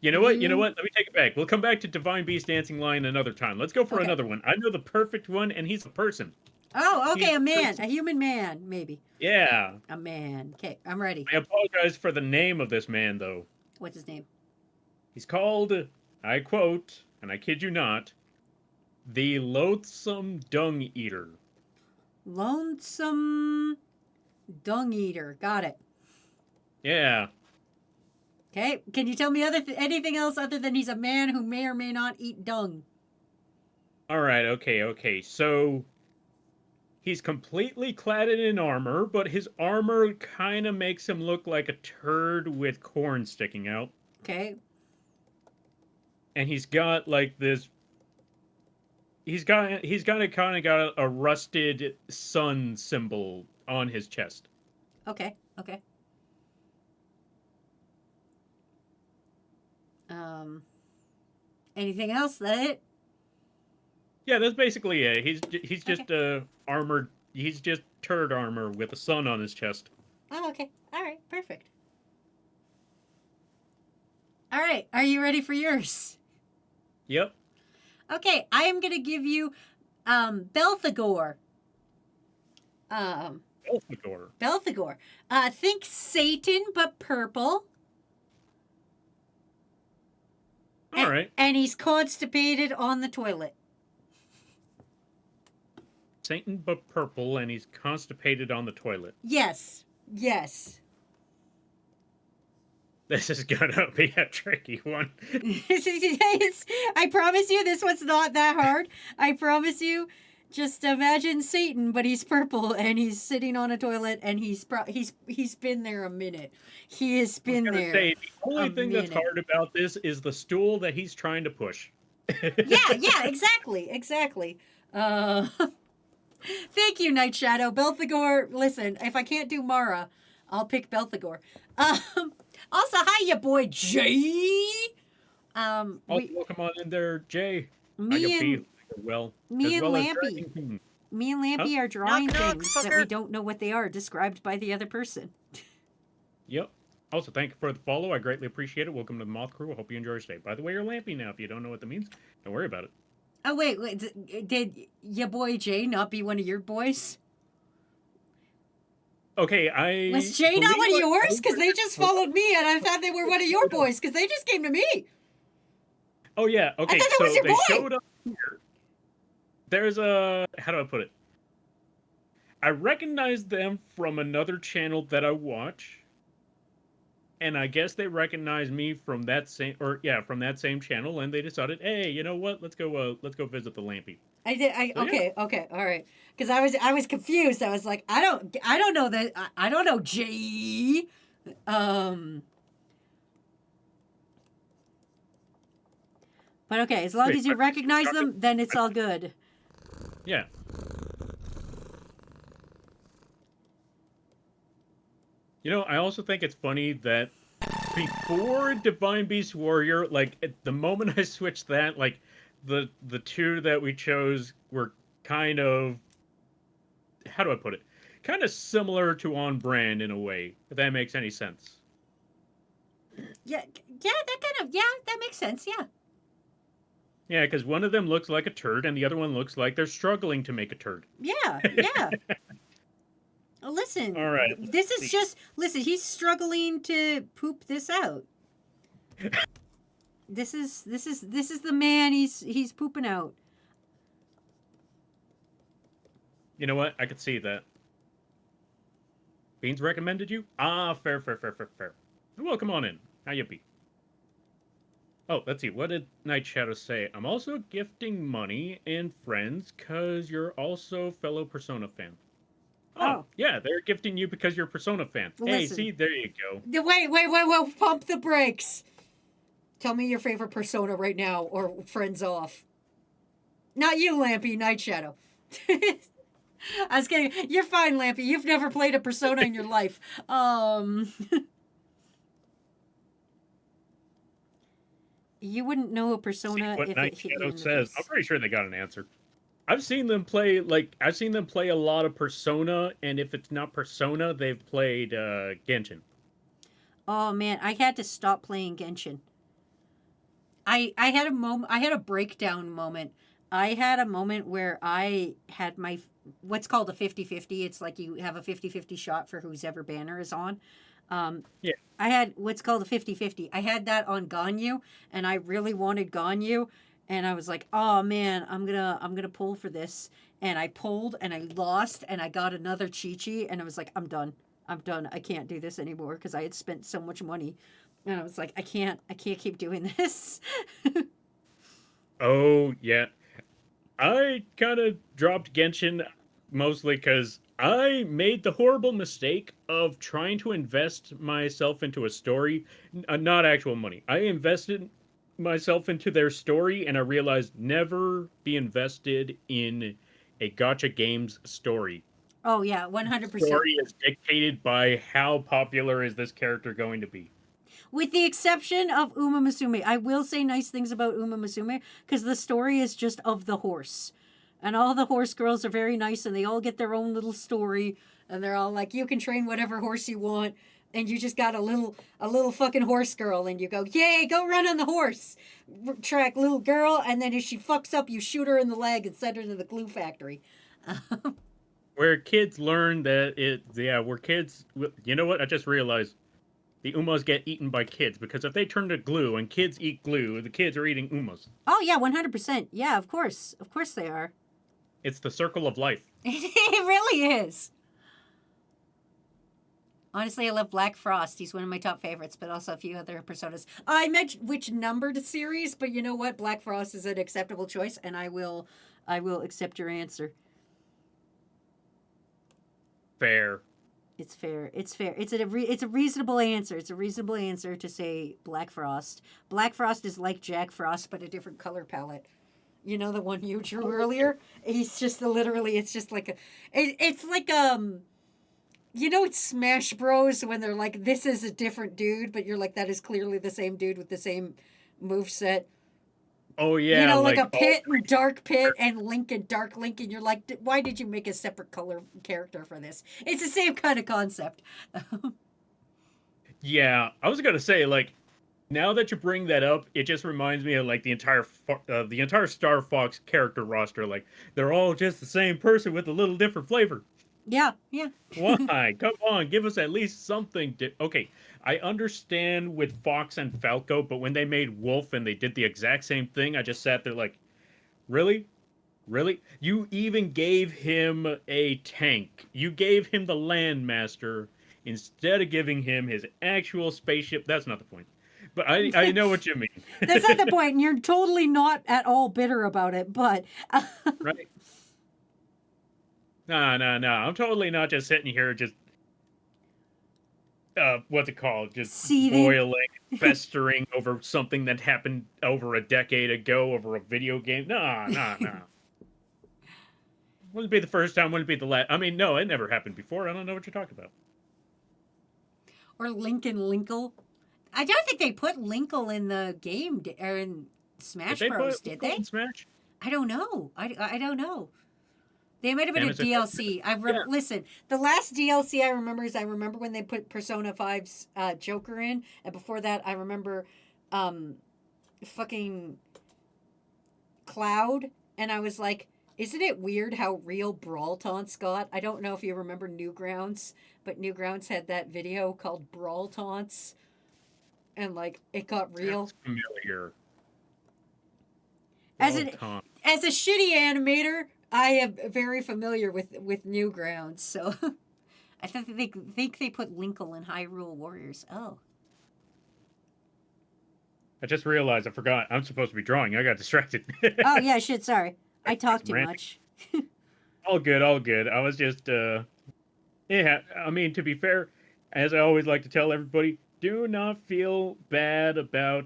You know what? You know You- what? Let me take it back. We'll come back to Divine Beast Dancing Lion another time. Let's go for Okay. another one. I know the perfect one, and he's a person. Oh, okay, He's a man. person. A human man, maybe. Yeah. A man. Okay, I'm ready. I apologize for the name of this man, though. What's his name? He's called, I quote, and I kid you not, the Loathsome Dung Eater. Lonesome Dung Eater. Got it. Yeah. Okay, can you tell me anything else other than he's a man who may or may not eat dung? All right, okay. So he's completely clad in armor, but his armor kind of makes him look like a turd with corn sticking out. Okay. And he's got like this. He's got a rusted sun symbol on his chest. Okay. Anything else? That it? Yeah, that's basically it. He's just armored. He's just turd armor with a sun on his chest. Oh, okay. All right. Perfect. All right. Are you ready for yours? Yep. Okay. I am gonna give you, Belphegor. Belphegor. Belphegor. Think Satan, but purple. All right. And he's constipated on the toilet. Satan but purple, and he's constipated on the toilet. Yes. This is gonna be a tricky one. I promise you, this one's not that hard. I promise you. Just imagine Satan, but he's purple and he's sitting on a toilet and he's been there a minute. He has been there. The only a thing that's minute. hard about this is the stool that he's trying to push. Yeah, exactly. Thank you, Night Shadow. Belphegor, listen, if I can't do Mara, I'll pick Belphegor. Also, hi, ya boy, Jay. Also, welcome on in there, Jay. Me and Lampy. Dragon. Me and Lampy are drawing Knock, knock, things that we fucker. don't know what they are, described by the other person. Yep. Also, thank you for the follow. I greatly appreciate it. Welcome to the Moth Crew. I hope you enjoy your stay. By the way, you're Lampy now. If you don't know what that means, don't worry about it. Oh, wait, did your boy Jay not be one of your boys? Okay, Was Jay not one of believe I- yours? Because they just followed me, and I thought they were one of your boys, because they just came to me. Oh yeah. Okay. thought that So was your they boy. showed up here. There's a how do I put it? I recognize them from another channel that I watch, and I guess they recognize me from that same from that same channel, and they decided, hey, you know what? Let's go visit the Lampy. I did. So, yeah. Okay, all right. Because I was confused. I was like, I don't know that. I don't know Jay. But okay, as long Wait, as you but- recognize them, then it's all good. Yeah. You know, I also think it's funny that before Divine Beast Warrior, like at the moment I switched that, like the two that we chose were kind of how do I put it? Kind of similar to On Brand in a way, if that makes any sense. Yeah, that makes sense. Yeah. Yeah, because one of them looks like a turd and the other one looks like they're struggling to make a turd. Yeah. Listen. All right, This is listen, he's struggling to poop this out. This is the man he's pooping out. You know what? I could see that. Beans recommended you? Ah, fair. Well, come on in. How you be? Oh, let's see. What did Night Shadow say? I'm also gifting money and friends because you're also a fellow Persona fan. Oh, yeah, they're gifting you because you're a Persona fan. Hey, Listen. see, there you go. Wait, pump the brakes. Tell me your favorite Persona right now, or friends off. Not you, Lampy, Night Shadow. I was kidding. You're fine, Lampy. You've never played a Persona in your life. You wouldn't know a Persona See what if Night it hit you Shadow in the says. I'm face. pretty sure they got an answer. I've seen them play a lot of Persona, and if it's not Persona, they've played Genshin. Oh man, I had to stop playing Genshin. I had a moment. I had a breakdown moment. I had a moment where I had my what's called a 50-50. It's like you have a 50-50 shot for whosever banner is on. Yeah. I had what's called a 50-50. I had that on Ganyu, and I really wanted Ganyu, and I was like, "Oh man, I'm gonna pull for this." And I pulled, and I lost, and I got another Chi-Chi, and I was like, "I'm done. I'm done. I can't do this anymore," because I had spent so much money, and I was like, I can't keep doing this." Oh, yeah. I kind of dropped Genshin mostly because I made the horrible mistake of trying to invest myself into a story, not actual money. I invested myself into their story, and I realized never be invested in a gacha game's story. Oh yeah, 100%. Story is dictated by how popular is this character going to be. With the exception of Uma Musume. I will say nice things about Uma Musume because the story is just of the horse. And all the horse girls are very nice and they all get their own little story. And they're all like, you can train whatever horse you want. And you just got a little fucking horse girl. And you go, yay, go run on the horse track, little girl. And then if she fucks up, you shoot her in the leg and send her to the glue factory. Where kids learn that where kids, you know what? I just realized the Umas get eaten by kids because if they turn to glue and kids eat glue, the kids are eating Umas. Oh, yeah, 100%. Yeah, of course. Of course they are. It's the circle of life. It really is. Honestly, I love Black Frost. He's one of my top favorites, but also a few other personas. I mentioned which numbered series, but you know what? Black Frost is an acceptable choice, and I will accept your answer. Fair. It's fair. It's fair. It's a reasonable answer. It's a reasonable answer to say Black Frost. Black Frost is like Jack Frost, but a different color palette. You know the one you drew earlier? He's just it's just like it's like you know it's Smash Bros when they're like, this is a different dude, but you're like, that is clearly the same dude with the same moveset. Oh yeah, You know, like a Pit and Dark Pit and Link and Dark Link, and you're like, why did you make a separate color character for this? It's the same kind of concept. Yeah, I was gonna say, like, now that you bring that up, it just reminds me of like the entire Star Fox character roster. Like, they're all just the same person with a little different flavor. Yeah. Why? Come on, give us at least something. Okay, I understand with Fox and Falco, but when they made Wolf and they did the exact same thing, I just sat there like, really? Really? You even gave him a tank. You gave him the Landmaster instead of giving him his actual spaceship. That's not the point. But I know what you mean. That's not the point, and you're totally not at all bitter about it, but... Right? No. I'm totally not just sitting here just what's it called? Just Seething. boiling, festering over something that happened over a decade ago over a video game. No. Wouldn't be the first time, wouldn't be the last. I mean, no, it never happened before. I don't know what you're talking about. Or Link and Linkle. I don't think they put Linkle in the game, or in Smash Bros, did they? Smash? I don't know. I don't know. They might have been Damn, a it's a- DLC. Listen, the last DLC I remember is when they put Persona 5's Joker in, and before that I remember fucking Cloud, and I was like, isn't it weird how real Brawl Taunts got? I don't know if you remember Newgrounds, but Newgrounds had that video called Brawl Taunts, and like it got real. Sounds familiar. As Well, a shitty animator, I am very familiar with Newgrounds, so I think they put Linkle in Hyrule Warriors. Oh. I just realized I forgot. I'm supposed to be drawing. I got distracted. Oh yeah, shit, sorry. I talk too Ranting. much. All good. I was just Yeah, I mean, to be fair, as I always like to tell everybody, do not feel bad about.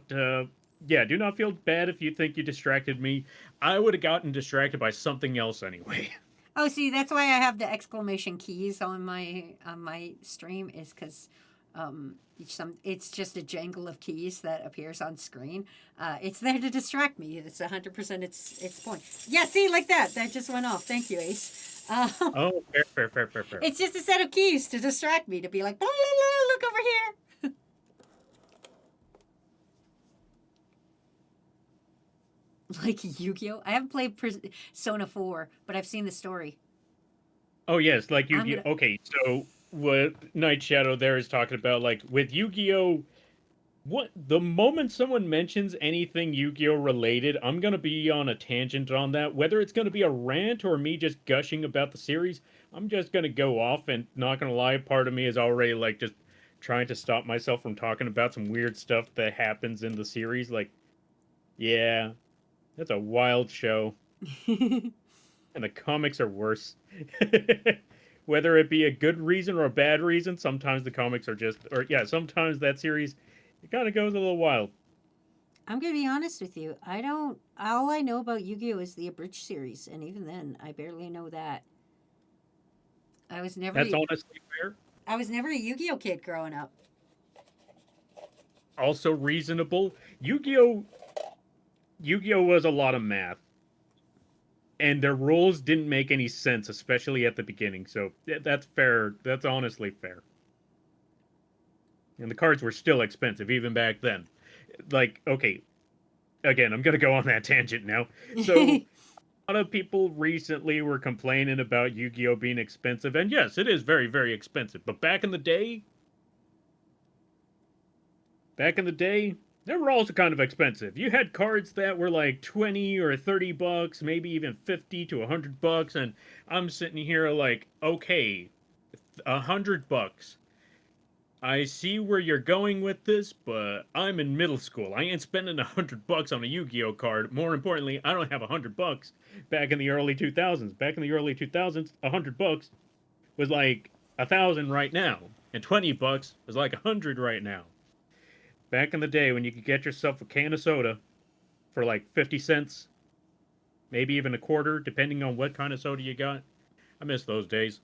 Yeah, do not feel bad if you think you distracted me. I would have gotten distracted by something else anyway. Oh, see, that's why I have the exclamation keys on my stream is because it's just a jangle of keys that appears on screen. It's there to distract me. It's 100% its point. Yeah, see, like that. That just went off. Thank you, Ace. Oh, fair. It's just a set of keys to distract me to be like, "Blah, blah, blah, look over here." Like Yu-Gi-Oh. I haven't played Persona 4, but I've seen the story. Oh yes, like I'm Yu-Gi-Oh. gonna- Okay, so what Night Shadow there is talking about, like with Yu-Gi-Oh, what the moment someone mentions anything Yu-Gi-Oh related, I'm gonna be on a tangent on that. Whether it's gonna be a rant or me just gushing about the series, I'm just gonna go off and not gonna lie, part of me is already like just trying to stop myself from talking about some weird stuff that happens in the series. Like, yeah, that's a wild show. And the comics are worse. Whether it be a good reason or a bad reason, sometimes the comics are just, or yeah, sometimes that series, it kind of goes a little wild. I'm gonna be honest with you. All I know about Yu-Gi-Oh is the abridged series, and even then, I barely know that. I was never. That's honestly fair. I was never a Yu-Gi-Oh kid growing up. Also reasonable. Yu-Gi-Oh was a lot of math. And their rules didn't make any sense, especially at the beginning. So that's fair. That's honestly fair. And the cards were still expensive even back then. Like, okay, again, I'm gonna go on that tangent now. So a lot of people recently were complaining about Yu-Gi-Oh being expensive, and yes, it is very, very expensive. But back in the day, they were also kind of expensive. You had cards that were like 20 or 30 bucks, maybe even 50 to 100 bucks, and I'm sitting here like, okay, 100 bucks. I see where you're going with this, but I'm in middle school. I ain't spending 100 bucks on a Yu-Gi-Oh card. More importantly, I don't have 100 bucks back in the early 2000s. Back in the early 2000s, 100 bucks was like 1,000 right now, and 20 bucks was like 100 right now. Back in the day when you could get yourself a can of soda for like 50 cents, maybe even a quarter, depending on what kind of soda you got. I miss those days.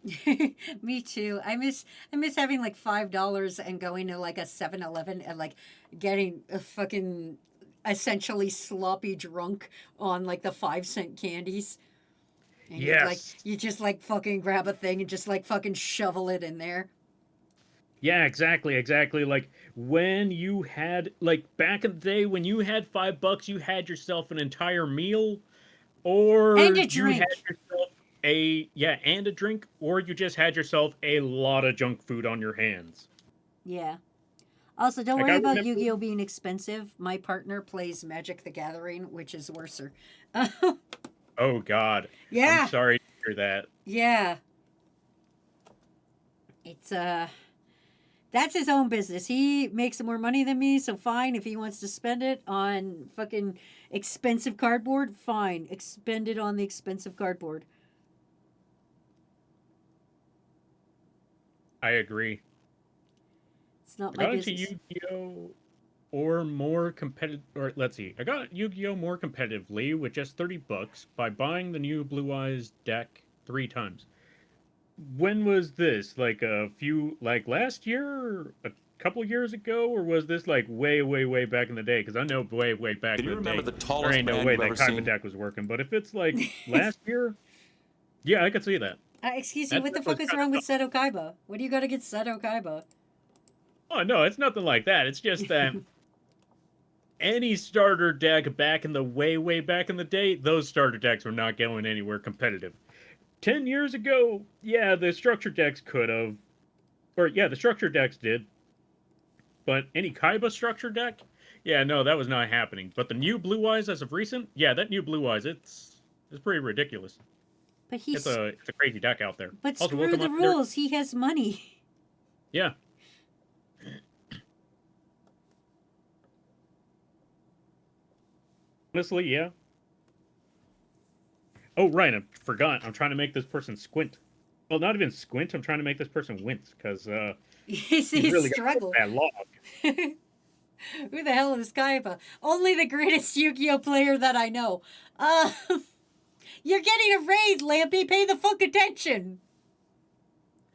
Me too. I miss having like $5 and going to like a 7-Eleven and like getting a fucking essentially sloppy drunk on like the 5-cent candies. And Yes. you just like fucking grab a thing and just like fucking shovel it in there. Yeah, exactly. Like when you had, like back in the day when you had $5, you had yourself an entire meal, or And a you drink. had yourself and a drink, or you just had yourself a lot of junk food on your hands. Yeah. Also, don't Like, worry I about remember- Yu-Gi-Oh being expensive. My partner plays Magic the Gathering, which is worser. Oh God. Yeah. I'm sorry to hear that. Yeah. It's that's his own business. He makes more money than me, so fine. If he wants to spend it on fucking expensive cardboard, fine. Expend it on the expensive cardboard. I agree. It's not I my got into business. Yu-Gi-Oh or more competitive, or let's see, I got Yu-Gi-Oh more competitively with just $30 by buying the new Blue Eyes deck 3 times. When was this? Like last year, a couple years ago, or was this like way back in the day? Because I know way back Can in you the remember day, the tallest there ain't no man way you've that ever Kaiba seen? deck was working. But if it's like last year, yeah, I could see that. Excuse you, That what the deck was fuck is kinda wrong with Seto Kaiba? What do you got against Seto Kaiba? Oh no, it's nothing like that. It's just that any starter deck back in the way back in the day, those starter decks were not going anywhere competitive. 10 years ago, yeah, the structure decks could have. Or yeah, the structure decks did. But any Kaiba structure deck? Yeah, no, that was not happening. But the new Blue Eyes as of recent, yeah, that new Blue Eyes, it's pretty ridiculous. But he's It's a crazy deck out there. but Also, screw welcome the up there. rules. He has money. Yeah. Honestly, yeah. Oh, right, I forgot. I'm trying to make this person squint. Well, not even squint. I'm trying to make this person wince because He's really got struggled. that log. Who the hell is Kaiba? Only the greatest Yu-Gi-Oh player that I know. You're getting a raid, Lampy. Pay the fuck attention.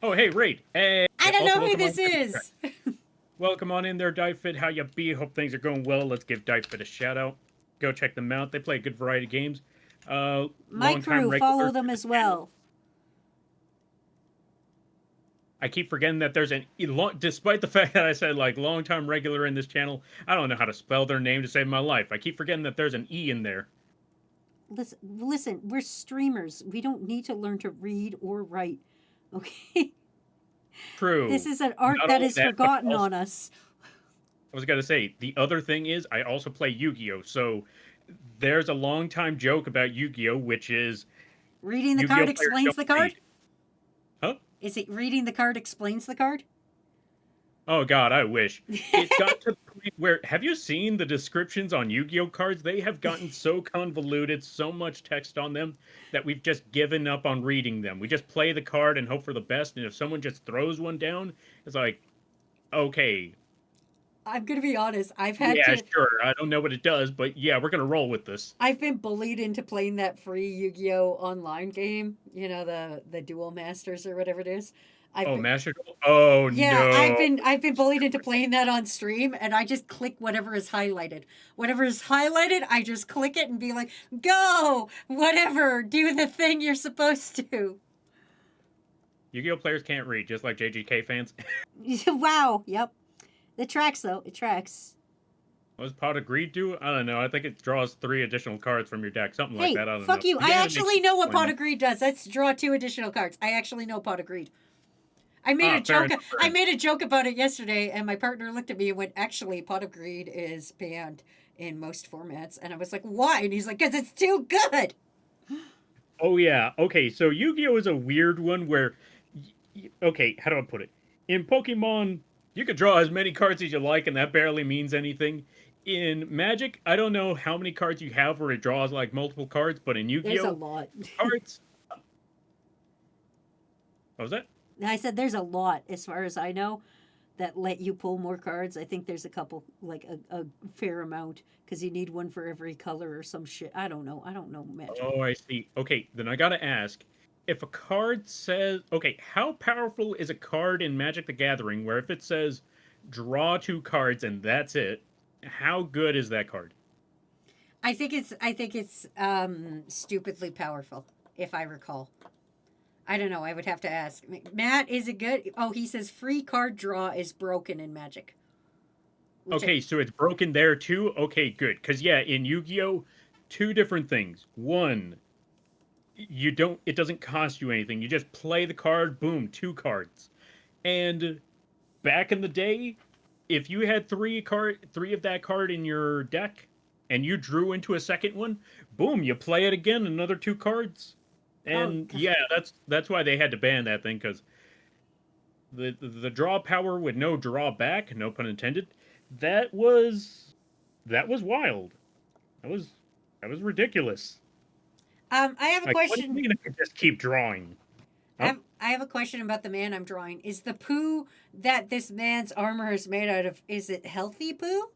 Oh, hey, Raid. Hey. I don't Also, know who welcome this on- is. Welcome on in there, Difit. How ya be? Hope things are going well. Let's give Difit a shout out. Go check them out. They play a good variety of games. My Longtime crew, regular follow to them the as channel. well. I keep forgetting that there's despite the fact that I said like long-time regular in this channel, I don't know how to spell their name to save my life. I keep forgetting that there's an E in there. Listen, we're streamers. We don't need to learn to read or write. Okay? True. This is an art Not that only is that, but forgotten also- on us. I was gonna say the other thing is I also play Yu-Gi-Oh. So there's a long-time joke about Yu-Gi-Oh, which is Reading the Yu-Gi-Oh card players explains don't the card? read. Huh? Is it reading the card explains the card? Oh God, I wish. It got to the point where have you seen the descriptions on Yu-Gi-Oh cards? They have gotten so convoluted, so much text on them that we've just given up on reading them. We just play the card and hope for the best. And if someone just throws one down, it's like, okay, I'm gonna be honest. I've had yeah, to. sure. I don't know what it does, but yeah, we're gonna roll with this. I've been bullied into playing that free Yu-Gi-Oh online game. You know, the Duel Masters or whatever it is. I've Oh, been, Master Duel? Oh yeah, no. I've been bullied into playing that on stream, and I just click whatever is highlighted. Whatever is highlighted, I just click it and be like, "Go, whatever, do the thing you're supposed to." Yu-Gi-Oh players can't read, just like JGK fans. Wow. Yep. It tracks though. It tracks. What does Pot of Greed do? I don't know. I think it draws 3 additional cards from your deck, something Hey, like that. I don't fuck know. you. But I yeah, it makes actually know what fun. Pot of Greed does. Let's draw 2 additional cards. I actually know Pot of Greed. I made a fair joke. enough, fair I enough. made a joke about it yesterday, and my partner looked at me and went, "Actually, Pot of Greed is banned in most formats." And I was like, "Why?" And he's like, "Cause it's too good." Oh yeah. Okay, so Yu-Gi-Oh is a weird one where okay, how do I put it? In Pokemon, you could draw as many cards as you like and that barely means anything. In Magic, I don't know how many cards you have where it draws like multiple cards, but in There's a Yu-Gi-Oh lot. cards What was that? I said there's a lot, as far as I know, that let you pull more cards. I think there's a couple, like a fair amount, because you need one for every color or some shit. I don't know. I don't know Magic. Oh, I see. Okay, then I gotta ask, if a card says, okay, how powerful is a card in Magic the Gathering where if it says draw 2 cards and that's it, how good is that card? I think it's stupidly powerful, if I recall. I don't know. I would have to ask. Matt, is it good? Oh, he says free card draw is broken in Magic. Which Okay, so it's broken there too? Okay, good. Because, yeah, in Yu-Gi-Oh, 2 different things. One, it doesn't cost you anything. You just play the card, boom, 2 cards. And back in the day, if you had 3 of that card in your deck, and you drew into a second one, boom, you play it again, another 2 cards. And God. yeah, that's why they had to ban that thing, because the draw power with no drawback, no pun intended, that was wild. That was ridiculous. I have a Like, what do you question. mean I can just keep drawing? I have a question about the man I'm drawing. Is the poo that this man's armor is made out of, is it healthy poo?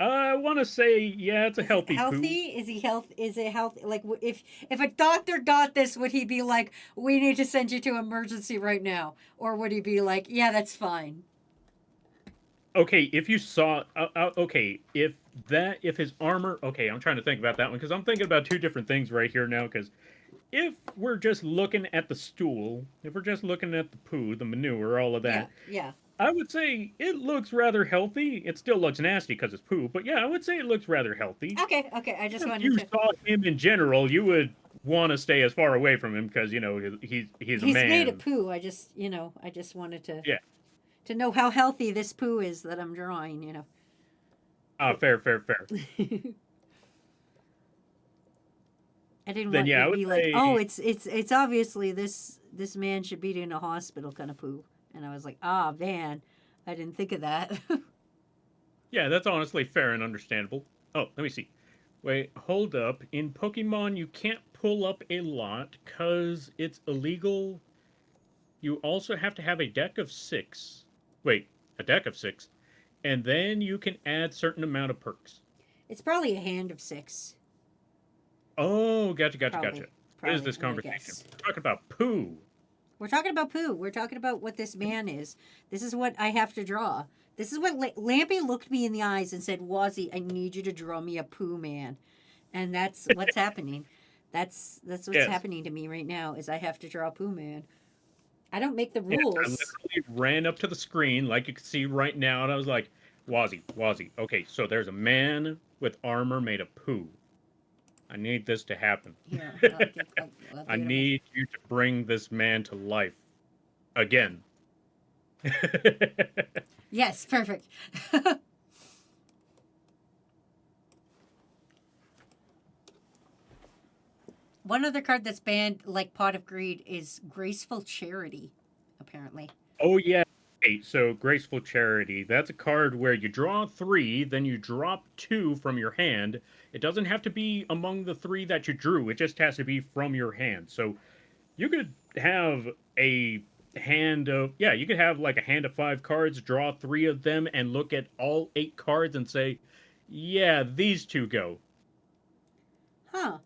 I want to say, yeah, it's a healthy poo. Healthy? Is he health? Is it healthy? Like, if a doctor got this, would he be like, "We need to send you to emergency right now," or would he be like, "Yeah, that's fine"? Okay, if you saw, okay, if his armor, okay, I'm trying to think about that one because I'm thinking about 2 different things right here now. Because if we're just looking at the stool, if we're just looking at the poo, the manure, all of that, Yeah. I would say it looks rather healthy. It still looks nasty because it's poo, but yeah, I would say it looks rather healthy. Okay. I just If wanted you to. saw him in general, you would want to stay as far away from him because he's a He's man. made of poo. I just wanted to. Yeah. To know how healthy this poo is that I'm drawing. Fair. I didn't Then, want yeah, I to would be like, say- "Oh, it's obviously this man should be in a hospital kind of poo," and I was like, "Ah, man, I didn't think of that." Yeah, that's honestly fair and understandable. Oh, let me see. Wait, hold up. In Pokemon, you can't pull up a lot because it's illegal. You also have to have a deck of 6. Wait, a deck of 6. And then you can add certain amount of perks. It's probably a hand of 6. Oh, gotcha. What is Probably, this I conversation? guess. We're talking about poo. We're talking about poo. We're talking about what this man is. This is what I have to draw. This is what Lampy looked me in the eyes and said, Wazzy, I need you to draw me a poo man. And that's what's happening. That's what's happening to me right now is I have to draw poo man. I don't make the rules. Yes, I literally ran up to the screen like you can see right now, and I was like, Wazzy. Okay, so there's a man with armor made of poo. I need this to happen. Here, I'll I do it. need you to bring this man to life. Again. Yes, perfect. One other card that's banned, like Pot of Greed, is Graceful Charity, apparently. Oh, yeah. Okay, so Graceful Charity. That's a card where you draw 3, then you drop 2 from your hand. It doesn't have to be among the 3 that you drew. It just has to be from your hand. So you could have a hand of... Yeah, you could have like a hand of 5 cards, draw 3 of them, and look at all 8 cards and say, yeah, these 2 go. Huh.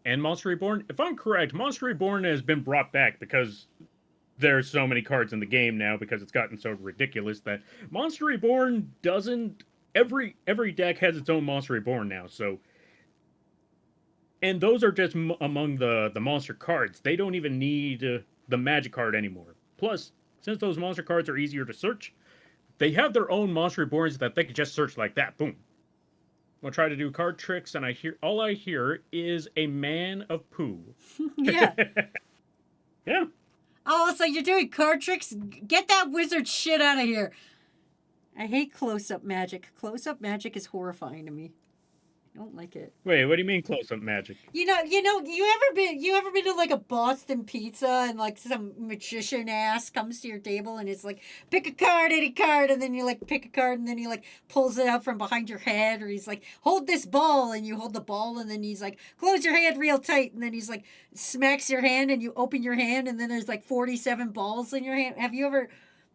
And Monster Reborn, if I'm correct, Monster Reborn has been brought back because there's so many cards in the game now because it's gotten so ridiculous that Monster Reborn doesn't... Every deck has its own Monster Reborn now, so... And those are just among the monster cards. They don't even need the magic card anymore. Plus, since those monster cards are easier to search, they have their own Monster Reborns that they can just search like that. Boom. I'm gonna try to do card tricks, and all I hear is a man of poo. Yeah. Yeah. Oh, so you're doing card tricks? Get that wizard shit out of here. I hate close-up magic. Close-up magic is horrifying to me. I don't like it. Wait, what do you mean close-up magic? You ever been to like a Boston Pizza and like some magician ass comes to your table and it's like, pick a card, any card, and then you like pick a card and then he like pulls it out from behind your head, or he's like, hold this ball, and you hold the ball and then he's like, close your hand real tight, and then he's like smacks your hand and you open your hand and then there's like 47 balls in your hand. Have you ever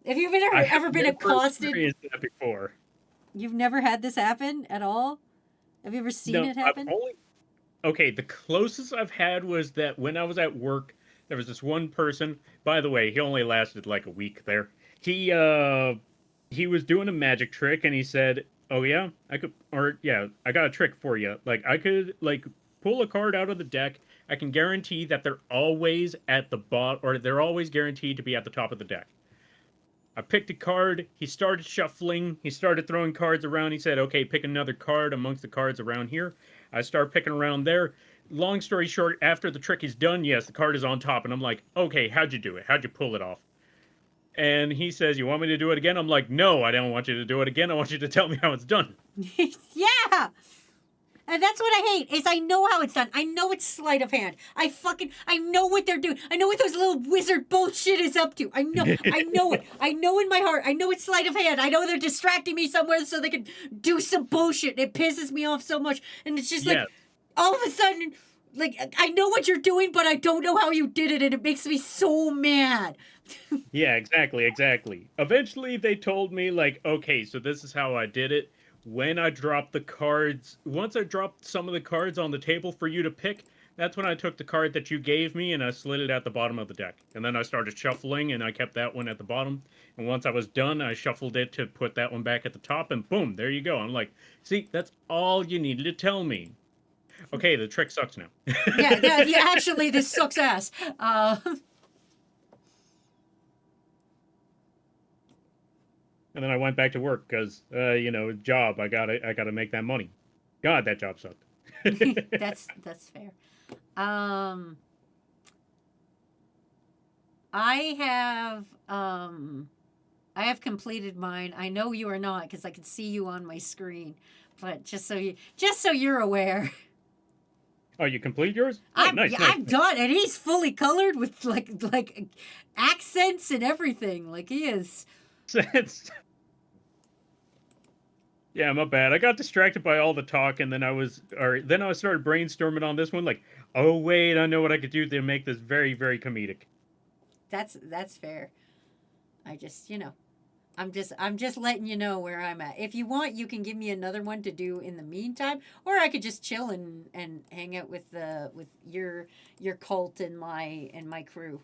been accosted? Experienced that before. You've never had this happen at all? Have you ever seen it happen? Okay, the closest I've had was that when I was at work, there was this one person. By the way, he only lasted like a week there. He was doing a magic trick, and he said, "Oh yeah, I got a trick for you. Like I could pull a card out of the deck. I can guarantee that they're always at the bottom, or they're always guaranteed to be at the top of the deck." I picked a card. He started shuffling. He started throwing cards around. He said, okay, pick another card amongst the cards around here. I start picking around there. Long story short, after the trick is done, yes, the card is on top. And I'm like, okay, how'd you do it? How'd you pull it off? And he says, you want me to do it again? I'm like, no, I don't want you to do it again. I want you to tell me how it's done. Yeah. And that's what I hate, is I know how it's done. I know it's sleight of hand. I know what they're doing. I know what those little wizard bullshit is up to. I know it. I know in my heart. I know it's sleight of hand. I know they're distracting me somewhere so they can do some bullshit. It pisses me off so much. And it's just like, all of a sudden, like, I know what you're doing, but I don't know how you did it, and it makes me so mad. Yeah, exactly. Eventually, they told me, like, okay, so this is how I did it. When I dropped the cards, once I dropped some of the cards on the table for you to pick, that's when I took the card that you gave me and I slid it at the bottom of the deck. And then I started shuffling and I kept that one at the bottom. And once I was done, I shuffled it to put that one back at the top, and boom, there you go. I'm like, see, that's all you needed to tell me. Okay, the trick sucks now. Yeah, actually, this sucks ass. And then I went back to work because, job. I gotta make that money. God, that job sucked. That's fair. I have completed mine. I know you are not because I can see you on my screen. But just so you're aware. Oh, you complete yours? Oh, nice. I'm done, and he's fully colored with like accents and everything. Like he is. Yeah, my bad. I got distracted by all the talk, and then then I started brainstorming on this one. Like, oh wait, I know what I could do to make this very, very comedic. That's fair. I just, I'm just letting you know where I'm at. If you want, you can give me another one to do in the meantime, or I could just chill and hang out with your cult and my crew.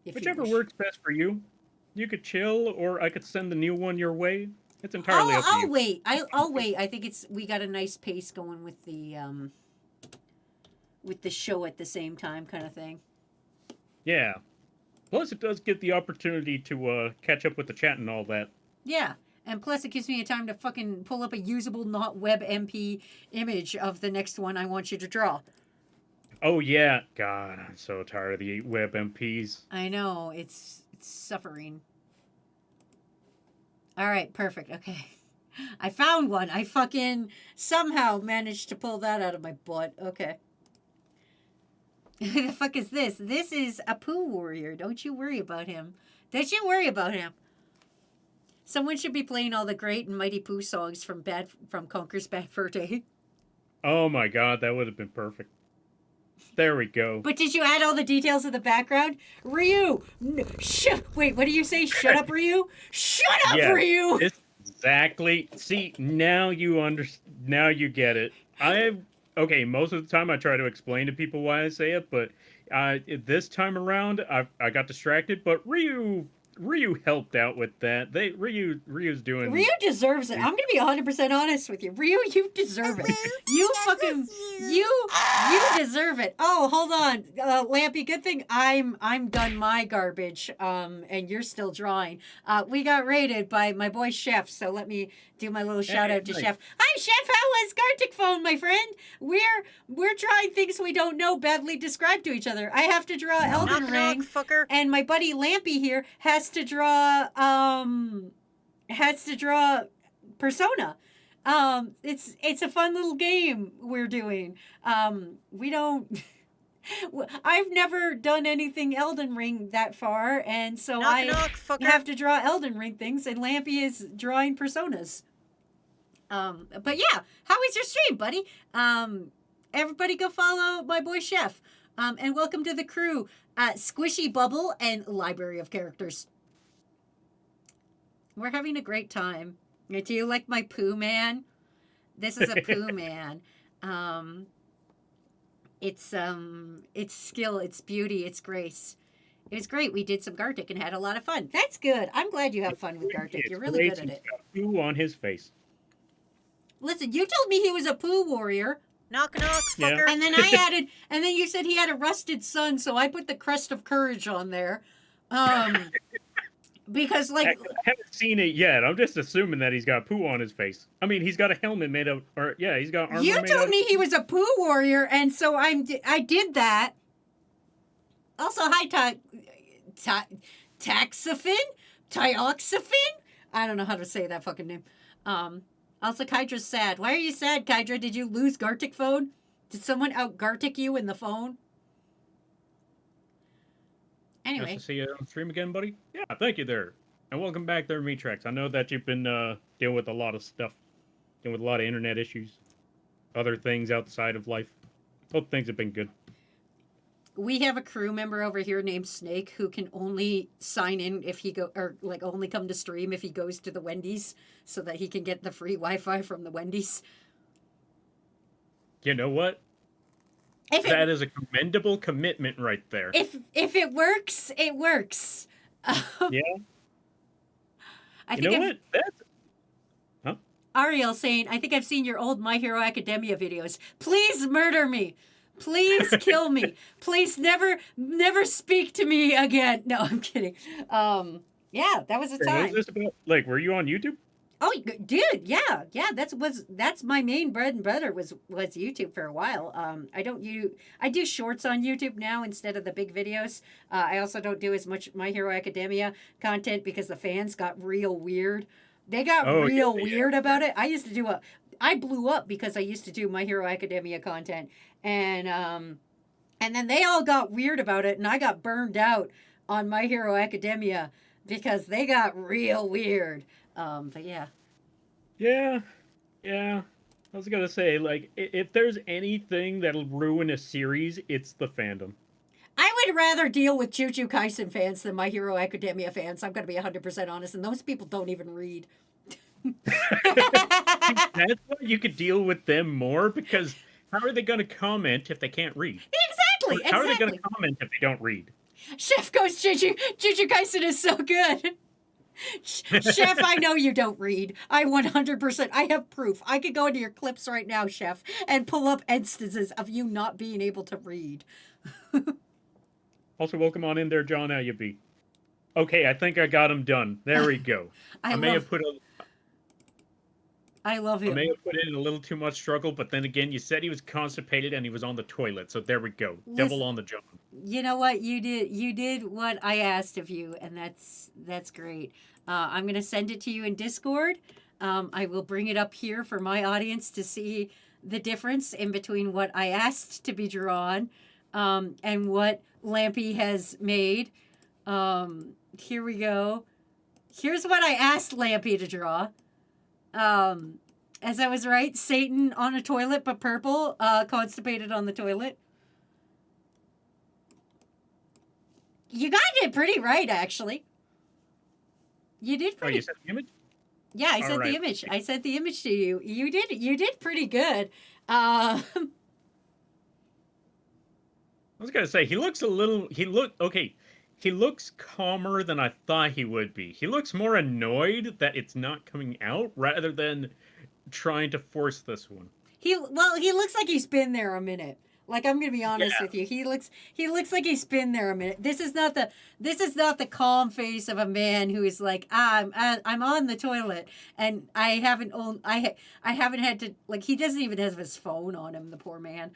If you Whichever wish. works best for you. You could chill, or I could send the new one your way. It's entirely up to I'll you. wait. I'll wait. I think we got a nice pace going with the show at the same time kind of thing. Yeah. Plus, it does get the opportunity to catch up with the chat and all that. Yeah. And plus, it gives me a time to fucking pull up a usable, not WebMP image of the next one I want you to draw. Oh yeah, God, I'm so tired of the web MPs. I know, it's suffering. All right, perfect. Okay. I found one. I fucking somehow managed to pull that out of my butt. Okay. The fuck is this? This is a poo warrior. Don't you worry about him. Don't you worry about him. Someone should be playing all the great and mighty poo songs from Conker's Bad Fur Day. Oh my God, that would have been perfect. There we go. But did you add all the details of the background? Ryu! Wait, what do you say? Shut up, Ryu? Shut up, Yeah, Ryu! exactly. See, now you now you get it. Okay, most of the time I try to explain to people why I say it, but this time around I got distracted, but Ryu helped out with that. Ryu's doing. Ryu deserves it. I'm gonna be 100% honest with you. Ryu, you deserve it. You fucking you deserve it. Oh, hold on, Lampy. Good thing I'm done my garbage. And you're still drawing. We got raided by my boy Chef, so let me do my little shout out to nice. Chef. Hi, Chef. How was Gartic Phone, my friend? We're trying things we don't know badly described to each other. I have to draw Elden Knock, Ring. knock, fucker. And my buddy Lampy here has to draw Persona. It's a fun little game we're doing. We don't I've never done anything Elden Ring that far, and so Knock, I knock, fucker. have to draw Elden Ring things, and Lampy is drawing Personas. But yeah, how was your stream, buddy? Everybody go follow my boy Chef. And welcome to the crew, Squishy Bubble and Library of Characters. We're having a great time. Do you like my poo man? This is a poo man. It's skill, it's beauty, it's grace. It was great. We did some Gartic and had a lot of fun. That's good. I'm glad you have fun with Gartic. You're really good at it. Poo on his face. Listen, you told me he was a poo warrior. Knock, knock, Yeah. fucker. And then I added, and then you said he had a rusted sun, so I put the crest of courage on there. Because I haven't seen it yet. I'm just assuming that he's got poo on his face. I mean, he's got a helmet made of, he's got armor you made told out me he was a poo warrior, and so I did that. Also, hi, Taxophene? Tioxophene? I don't know how to say that fucking name. Also, Kydra's sad. Why are you sad, Kydra? Did you lose Gartic phone? Did someone out Gartic you in the phone? Anyway. Nice to see you on stream again, buddy. Yeah, thank you there. And welcome back there, Metrex. I know that you've been dealing with a lot of stuff. Dealing with a lot of internet issues. Other things outside of life. Hope things have been good. We have a crew member over here named Snake who can only sign in if he only come to stream if he goes to the Wendy's so that he can get the free Wi-Fi from the Wendy's. You know what? That is a commendable commitment right there. If it works, it works. Yeah. I You think know what? That's... Huh? Ariel saying, I think I've seen your old My Hero Academia videos. Please murder me. Please kill me. Please never speak to me again. No, I'm kidding. Yeah, that was a What time. was this about? Like, were you on YouTube? Oh, dude, yeah. That's my main bread and butter was YouTube for a while. I do shorts on YouTube now instead of the big videos. I also don't do as much My Hero Academia content because the fans got real weird. They got weird about it. I blew up because I used to do My Hero Academia content, and then they all got weird about it, and I got burned out on My Hero Academia because they got real weird. But yeah. Yeah, yeah. I was gonna say, like, if there's anything that'll ruin a series, it's the fandom. I would rather deal with Jujutsu Kaisen fans than My Hero Academia fans. I'm going to be 100% honest, and those people don't even read. That's why you could deal with them more, because how are they gonna comment if they can't read? Exactly, How are they gonna exactly. comment if they don't read? Chef goes, Jujutsu Kaisen is so good. Chef, I know you don't read. I 100%. I have proof. I could go into your clips right now, Chef, and pull up instances of you not being able to read. Also, welcome on in there, John. How you be? Okay, I think I got him done. There we go. I may have put him. in a little too much struggle, but then again, you said he was constipated and he was on the toilet, so there we go. Devil on the John. You know what? You did what I asked of you, and that's great. I'm gonna send it to you in Discord. I will bring it up here for my audience to see the difference in between what I asked to be drawn, and what Lampy has made. Here we go. Here's what I asked Lampy to draw. As I was right, Satan on a toilet, but purple, constipated on the toilet. You got it pretty right, actually. You did pretty. Oh, you sent the image? Yeah, I sent the image. I sent the image to you. You did pretty good. I was gonna say he looks He looks calmer than I thought he would be. He looks more annoyed that it's not coming out rather than trying to force this one. He looks like he's been there a minute. Like, I'm gonna be honest with you. He looks like he's been there a minute. This is not the calm face of a man who is like, I'm on the toilet and I haven't had to, like, he doesn't even have his phone on him, the poor man.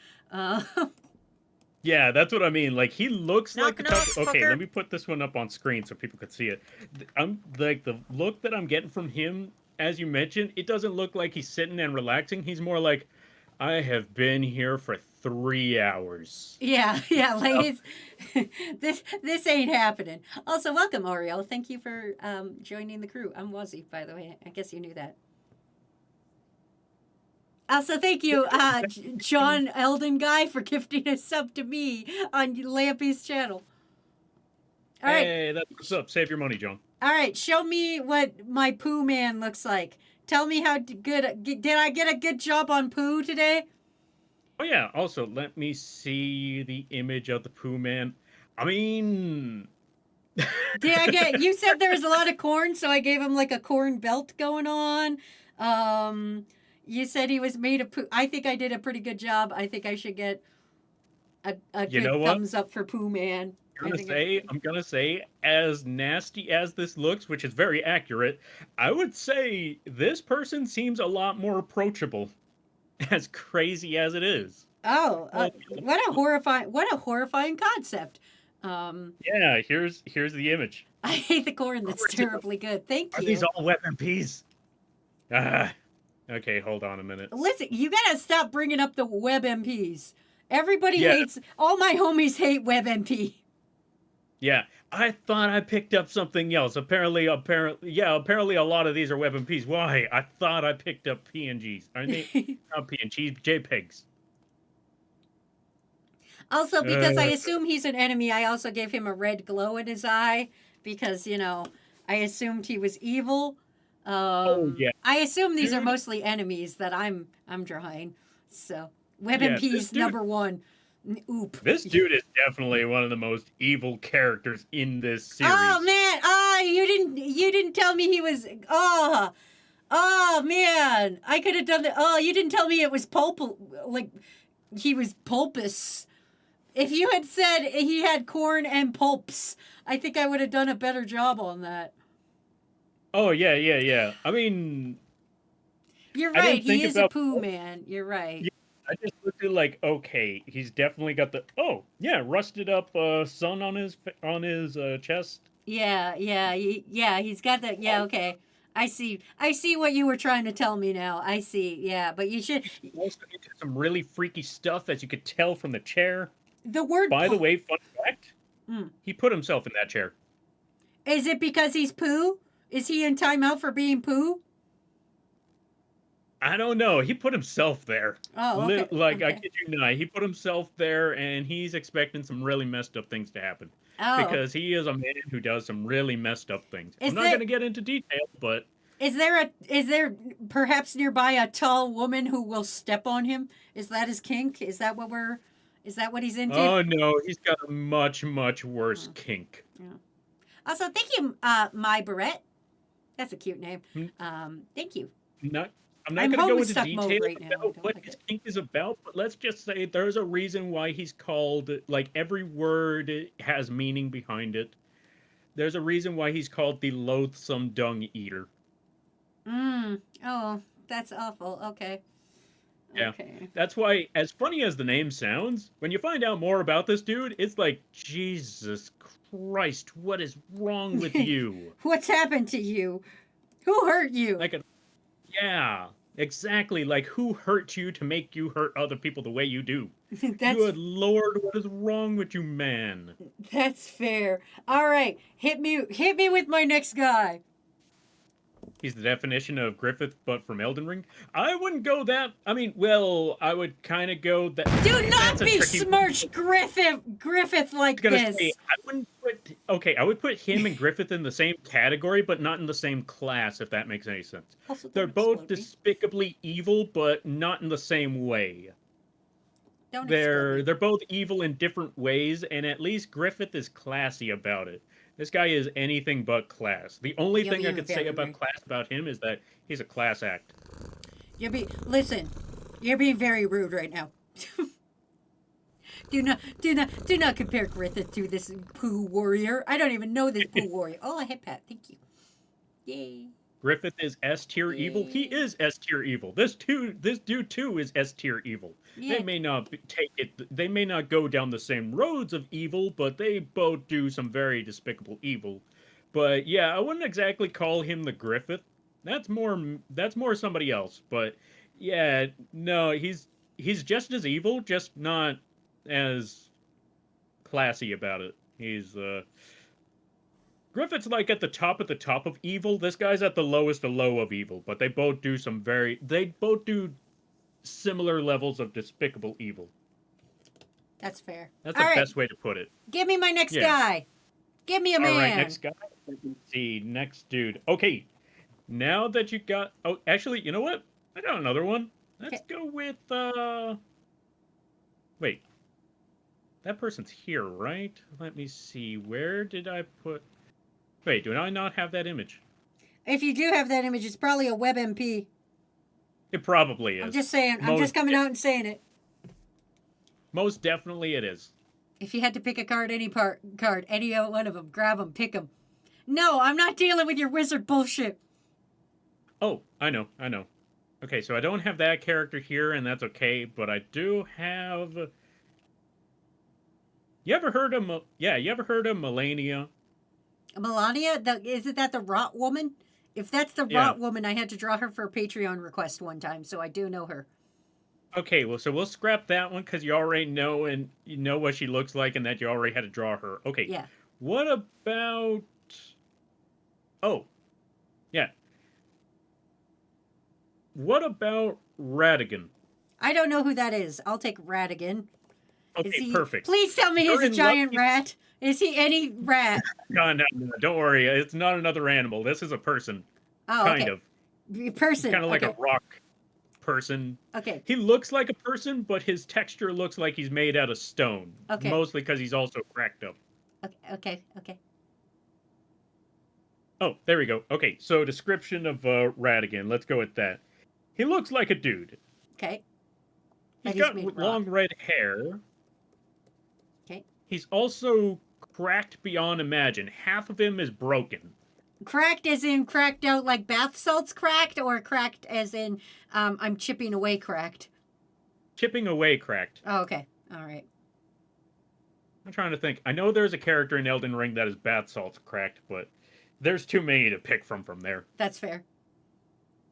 Yeah, that's what I mean. Like, he looks like the type. Okay, fucker. let me put this one up on screen so people could see it. I'm like, the look that I'm getting from him, as you mentioned, it doesn't look like he's sitting and relaxing. He's more like, I have been here for 3 hours. Yeah, like this ain't happening. Also, welcome, Oriel. Thank you for joining the crew. I'm Wazzy, by the way. I guess you knew that. Also, thank you, John Eldon Guy, for gifting a sub to me on Lampy's channel. All right. Hey, that's what's up. Save your money, John. All right, show me what my poo man looks like. Tell me how good. Did I get a good job on poo today? Oh yeah. Also, let me see the image of the Pooh Man. I mean, Did I get? You said there was a lot of corn, so I gave him like a corn belt going on. You said he was made of poo. I think I did a pretty good job. I think I should get a You good know what? thumbs up for Pooh Man. I'm gonna say, as nasty as this looks, which is very accurate, I would say this person seems a lot more approachable, as crazy as it is. Oh, what a horrifying concept. Yeah, here's the image. I hate the corn. That's terribly good. Thank Are you. these all web MPs? Okay, hold on a minute. Listen, you gotta stop bringing up the web MPs. Everybody Yeah. hates. All my homies hate web MP. Yeah, I thought I picked up something else. Apparently a lot of these are web MPs. Why? I thought I picked up PNGs. Are they not PNGs, JPEGs? Also, because I assume he's an enemy, I also gave him a red glow in his eye because, you know, I assumed he was evil. Yeah. I assume these are mostly enemies that I'm drawing. So, web Yeah, MP's this dude- number one. Oop. This dude is definitely one of the most evil characters in this series. Oh man! You didn't tell me he was. Oh man! I could have done that. Oh, you didn't tell me it was like he was pulpous. If you had said he had corn and pulps, I think I would have done a better job on that. Oh yeah. I mean, You're I didn't right. He think is a about poo man. You're right. I just looked at like, okay, he's definitely got the rusted up sun on his chest. Yeah. He's got that. Yeah. Okay. I see what you were trying to tell me now. I see. Yeah, but you should. He's also into some really freaky stuff, as you could tell from the chair. The word. By the way, fun fact: Hmm. he put himself in that chair. Is it because he's poo? Is he in timeout for being poo? I don't know. He put himself there. Oh, okay. Like, I okay. kid you not, he put himself there, and he's expecting some really messed up things to happen. Oh. Because he is a man who does some really messed up things. Is I'm not there- going to get into detail, but Is there perhaps nearby a tall woman who will step on him? Is that his kink? Is that what he's into? oh no, he's got a much, much worse Oh. kink. Also, thank you, My Barrette. That's a cute name. Thank you. I'm not I'm going to go into homestuck mode detail right now. I about don't what like his it. kink is about, but let's just say there's a reason why he's called, like, every word has meaning behind it. There's a reason why he's called the Loathsome Dung Eater. Oh, that's awful. Okay. Yeah. Okay. That's why, as funny as the name sounds, when you find out more about this dude, it's like, Jesus Christ, what is wrong with you? What's happened to you? Who hurt you? Yeah, exactly. Like, who hurt you to make you hurt other people the way you do? that's Good Lord, what is wrong with you, man? that's fair. All right, hit me with my next guy. He's the definition of Griffith, but from Elden Ring. I wouldn't go that. I mean, well, I would kind of go that. Do not that's a tricky- besmirch Griffith like I was gonna this. say, I wouldn't put. Okay, I would put him and Griffith in the same category, but not in the same class, if that makes any sense. Also, They're don't both explode me. despicably evil, but not in the same way. Don't explode They're me. they're both evil in different ways, and at least Griffith is classy about it. This guy is anything but class. The only Yeah, thing I you're could say very about rude. class about him is that he's a class act. Listen, you're being very rude right now. do not compare Griffith to this poo warrior. I don't even know this poo warrior. Oh, I hit Pat. Thank you. Yay. Griffith is S tier evil. He is S tier evil. This dude too is S tier evil. Yeah. They may not take it. They may not go down the same roads of evil, but they both do some very despicable evil. But yeah, I wouldn't exactly call him the Griffith. That's more somebody else. But yeah, no, he's just as evil, just not as classy about it. He's Griffith's like at the top of evil. This guy's at the lowest of low of evil, but they both do similar levels of despicable evil. That's fair. That's All the right, best way to put it. give me my next Yeah. guy. Give me a man. All right, next guy. Let's see, next dude. Okay, now that you got, oh, actually, you know what? I got another one. Let's Okay. go with wait, that person's here, right? Let me see. Where did I put? Wait, do I not have that image? If you do have that image, it's probably a WebMP. It probably is. I'm just saying. I'm Most just coming out and saying it. Most definitely it is. If you had to pick a card, any one of them, grab them, pick them. No, I'm not dealing with your wizard bullshit. Oh, I know. Okay, so I don't have that character here, and that's okay, but I do have... You ever heard of Melania? Melania? Isn't that the Rot Woman? If that's the Yeah. Rot Woman, I had to draw her for a Patreon request one time, so I do know her. Okay, well, so we'll scrap that one, because you already know, and you know what she looks like, and that you already had to draw her. Okay, Yeah. what about... Oh, yeah. What about Radigan? I don't know who that is. I'll take Radigan. Okay, Is he, perfect. Please tell me he's You're a in giant luck. rat. Is he any rat? No, don't worry. It's not another animal. This is a person. Oh, Kind okay. of. Person. Kind of like okay. a rock person. Okay. He looks like a person, but his texture looks like he's made out of stone. Okay. Mostly because he's also cracked up. Okay. Oh, there we go. Okay, so description of Radigan. Let's go with that. He looks like a dude. Okay. He's But got made of long rock. red hair. Okay. He's also cracked beyond imagine. Half of him is broken. Cracked as in cracked out like bath salts cracked, or cracked as in I'm chipping away cracked? Chipping away cracked. Oh, okay. All right. I'm trying to think. I know there's a character in Elden Ring that is bath salts cracked, but there's too many to pick from there. That's fair.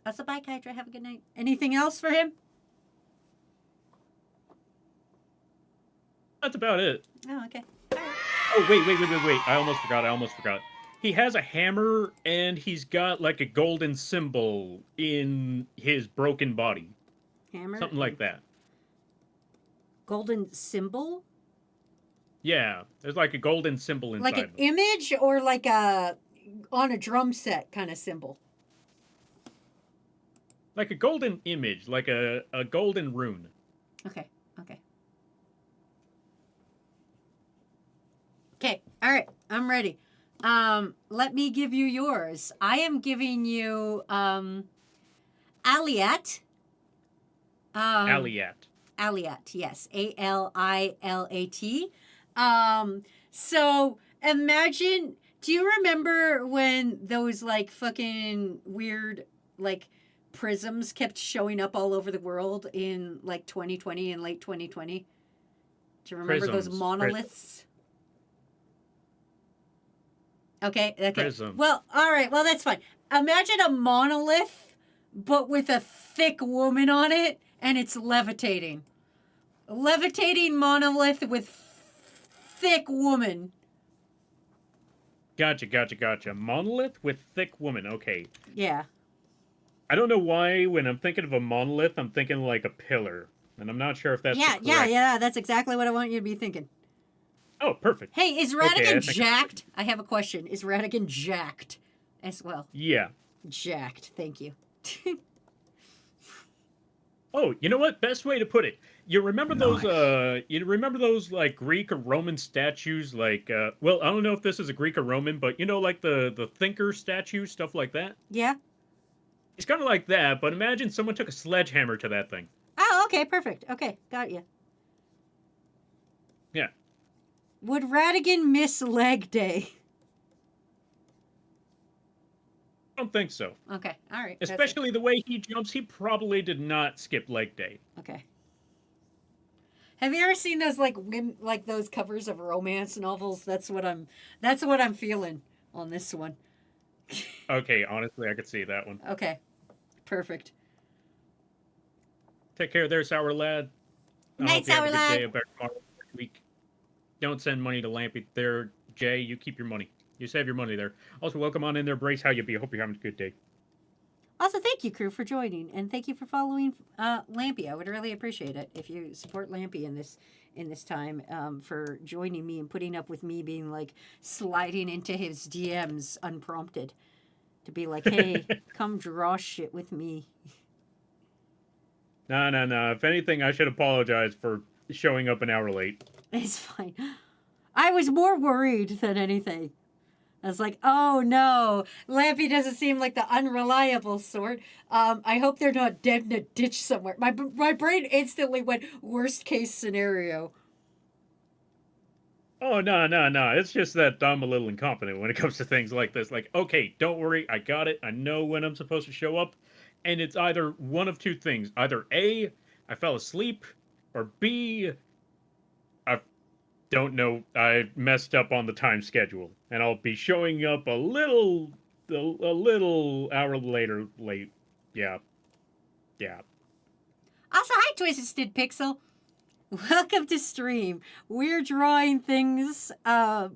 That's a bye, Hydra. Have a good night. Anything else for him? That's about it. Oh, okay. Oh, wait. I almost forgot. He has a hammer, and he's got like a golden symbol in his broken body. Hammer. Something like that. Golden symbol. Yeah, there's like a golden symbol inside Like an him. image or like a on a drum set kind of symbol. Like a golden image, like a golden rune. Okay. Okay. Okay. All right. I'm ready. Let me give you yours. I am giving you Aliat. Aliat. Aliat, yes. Alilat. So imagine, do you remember when those like fucking weird like prisms kept showing up all over the world in like 2020 and late 2020? Do you remember those Prisms. monoliths? Okay, okay. Prism. Well, all right. Well, that's fine. Imagine a monolith, but with a thick woman on it, and it's levitating. Levitating monolith with thick woman. Gotcha. Monolith with thick woman. Okay. Yeah. I don't know why when I'm thinking of a monolith, I'm thinking like a pillar. And I'm not sure if that's Yeah. That's exactly what I want you to be thinking. Oh, perfect. Hey, is Okay, I Radigan think- jacked? I have a question. Is Radigan jacked as well? Yeah. Jacked. Thank you. Oh, you know what? Best way to put it. You remember those like Greek or Roman statues like well, I don't know if this is a Greek or Roman, but you know like the thinker statue, stuff like that? Yeah. It's kind of like that, but imagine someone took a sledgehammer to that thing. Oh, okay. Perfect. Okay. Got you. Yeah. Would Radigan miss leg day? I don't think so. Okay. All right. that's it. Especially the way he jumps, he probably did not skip leg day. Okay. Have you ever seen those like those covers of romance novels? That's what I'm feeling on this one. Okay, honestly, I could see that one. Okay. Perfect. Take care there, Sour Lad. I Night, hope you have Sour a good Lad. day, a better tomorrow, next week. Don't send money to Lampy there, Jay. You keep your money. You save your money there. Also, welcome on in there, Brace. How you be? I hope you're having a good day. Also, thank you, crew, for joining, and thank you for following Lampy. I would really appreciate it if you support Lampy in this time for joining me and putting up with me being like sliding into his DMs unprompted to be like, hey, come draw shit with me. No. If anything, I should apologize for showing up an hour late. It's fine. I was more worried than anything. I was like, oh no, Lampy doesn't seem like the unreliable sort. I hope they're not dead in a ditch somewhere. My brain instantly went worst case scenario. Oh, no. It's just that I'm a little incompetent when it comes to things like this. Like, okay, don't worry. I got it. I know when I'm supposed to show up. And it's either one of two things. Either A, I fell asleep, or B, I don't know, I messed up on the time schedule. And I'll be showing up a little hour later late. Yeah. Also, hi, Twisted Pixel. Welcome to stream. We're drawing things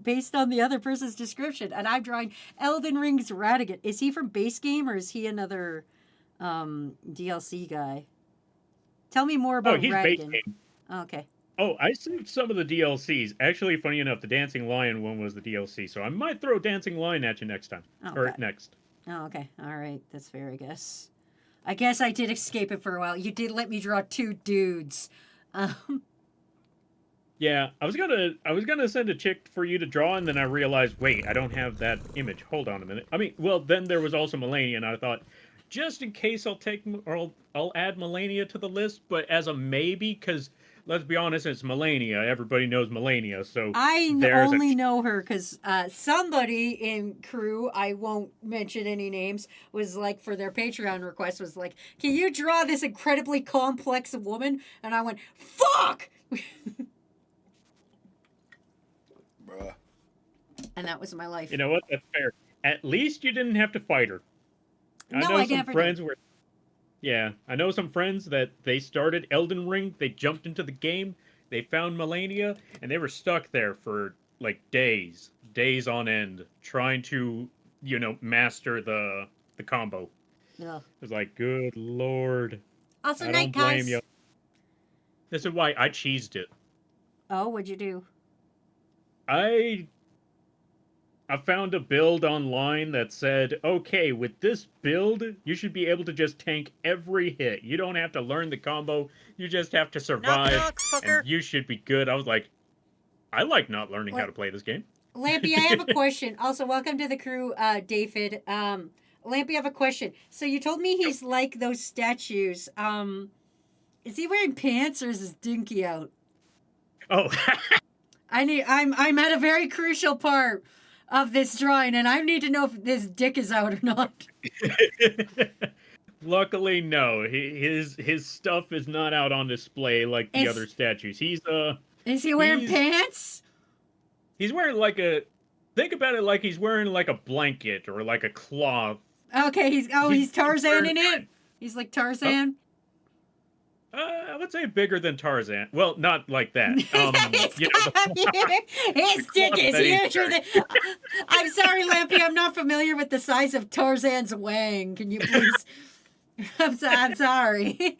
based on the other person's description, and I'm drawing Elden Ring's Radigan. Is he from base game, or is he another DLC guy? Tell me more about Oh, he's Radigan. base game. Okay. Oh, I saved some of the DLCs. Actually, funny enough, the Dancing Lion one was the DLC, so I might throw Dancing Lion at you next time. Oh, or okay. next. Oh, okay. All right. That's fair, I guess. I guess I did escape it for a while. You did let me draw two dudes. Yeah, I was gonna send a chick for you to draw, and then I realized, wait, I don't have that image. Hold on a minute. I mean, well, then there was also Melania, and I thought, just in case I'll add Melania to the list, but as a maybe, because let's be honest, it's Melania. Everybody knows Melania, so only know her because somebody in crew, I won't mention any names, was like, for their Patreon request, was like, can you draw this incredibly complex woman? And I went, fuck! Bruh. And that was my life. You know what? That's fair. At least you didn't have to fight her. No, know I some never friends did. were. Yeah, I know some friends that they started Elden Ring, they jumped into the game, they found Melania, and they were stuck there for like days on end trying to, master the combo. Yeah. It was like, good lord. Also, I night, don't blame guys. you. This is why I cheesed it. Oh, what'd you do? I found a build online that said, okay, with this build, you should be able to just tank every hit. You don't have to learn the combo. You just have to survive. knock, fucker. And you should be good. I was like, I like not learning how What? to play this game. Lampy, I have a question. Also, welcome to the crew, David. Lampy, I have a question. So you told me he's like those statues. Is he wearing pants or is his dinky out? Oh, I'm at a very crucial part of this drawing, and I need to know if this dick is out or not. luckily, no. His stuff is not out on display like the other statues. Is he wearing pants? He's wearing like a. Think about it like he's wearing like a blanket or like a cloth. Okay, he's Tarzan in it. He's like Tarzan. I would say bigger than Tarzan. Well, not like that. His dick is huger than. I'm sorry, Lampy. I'm not familiar with the size of Tarzan's wang. Can you please? I'm sorry.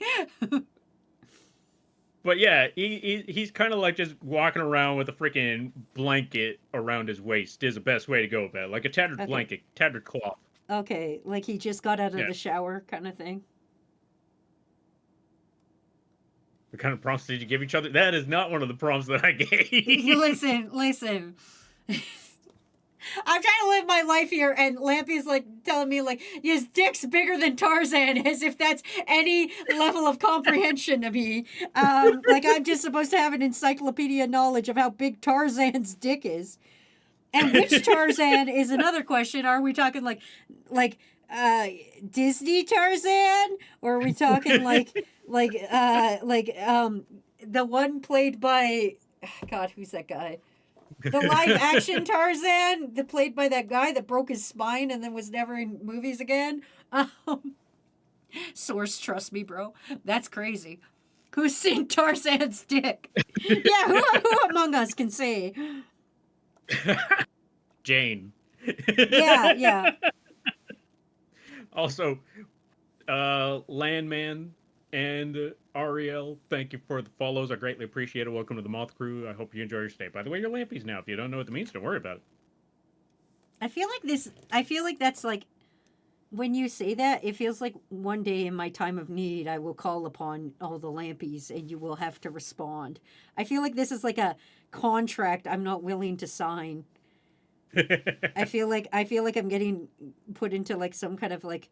But yeah, he's kind of like just walking around with a freaking blanket around his waist is the best way to go about it. Like a tattered blanket, tattered cloth. Okay, like he just got out of the shower kind of thing. What kind of prompts did you give each other? That is not one of the prompts that I gave. Listen. I'm trying to live my life here, and Lampy's like telling me like his dick's bigger than Tarzan, as if that's any level of comprehension to me. Like I'm just supposed to have an encyclopedia knowledge of how big Tarzan's dick is. And which Tarzan is another question. Are we talking like Disney Tarzan, or are we talking like the one played by God, who's that guy? The live action Tarzan, played by that guy that broke his spine and then was never in movies again. Source, trust me, bro. That's crazy. Who's seen Tarzan's dick? Yeah, who among us can say? Jane. Yeah. Also, Landman and Ariel, thank you for the follows. I greatly appreciate it. Welcome to the Moth Crew. I hope you enjoy your stay. By the way, you're Lampies now. If you don't know what that means, don't worry about it. I feel like that's like, when you say that, it feels like one day in my time of need, I will call upon all the Lampies and you will have to respond. I feel like this is like a contract I'm not willing to sign. I feel like I'm getting put into like some kind of like.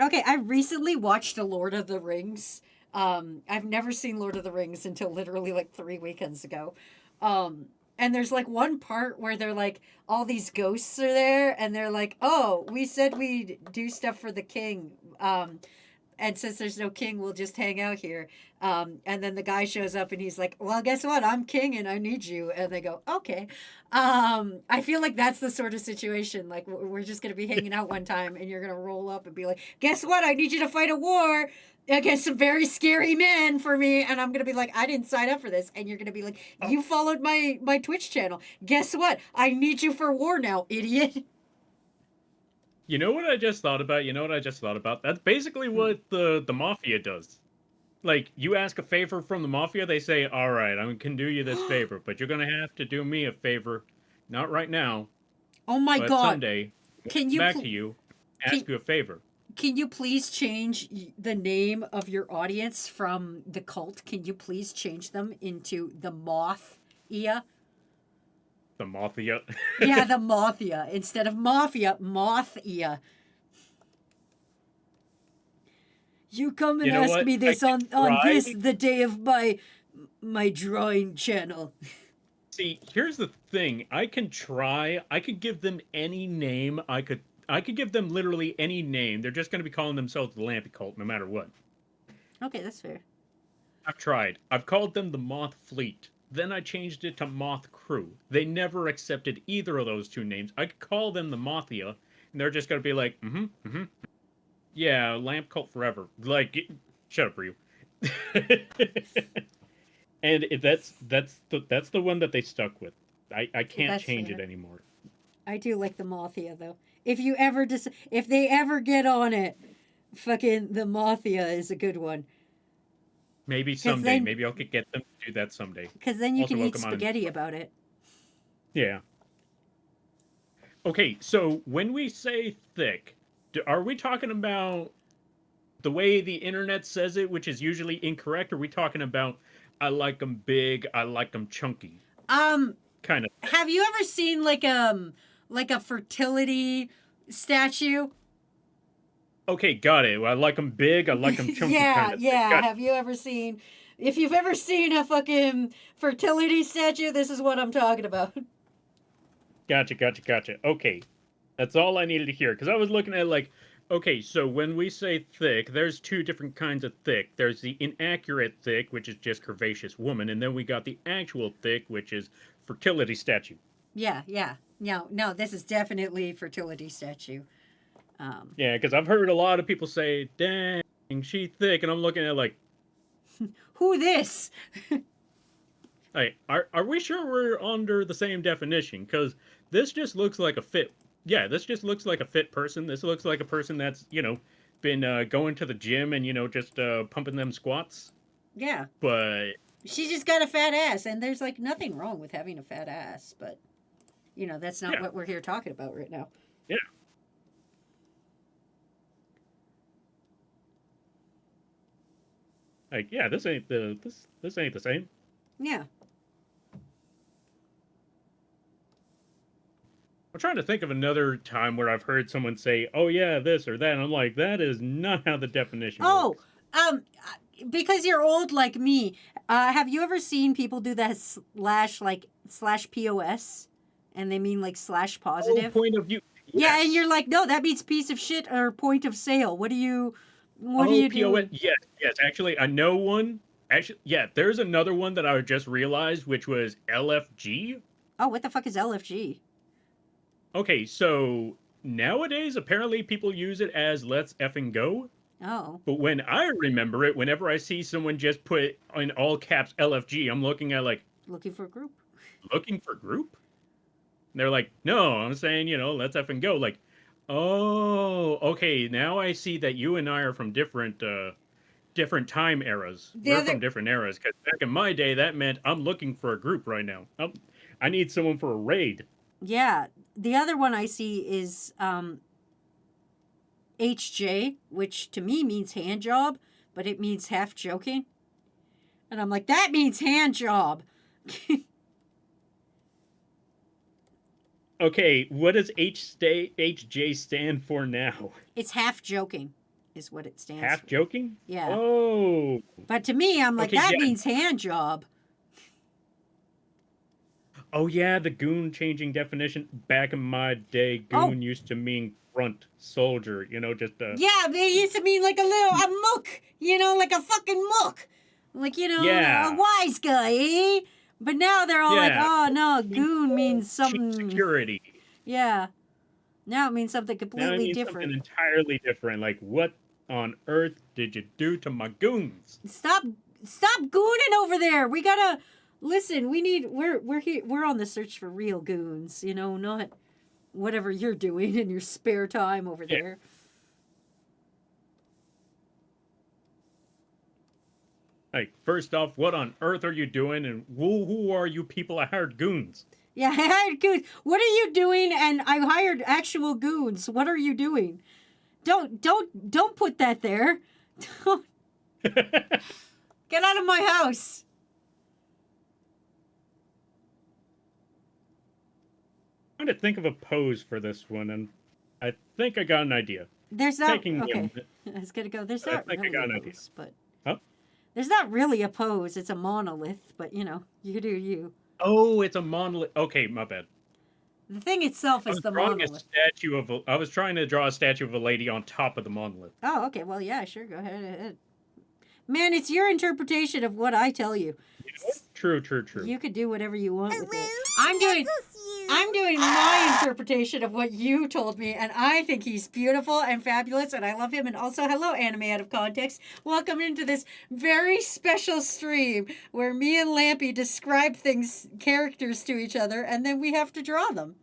Okay, I recently watched The Lord of the Rings. I've never seen Lord of the Rings until literally like 3 weekends ago. And there's like one part where they're like, all these ghosts are there, and they're like, oh, we said we'd do stuff for the king. And since there's no king, we'll just hang out here. And then the guy shows up and he's like, well, guess what? I'm king and I need you. And they go, okay. I feel like that's the sort of situation. Like, we're just going to be hanging out one time and you're going to roll up and be like, guess what? I need you to fight a war against some very scary men for me. And I'm going to be like, I didn't sign up for this. And you're going to be like, you followed my Twitch channel. Guess what? I need you for war now, idiot. You know what I just thought about? That's basically what the Mafia does. Like, you ask a favor from the Mafia, they say, all right, I can do you this favor, but you're going to have to do me a favor. Not right now. Oh my but God. someday, Can you back to you, ask you a favor. Can you please change the name of your audience from the cult? Can you please change them into the Moth-ia? The Mafia. Yeah, the Moth-ia. Instead of Mafia, Moth-ia. You come and ask me this on this, the day of my drawing channel. See, here's the thing. I can try. I could give them any name. I could give them literally any name. They're just going to be calling themselves the Lampy Cult no matter what. Okay, that's fair. I've tried. I've called them the Moth Fleet. Then I changed it to Moth Crew. They never accepted either of those two names. I could call them the Mothia, and they're just going to be like, yeah, Lamp Cult forever. Like, shut up, Ryu. And that's the one that they stuck with. I can't That's change fair. it anymore. I do like the Mothia though. If you ever if they ever get on it, fucking the Mothia is a good one. Maybe someday. then- Maybe I could get them to do that someday. Because then you Also, can eat welcome on. spaghetti about it. Yeah. Okay, so when we say thick, are we talking about the way the internet says it, which is usually incorrect? Or are we talking about I like them big, I like them chunky, kind of? Have you ever seen like a fertility statue? Okay, got it. I like them big, I like them chunky. Yeah, kind of yeah. Got it. Have you ever seen? If you've ever seen a fucking fertility statue, this is what I'm talking about. Gotcha. Okay, that's all I needed to hear because I was looking at like, okay, so when we say thick, there's two different kinds of thick. There's the inaccurate thick, which is just curvaceous woman, and then we got the actual thick, which is fertility statue. Yeah. No, this is definitely fertility statue. Yeah, because I've heard a lot of people say, "Dang, she thick," and I'm looking at like, Who this? hey, are we sure we're under the same definition? Because this just looks like a fit. Yeah, this just looks like a fit person. This looks like a person that's been going to the gym and just pumping them squats. Yeah. But She just got a fat ass, and there's like nothing wrong with having a fat ass, but that's not Yeah. what we're here talking about right now. yeah. Like, yeah, this ain't this ain't the same. Yeah. I'm trying to think of another time where I've heard someone say, "Oh yeah, this or that," and I'm like, that is not how the definition Oh, works. because you're old like me, have you ever seen people do that slash POS, and they mean like slash Oh, positive? point of view. Yeah, and Yes. you're like, no, that means piece of shit or point of sale. What do you Oh, do? POS. Yes. Actually, I know one. Actually, yeah, there's another one that I just realized, which was LFG. Oh, what the fuck is LFG? Okay, so nowadays, apparently people use it as let's effing go. Oh, But when I remember it, whenever I see someone just put in all caps LFG, I'm looking at like, looking for a group. looking for group? And they're like, no, I'm saying, let's effing go. Like, oh, okay, now I see that you and I are from different time eras. We're from different eras. Because back in my day, that meant I'm looking for a group right now. I need someone for a raid. Yeah, the other one I see is HJ, which to me means hand job, but it means half joking. And I'm like, that means hand job. Okay, what does HJ stand for now? It's half joking, is what it stands Half for. joking? Yeah. Oh. But to me, I'm like, Okay, that yeah. means hand job. Oh yeah, the goon changing definition. Back in my day, goon used to mean grunt soldier. Just Yeah, they used to mean like a mook, like a fucking mook. Like, Yeah. a wise guy, eh? But now they're all like, Yeah. oh no, goon means chief something. security. Yeah. Now it means something Now it completely means different. something entirely different. Like, what on earth did you do to my goons? Stop gooning over there. We gotta listen. We're here. We're on the search for real goons. Not whatever you're doing in your spare time over Yeah. there. Like, first off, what on earth are you doing? And who are you people? I hired goons. Yeah, I hired goons. What are you doing? And I hired actual goons. What are you doing? Don't put that there. Don't get out of my house. I'm trying to think of a pose for this one, and I think I got an idea. There's not Taking okay. him- I was gonna go. There's I not think I really got a an idea. pose, but Huh? there's not really a pose. It's a monolith, but you do you. Oh, it's a monolith. Okay, my bad. The thing itself I is was the drawing a monolith. statue of. I was trying to draw a statue of a lady on top of the monolith. Oh, okay. Well, yeah, sure. Go ahead. Man, it's your interpretation of what I tell you. True. You could do whatever you want with it. I'm doing. I'm doing my interpretation of what you told me, and I think he's beautiful and fabulous, and I love him. And also, hello, Anime Out of Context. Welcome into this very special stream where me and Lampy describe characters to each other, and then we have to draw them.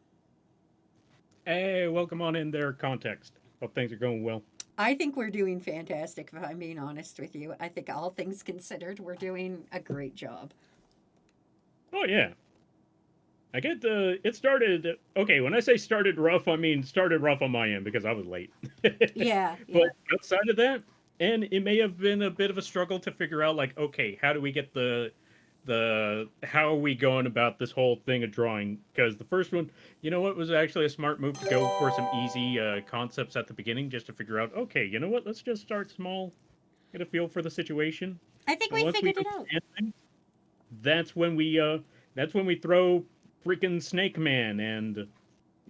Hey, welcome on in there, Context. Hope things are going well. I think we're doing fantastic, if I'm being honest with you. I think all things considered, we're doing a great job. Oh, yeah. I get it started, okay, when I say started rough, I mean started rough on my end because I was late. Yeah. But outside of that, and it may have been a bit of a struggle to figure out, like, okay, how do we get how are we going about this whole thing of drawing? Because the first one, you know what, was actually a smart move to go for some easy concepts at the beginning just to figure out, okay, you know what, let's just start small, get a feel for the situation. I think And we once figured it out. things, that's when we throw freaking Snake Man and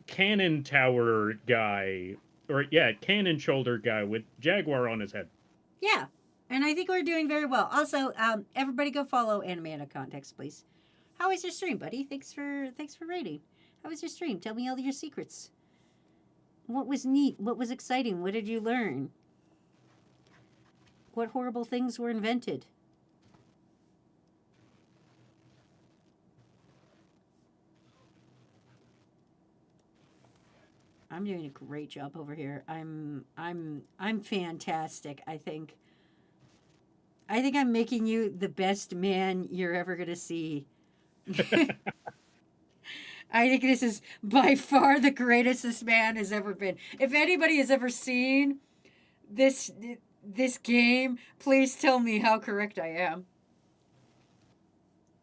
Cannon Tower guy, or yeah, Cannon Shoulder guy with Jaguar on his head. Yeah. And I think we're doing very well. Also, everybody go follow Anime Out of Context, please. How was your stream, buddy? Thanks for rating. How was your stream? Tell me all your secrets. What was neat? What was exciting? What did you learn? What horrible things were invented? I'm doing a great job over here. I'm fantastic, I think. I think I'm making you the best man you're ever going to see. I think this is by far the greatest this man has ever been. If anybody has ever seen this game, please tell me how correct I am.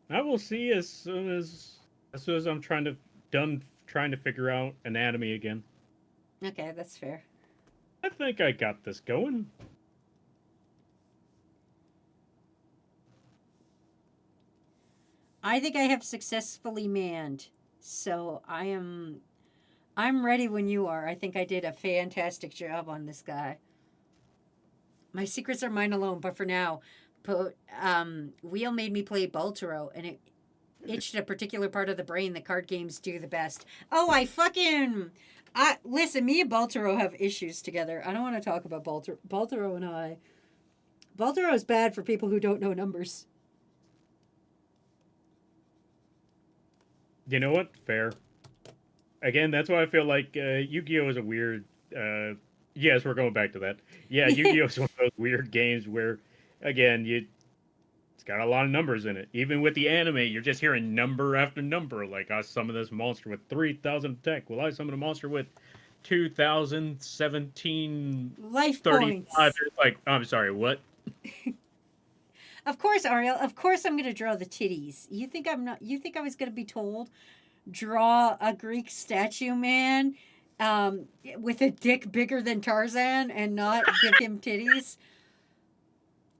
I will see as soon as I'm done trying to figure out anatomy again. Okay, that's fair. I think I got this going. I think I have successfully manned. So I'm ready when you are. I think I did a fantastic job on this guy. My secrets are mine alone, but for now, Wheel made me play Baltoro, and it itched a particular part of the brain that card games do the best. Oh, listen, me and Baltoro have issues together. I don't want to talk about Baltoro. Baltoro and I. Baltoro is bad for people who don't know numbers. You know what? Fair. Again, that's why I feel like Yu-Gi-Oh! Is a weird... yes, we're going back to that. Yeah, Yu-Gi-Oh! Is one of those weird games where, again, it's got a lot of numbers in it. Even with the anime, you're just hearing number after number. Like, I summon this monster with 3,000 attack. Well, I summon a monster with 2,017... Life 35. points. It's like, I'm sorry, what? Of course, Ariel. Of course, I'm going to draw the titties. You think I was going to be told, draw a Greek statue man, with a dick bigger than Tarzan and not give him titties?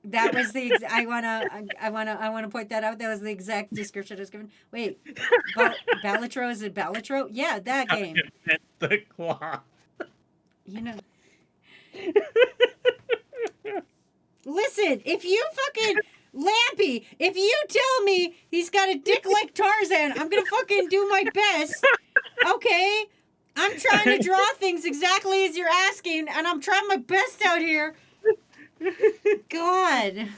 That was I wanna point that out. That was the exact description I was given. Wait, Balatro, is it Balatro? Yeah, that game. The cloth. You know. Listen, if you fucking Lampy, if you tell me he's got a dick like Tarzan, I'm gonna fucking do my best. Okay? I'm trying to draw things exactly as you're asking, and I'm trying my best out here. God.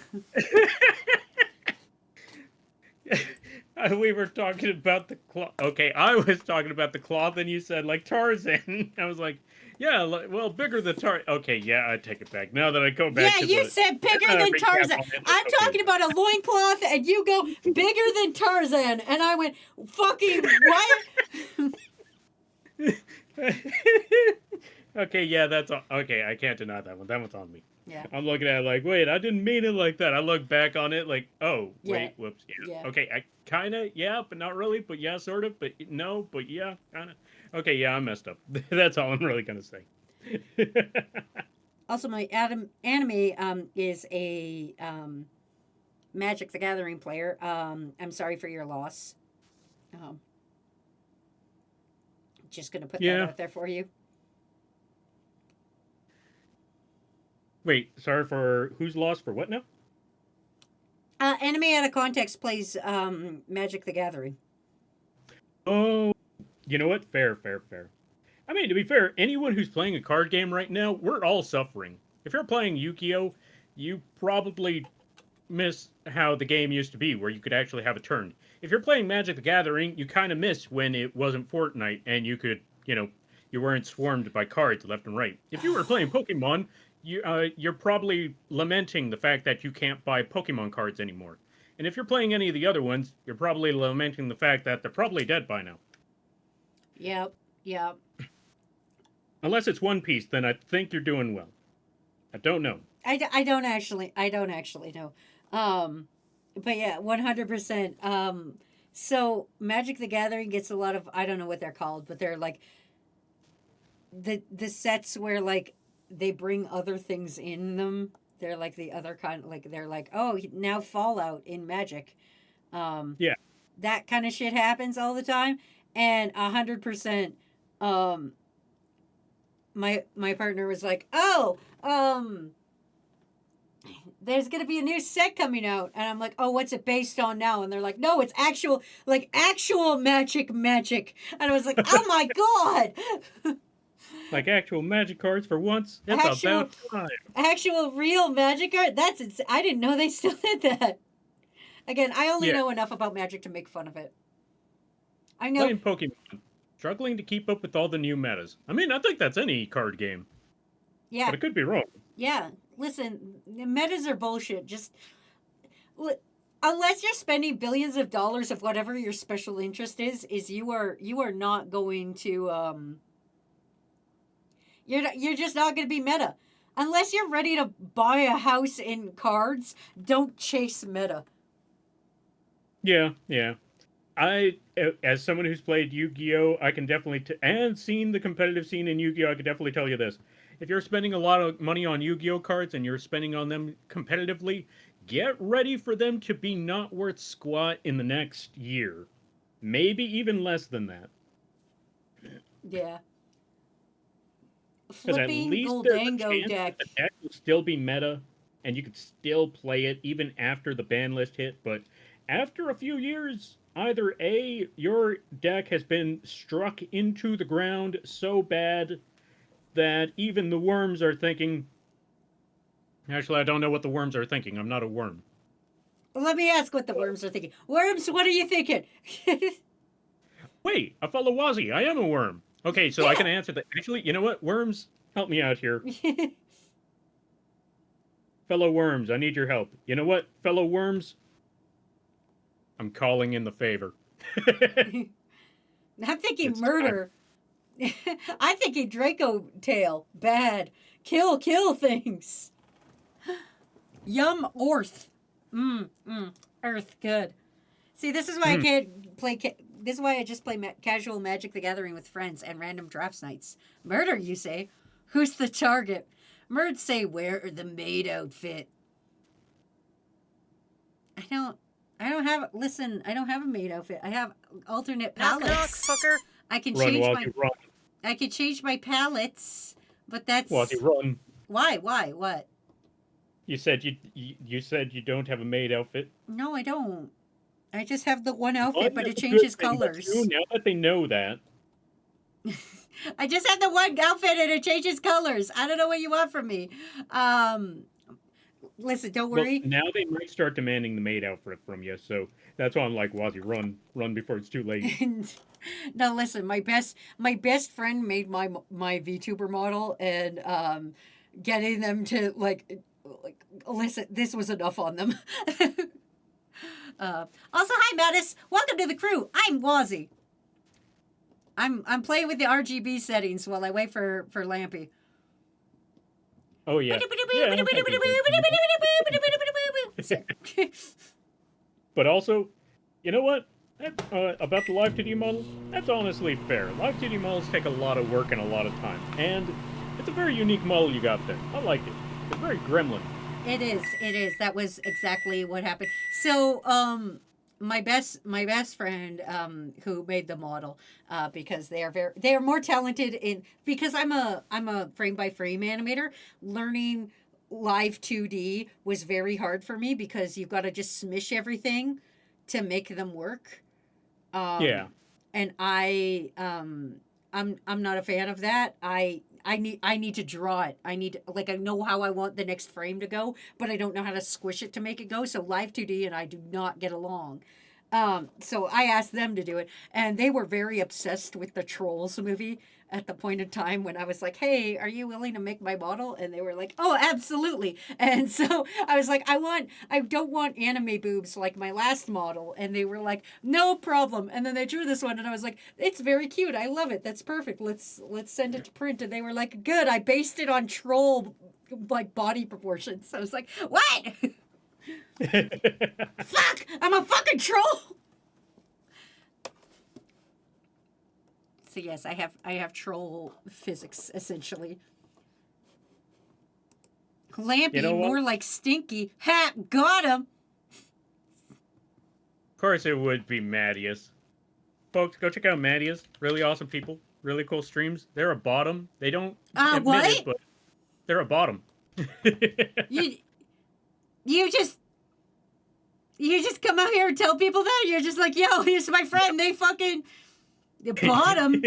We were talking about the cloth. Okay, I was talking about the cloth, and you said, like, Tarzan. I was like, yeah, well, bigger than Tarzan. Okay, yeah, I take it back. Now that I go back to you said bigger than Tarzan. I'm talking about a loincloth, and you go bigger than Tarzan. And I went, fucking what? Okay, yeah, that's all. Okay, I can't deny that one. That one's on me. Yeah. I'm looking at it like, wait, I didn't mean it like that. I look back on it like, oh, wait, whoops, yeah. Okay, I kind of, yeah, but not really, but yeah, sort of, but no, but yeah, kind of. Okay, yeah, I messed up. That's all I'm really going to say. Also, my anime is a Magic the Gathering player. I'm sorry for your loss. Just going to put that out there for you. Wait, sorry for who's lost for what now? Anime Out of Context plays Magic the Gathering. Oh, You know what? Fair, fair, fair. I mean, to be fair, anyone who's playing a card game right now, we're all suffering. If you're playing Yu-Gi-Oh, you probably miss how the game used to be, where you could actually have a turn. If you're playing Magic the Gathering, you kind of miss when it wasn't Fortnite and you could, you weren't swarmed by cards left and right. If you were playing Pokemon, you're probably lamenting the fact that you can't buy Pokemon cards anymore. And if you're playing any of the other ones, you're probably lamenting the fact that they're probably dead by now. Yep. Yep. Unless it's One Piece, then I think you're doing well. I don't know. I don't actually know. But yeah, 100%. So Magic the Gathering gets a lot of, I don't know what they're called, but they're like the sets where like they bring other things in them. They're like the other kind, like they're like, oh, now Fallout in Magic. Yeah. That kind of shit happens all the time. And 100%, my partner was like, oh, there's gonna be a new set coming out, and I'm like, oh, what's it based on now? And they're like, no, it's actual magic, and I was like, oh my god, Like actual Magic cards for once. It's about time. actual real Magic art. I didn't know they still did that. Again, I only know enough about Magic to make fun of it. I know. Playing Pokemon, struggling to keep up with all the new metas. I mean, I think that's any card game. Yeah. But I could be wrong. Yeah. Listen, the metas are bullshit. Just unless you're spending billions of dollars of whatever your special interest is you are not going to you're just not going to be meta. Unless you're ready to buy a house in cards, don't chase meta. Yeah, yeah. As someone who's played Yu-Gi-Oh, I can definitely and seen the competitive scene in Yu-Gi-Oh, I can definitely tell you this. If you're spending a lot of money on Yu-Gi-Oh cards and you're spending on them competitively, get ready for them to be not worth squat in the next year. Maybe even less than that. Yeah. Because at Flipping least there's a Goldango chance deck. that the deck will still be meta, and you could still play it even after the ban list hit. But after a few years, either A, your deck has been struck into the ground so bad that even the worms are thinking... Actually, I don't know what the worms are thinking. I'm not a worm. Let me ask what the worms are thinking. Worms, what are you thinking? Wait, I follow Wazzy. I am a worm. Okay, so I can answer that. Actually, you know what? Worms, help me out here. Fellow worms, I need your help. You know what, fellow worms? I'm calling in the favor. I'm thinking It's murder. I'm thinking Draco tail. Bad. Kill things. Yum Orth. Earth, good. See, this is why I can't play... This is why I just play casual Magic the Gathering with friends and random drafts nights. Murder, you say? Who's the target? Murd say, wear the maid outfit. I don't have... Listen, I don't have a maid outfit. I have alternate Knock, palettes. knock, fucker. I can Run, change Wazzy, run. I can change my palettes, but that's... Wazzy, run. Why? What? You said you said you don't have a maid outfit. No, I don't. I just have the one outfit, Well, but it that's a changes good thing, but colors. too, now that they know that, I just have the one outfit and it changes colors. I don't know what you want from me. Listen, don't worry. well, now they might start demanding the maid outfit from you. So that's why I'm like, Wazzy, run before it's too late. No, listen, my best friend made my VTuber model, and getting them to like listen, this was enough on them. Also, hi Mattis, welcome to the crew. I'm Wazzy. I'm playing with the RGB settings while I wait for Lampy. Oh yeah. But also, you know what? About the live 2D model, that's honestly fair. Live 2D models take a lot of work and a lot of time, and it's a very unique model you got there. I like it. It's very gremlin. It is. That was exactly what happened. So, my best friend, who made the model, because they are more talented in, because I'm a frame by frame animator. Learning live 2D was very hard for me because you've got to just smish everything to make them work. Yeah. and I'm not a fan of that. I need to draw it. I need like I know how I want the next frame to go, but I don't know how to squish it to make it go. So Live 2D and I do not get along. So I asked them to do it, and they were very obsessed with the Trolls movie at the point in time when I was like, "Hey, are you willing to make my model?" And they were like, "Oh, absolutely." And so I was like, I don't want anime boobs like my last model." And they were like, "No problem." And then they drew this one, and I was like, "It's very cute. I love it. That's perfect. Let's send it to print." And they were like, "Good. I based it on troll like body proportions." So I was like, "What?" Fuck! I'm a fucking troll. So yes, I have troll physics essentially. Lampy, You know what? more like Stinky. Ha! Got him. Of course, it would be Mattias. Folks, go check out Mattias. Really awesome people. Really cool streams. They're a bottom. They don't admit What? it, but they're a bottom. You just come out here and tell people that you're just like, yo, here's my friend. They fucking bottom.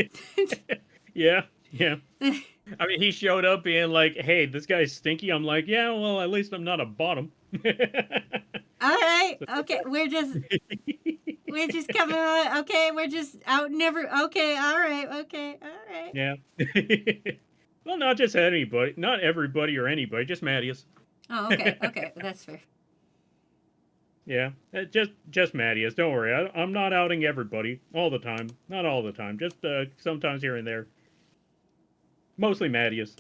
Yeah. I mean, he showed up being like, "Hey, this guy's stinky." I'm like, "Yeah, well, at least I'm not a bottom." All right. Okay. We're just coming out. Okay. We're just out. Never. Okay. All right. Okay. All right. Yeah. Well, not just anybody, not everybody or anybody, just Mattias. Oh, okay. Okay. That's fair. Yeah, just Mattias. Don't worry, I'm not outing everybody all the time. Not all the time. Just sometimes here and there. Mostly Mattias.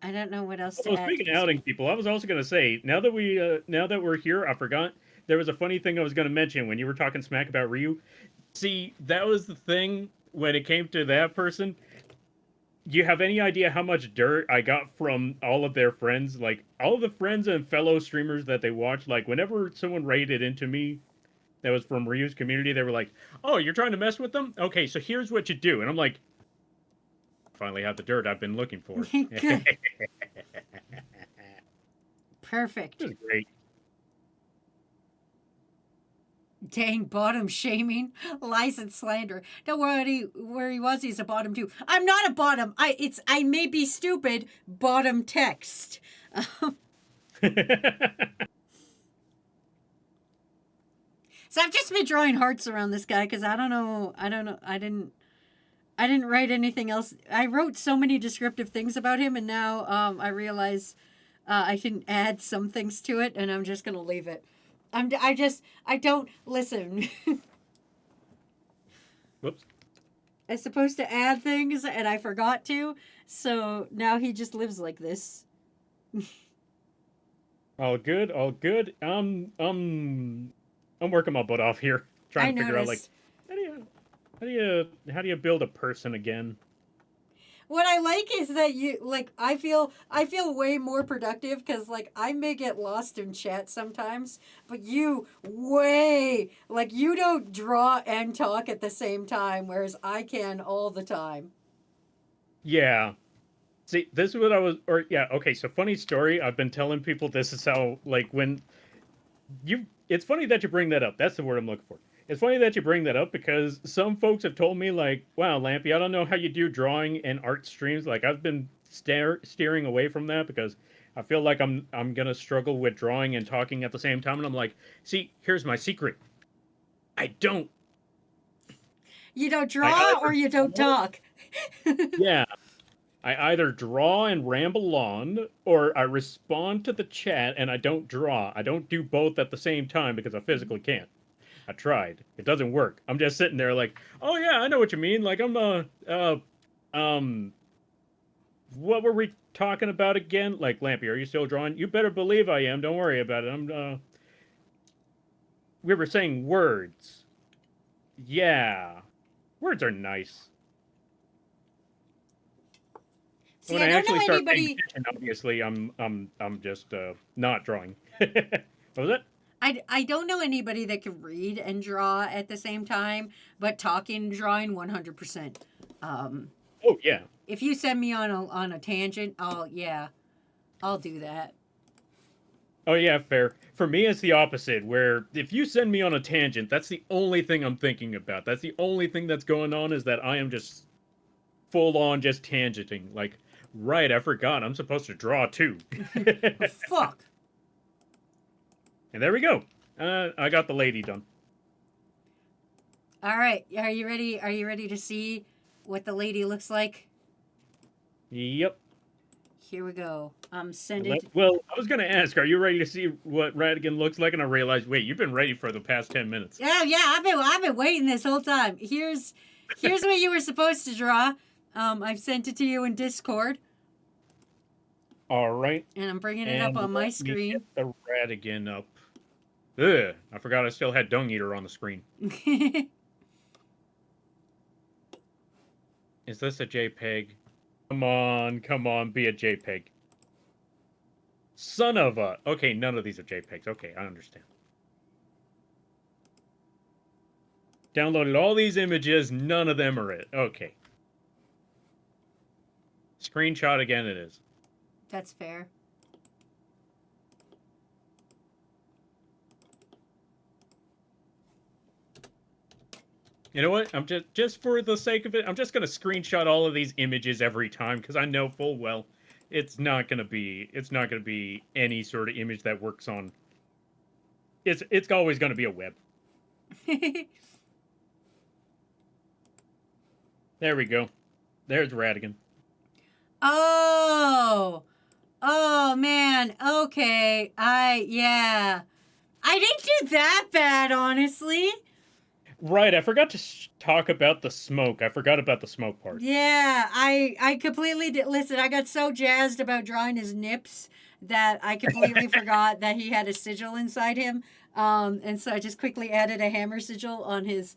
I don't know what else to Oh, add. speaking of outing people, I was also going to say, now that we're here, I forgot there was a funny thing I was going to mention when you were talking smack about Ryu. See, that was the thing when it came to that person. Do you have any idea how much dirt I got from all of their friends? Like, all of the friends and fellow streamers that they watched, like, whenever someone raided into me that was from Ryu's community, they were like, "Oh, you're trying to mess with them? Okay, so here's what you do." And I'm like, finally have the dirt I've been looking for. Good. Perfect. This is great. Dang, bottom shaming, lies and slander. Don't worry, where he was, he's a bottom too. I'm not a bottom. I may be stupid. Bottom text. So I've just been drawing hearts around this guy because I don't know. I didn't write anything else. I wrote so many descriptive things about him, and now I realize I can add some things to it, and I'm just gonna leave it. I don't listen. Whoops. I was supposed to add things and I forgot to, so now he just lives like this. All good, all good. I'm working my butt off here, trying to figure out like how do you build a person again? What I like is that you like I feel way more productive because like I may get lost in chat sometimes, but you you don't draw and talk at the same time, whereas I can all the time. Yeah. See, this is what okay, so funny story. I've been telling people this is how, like, it's funny that you bring that up. That's the word I'm looking for. It's funny that you bring that up because some folks have told me, like, "Wow, Lampy, I don't know how you do drawing and art streams." Like, I've been steering away from that because I feel like I'm gonna struggle with drawing and talking at the same time. And I'm like, see, here's my secret. I don't. You don't draw or you don't talk. Yeah. I either draw and ramble on, or I respond to the chat and I don't draw. I don't do both at the same time because I physically can't. I tried. It doesn't work. I'm just sitting there like, "Oh yeah, I know what you mean." Like, what were we talking about again? Like, Lampy, are you still drawing? You better believe I am. Don't worry about it. We were saying words. Yeah. Words are nice. See, When I I don't actually know start paying anybody. attention, obviously, I'm just not drawing. What was it? I don't know anybody that can read and draw at the same time, but talking and drawing 100%. Oh yeah. If you send me on a tangent, I'll do that. Oh yeah, fair. For me, it's the opposite. Where if you send me on a tangent, that's the only thing I'm thinking about. That's the only thing that's going on is that I am just full on just tangenting. Like, right, I forgot. I'm supposed to draw too. Oh, fuck. And there we go. I got the lady done. All right. Are you ready? Are you ready to see what the lady looks like? Yep. Here we go. I'm sending. Well, I was gonna ask, are you ready to see what Radigan looks like? And I realized, wait, you've been ready for the past 10 minutes. Yeah, I've been waiting this whole time. Here's what you were supposed to draw. I've sent it to you in Discord, All right. and I'm bringing it up on my let me screen. get the Radigan up. Ugh, I forgot I still had Dung Eater on the screen. Is this a JPEG? Come on, be a JPEG. Son of a... Okay, none of these are JPEGs. Okay, I understand. Downloaded all these images, none of them are it. Okay. Screenshot again it is. That's fair. You know what? I'm just for the sake of it, I'm just gonna screenshot all of these images every time because I know full well it's not gonna be any sort of image that works on. It's always gonna be a web. There we go. There's Radigan. Oh man. Okay. Yeah. I didn't do that bad, honestly. Right, I forgot to talk about the smoke. I forgot about the smoke part. Yeah, I completely did. Listen, I got so jazzed about drawing his nips that I completely forgot that he had a sigil inside him. And so I just quickly added a hammer sigil on his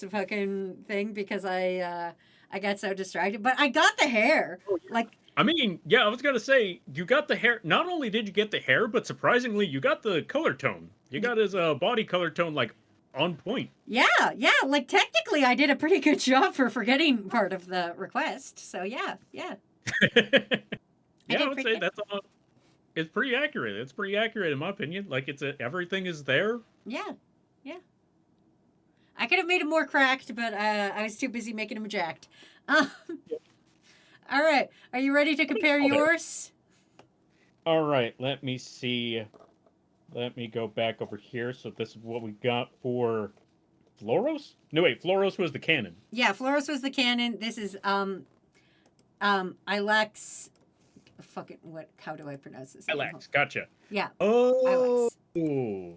fucking thing because I got so distracted. But I got the hair. Like, I mean, yeah, I was gonna say you got the hair. Not only did you get the hair, but surprisingly, you got the color tone. You got his body color tone like on point. yeah. Like technically, I did a pretty good job for forgetting part of the request. So yeah. Yeah, did I would pretty say good. that's all. It's pretty accurate. It's pretty accurate in my opinion. Like everything is there. Yeah. I could have made him more cracked, but I was too busy making him jacked. All right. Are you ready to compare Oh, there. yours? All right, let me see. Let me go back over here. So this is what we got for Floros? No, wait, Floros was the cannon. Yeah, Floros was the cannon. This is Ilex. Fucking what? How do I pronounce this? name? Alex, gotcha. Yeah. Oh. Ilex.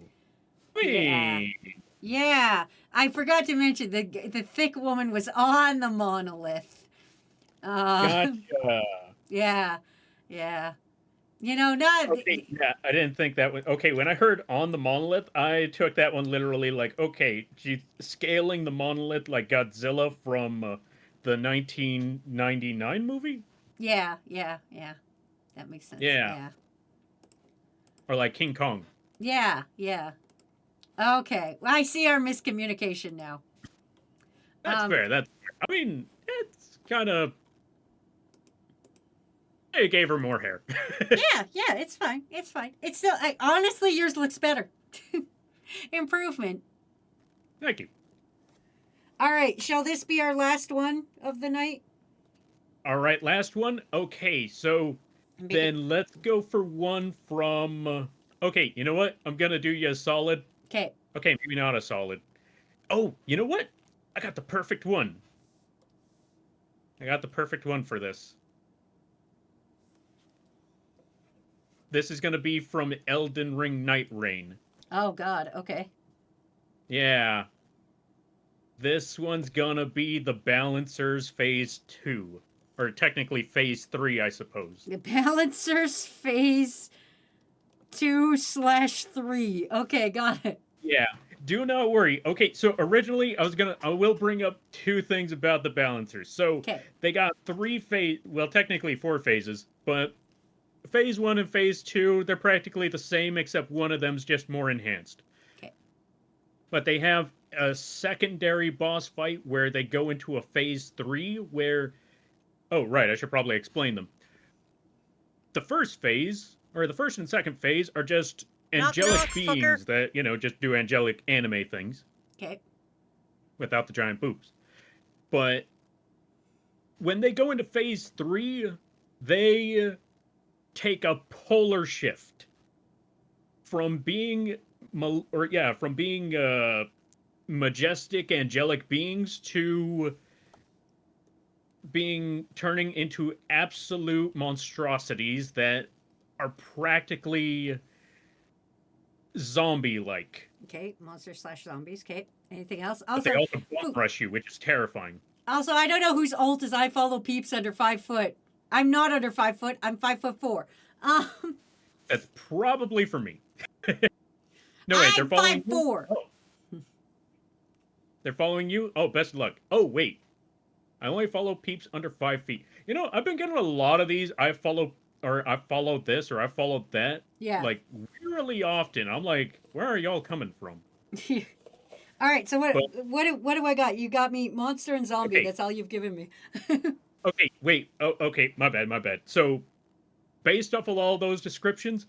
Wait. Yeah. I forgot to mention the thick woman was on the monolith. Gotcha. Yeah. You know, not. Okay, yeah, I didn't think that was okay. When I heard on the monolith, I took that one literally like, okay, she's scaling the monolith like Godzilla from the 1999 movie, Yeah. That makes sense. Yeah. or like King Kong. Yeah. Okay. Well, I see our miscommunication now. That's fair. That's fair. I mean, it's kind of. I gave her more hair. Yeah, it's fine. It's still, honestly, yours looks better. Improvement. Thank you. All right, shall this be our last one of the night? All right, last one. Okay, so then let's go for one from. Okay, you know what? I'm gonna do you a solid. Okay. Okay, maybe not a solid. Oh, you know what? I got the perfect one. I got the perfect one for this. This is gonna be from Elden Ring Night Rain. Oh, God. Okay. Yeah. This one's gonna be the Balancers Phase 2. Or technically Phase 3, I suppose. The Balancers Phase 2/3. Okay, got it. Yeah. Do not worry. Okay, so originally I will bring up two things about the Balancers. So Okay. they got technically 4 phases, but Phase 1 and Phase 2, they're practically the same, except one of them's just more enhanced. Okay. But they have a secondary boss fight where they go into a Phase 3 where... Oh, right, I should probably explain them. The first phase or the first and second phase are just Knock, angelic knock, beings fucker. that, just do angelic anime things Okay. without the giant boobs. But when they go into phase 3, they take a polar shift from being majestic angelic beings to turning into absolute monstrosities that are practically zombie-like. Okay. Monster/zombies. Okay. Anything else? But they Also, also bum rush you, which is terrifying. I don't know whose ult is I follow peeps under 5 foot. I'm not under 5 foot. I'm 5'4". That's probably for me. No, wait, they're I'm following 5'4". you? Oh. They're following you? Oh, best of luck. Oh, wait. I only follow peeps under 5 feet. I've been getting a lot of these. I followed this, or I followed that. Yeah. Like, really often. I'm like, where are y'all coming from? All right. So what But- what do I got? You got me monster and zombie. Okay. That's all you've given me. Okay, wait. Oh, okay, my bad. So, based off of all those descriptions,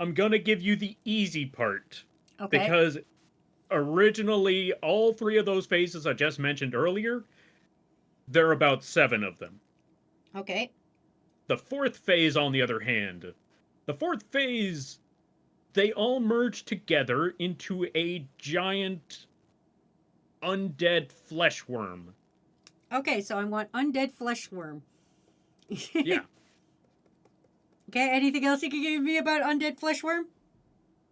I'm gonna give you the easy part. Okay. Because originally, all 3 of those phases I just mentioned earlier, there are about 7 of them. Okay. The 4th phase, on the other hand, they all merge together into a giant undead flesh worm. Okay. So I want undead flesh worm. Yeah. Okay. Anything else you can give me about undead flesh worm?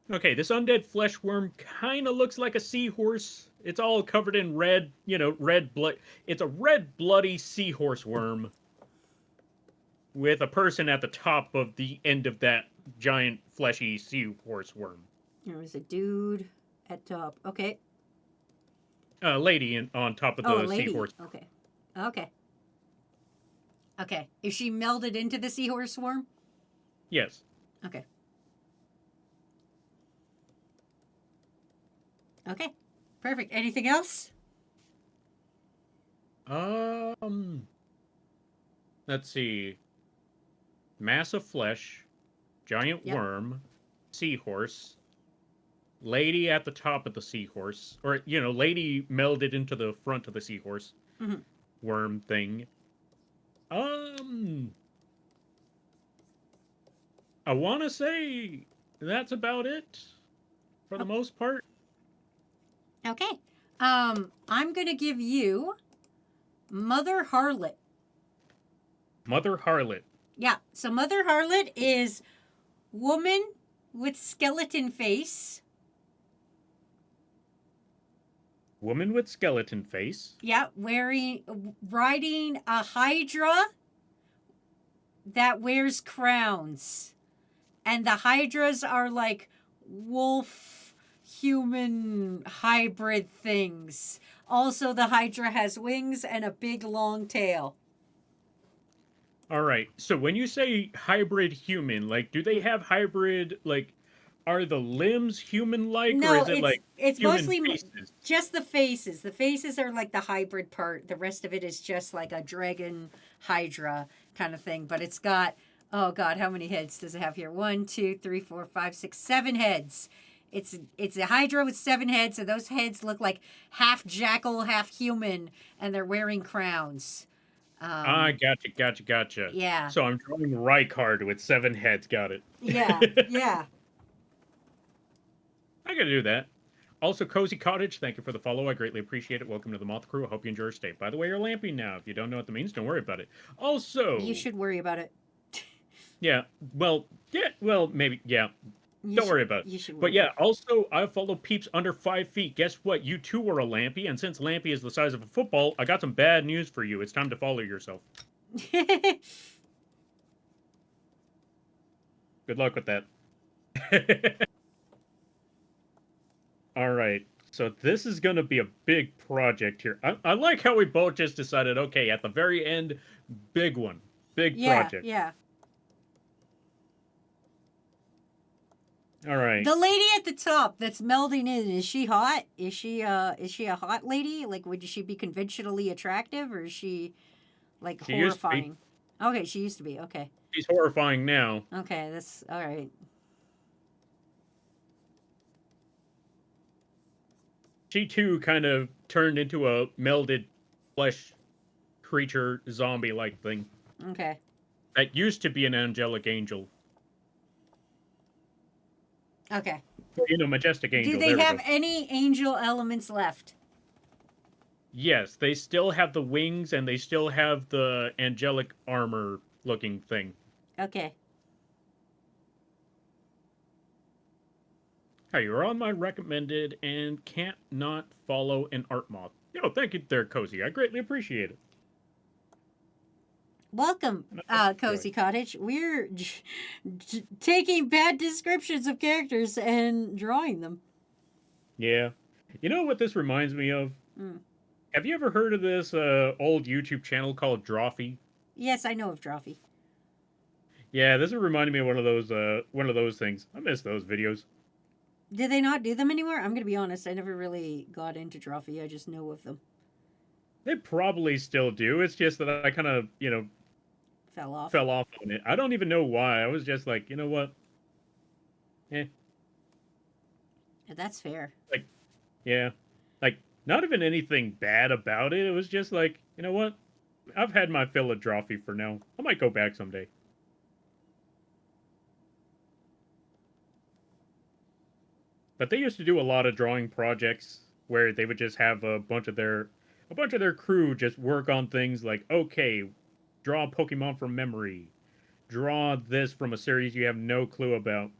Okay, this undead flesh worm kind of looks like a seahorse. It's all covered in red, red blood. It's a red, bloody seahorse worm with a person at the top of the end of that giant, fleshy seahorse worm. There was a dude at top. Okay. Lady on top of the Oh, a lady. seahorse. Okay. Okay. Okay. Is she melded into the seahorse worm? Yes. Okay. Okay. Perfect. Anything else? Let's see. Mass of flesh, giant Yep. worm, seahorse, lady at the top of the seahorse, or lady melded into the front of the seahorse Mhm. worm thing. I want to say that's about it for the most part. Okay. I'm gonna give you Mother Harlot. Mother Harlot. Yeah. So Mother Harlot is woman with skeleton face. Woman with skeleton face. Yeah, riding a hydra that wears crowns. And the hydras are like wolf human hybrid things. Also, the hydra has wings and a big long tail. All right. So when you say hybrid human, like, do they have hybrid, like, are the limbs human-like, or No, is it like it's human mostly faces? just the faces. The faces are like the hybrid part. The rest of it is just like a dragon hydra kind of thing. But it's got, oh God, how many heads does it have here? 1, 2, 3, 4, 5, 6, 7 heads. It's a hydra with 7 heads, and those heads look like half jackal, half human, and they're wearing crowns. Gotcha. Yeah. So I'm drawing Rykard with 7 heads. Got it. Yeah, yeah. I gotta do that. Also, Cozy Cottage, thank you for the follow. I greatly appreciate it. Welcome to the Moth Crew. I hope you enjoy your stay. By the way, you're lamping now. If you don't know what that means, don't worry about it. Also, You should worry about it. yeah, maybe, yeah. Don't worry about it. You should But worry yeah, also, I follow peeps under 5 feet. Guess what? You too are a Lampy, and since Lampy is the size of a football, I got some bad news for you. It's time to follow yourself. about Good luck with that. All right. So this is going to be a big project here. I like how we both just decided, okay, at the very end, big one. Big project. Yeah. All right. The lady at the top that's melding in, is she hot? Is she a hot lady? Like, would she be conventionally attractive, or is she like She used to be. horrifying? Okay, she used to be. Okay. she's horrifying now. Okay, that's all right. She too kind of turned into a melded flesh creature zombie-like thing Okay. that used to be an angelic angel. Okay. Well, you know, majestic angel. Do there they we have go. any angel elements left? Yes, they still have the wings and they still have the angelic armor looking thing. Okay. Hey, you're on my recommended and can't not follow an art moth. Yo, thank you there, Cozy. I greatly appreciate it. Welcome, Cozy Cottage. We're taking bad descriptions of characters and drawing them. Yeah. You know what this reminds me of? Mm. Have you ever heard of this old YouTube channel called Drawfee? Yes, I know of Drawfee. Yeah, this is reminding me of one of those things. I miss those videos. Did they not do them anymore? I'm going to be honest. I never really got into Drawfee. I just know of them. They probably still do. It's just that I kind of, Fell off. fell off on it. I don't even know why. I was just like, you know what? That's fair. Yeah. Like, not even anything bad about it. It was just like, you know what? I've had my fill of Drawfee for now. I might go back someday. But they used to do a lot of drawing projects where they would just have a bunch of their crew just work on things like, okay, draw a Pokemon from memory. Draw this from a series you have no clue about.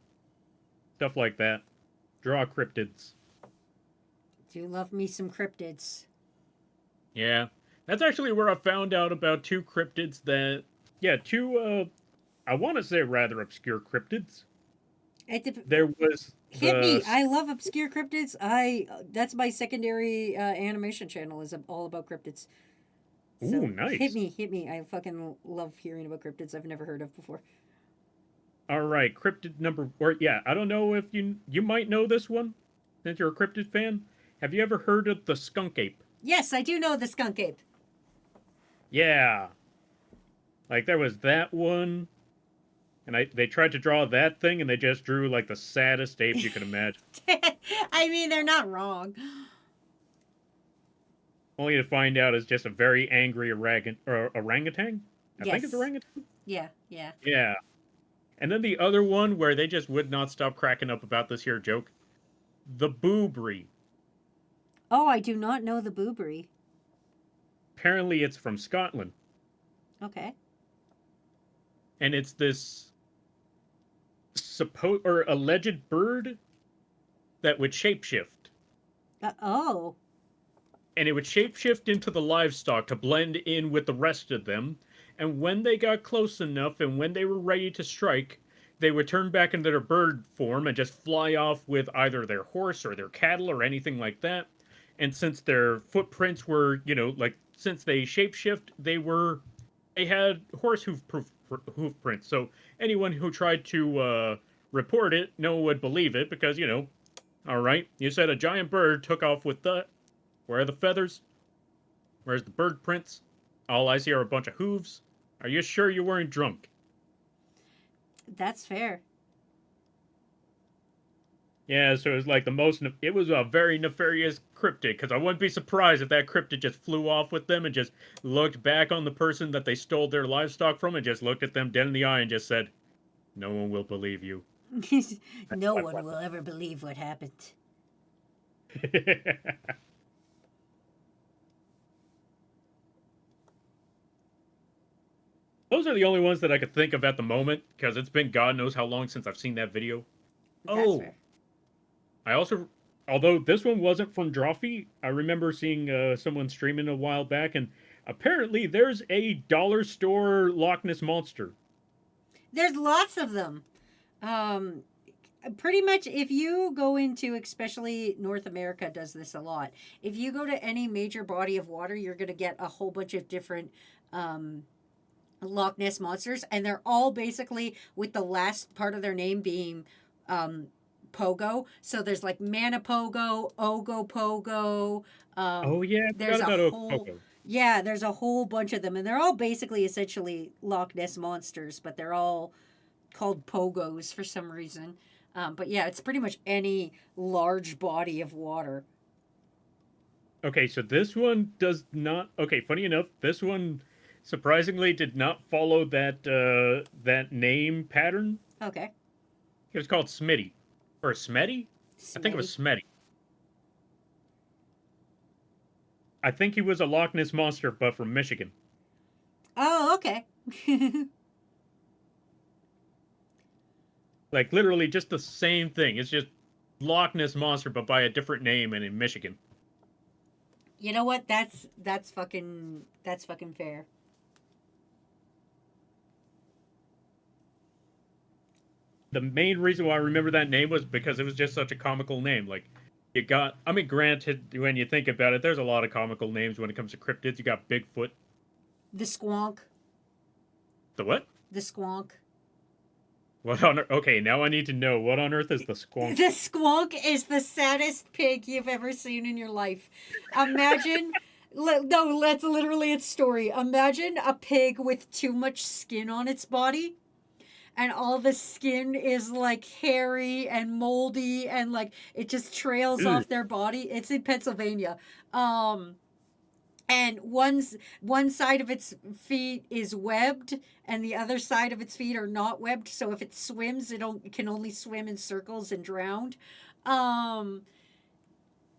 Stuff like that. Draw cryptids. Do love me some cryptids. Yeah. That's actually where I found out about two cryptids that... Yeah, two, I want to say rather obscure cryptids. There was Hit me. I love obscure cryptids. That's my secondary animation channel is all about cryptids. So Ooh, nice. Hit me. I fucking love hearing about cryptids I've never heard of before. All right, cryptid number... Or, yeah, I don't know if you might know this one, since you're a cryptid fan. Have you ever heard of the skunk ape? Yes, I do know the skunk ape. Yeah. Like, there was that one, and they tried to draw that thing, and they just drew, like, the saddest ape you can imagine. I mean, they're not wrong. Only to find out it's just a very angry orangutan? I think it's Yes. orangutan? Yeah. Yeah. And then the other one, where they just would not stop cracking up about this here joke. The boobry. Oh, I do not know the boobery. Apparently it's from Scotland. Okay. And it's this alleged bird that would shapeshift. Oh. And it would shapeshift into the livestock to blend in with the rest of them. And when they got close enough and when they were ready to strike, they would turn back into their bird form and just fly off with either their horse or their cattle or anything like that. And since their footprints were, since they shapeshift, they had horse hoof prints. So anyone who tried to report it, no one would believe it because, all right, you said a giant bird took off with the... Where are the feathers? Where's the bird prints? All I see are a bunch of hooves. Are you sure you weren't drunk? That's fair. Yeah, so it was like it was a very nefarious cryptid, because I wouldn't be surprised if that cryptid just flew off with them and just looked back on the person that they stole their livestock from and just looked at them dead in the eye and just said, "No one will believe you." No one will ever believe what happened. Those are the only ones that I could think of at the moment, because it's been God knows how long since I've seen that video. That's fair. I also, although this one wasn't from Drawfee, I remember seeing someone streaming a while back, and apparently there's a dollar store Loch Ness Monster. There's lots of them. Pretty much, if you go into, especially North America does this a lot. If you go to any major body of water, you're going to get a whole bunch of different Loch Ness monsters, and they're all basically with the last part of their name being Pogo. So there's like Manipogo, Ogopogo. Oh yeah, I there's forgot a about whole Ogopogo. Yeah, there's a whole bunch of them, and they're all basically essentially Loch Ness monsters, but they're all called pogos for some reason. But yeah, it's pretty much any large body of water. Okay, so this one does not. Okay, funny enough, this one surprisingly did not follow that name pattern. Okay. It was called Smitty or Smetty. I think it was Smetty. I think he was a Loch Ness monster, but from Michigan. Oh, okay. Like literally just the same thing. It's just Loch Ness monster, but by a different name and in Michigan. You know what? That's fucking fair. The main reason why I remember that name was because it was just such a comical name. Like, you got, I mean, granted, when you think about it, there's a lot of comical names when it comes to cryptids. You got Bigfoot. The squonk. The what? The squonk. What on earth? Okay, now I need to know what on earth is the squonk? The squonk is the saddest pig you've ever seen in your life. Imagine, no, that's literally its story. Imagine a pig with too much skin on its body. And all the skin is like hairy and moldy and like it just trails off their body. It's in Pennsylvania. And one side of its feet is webbed and the other side of its feet are not webbed. So if it swims, it can only swim in circles and drown.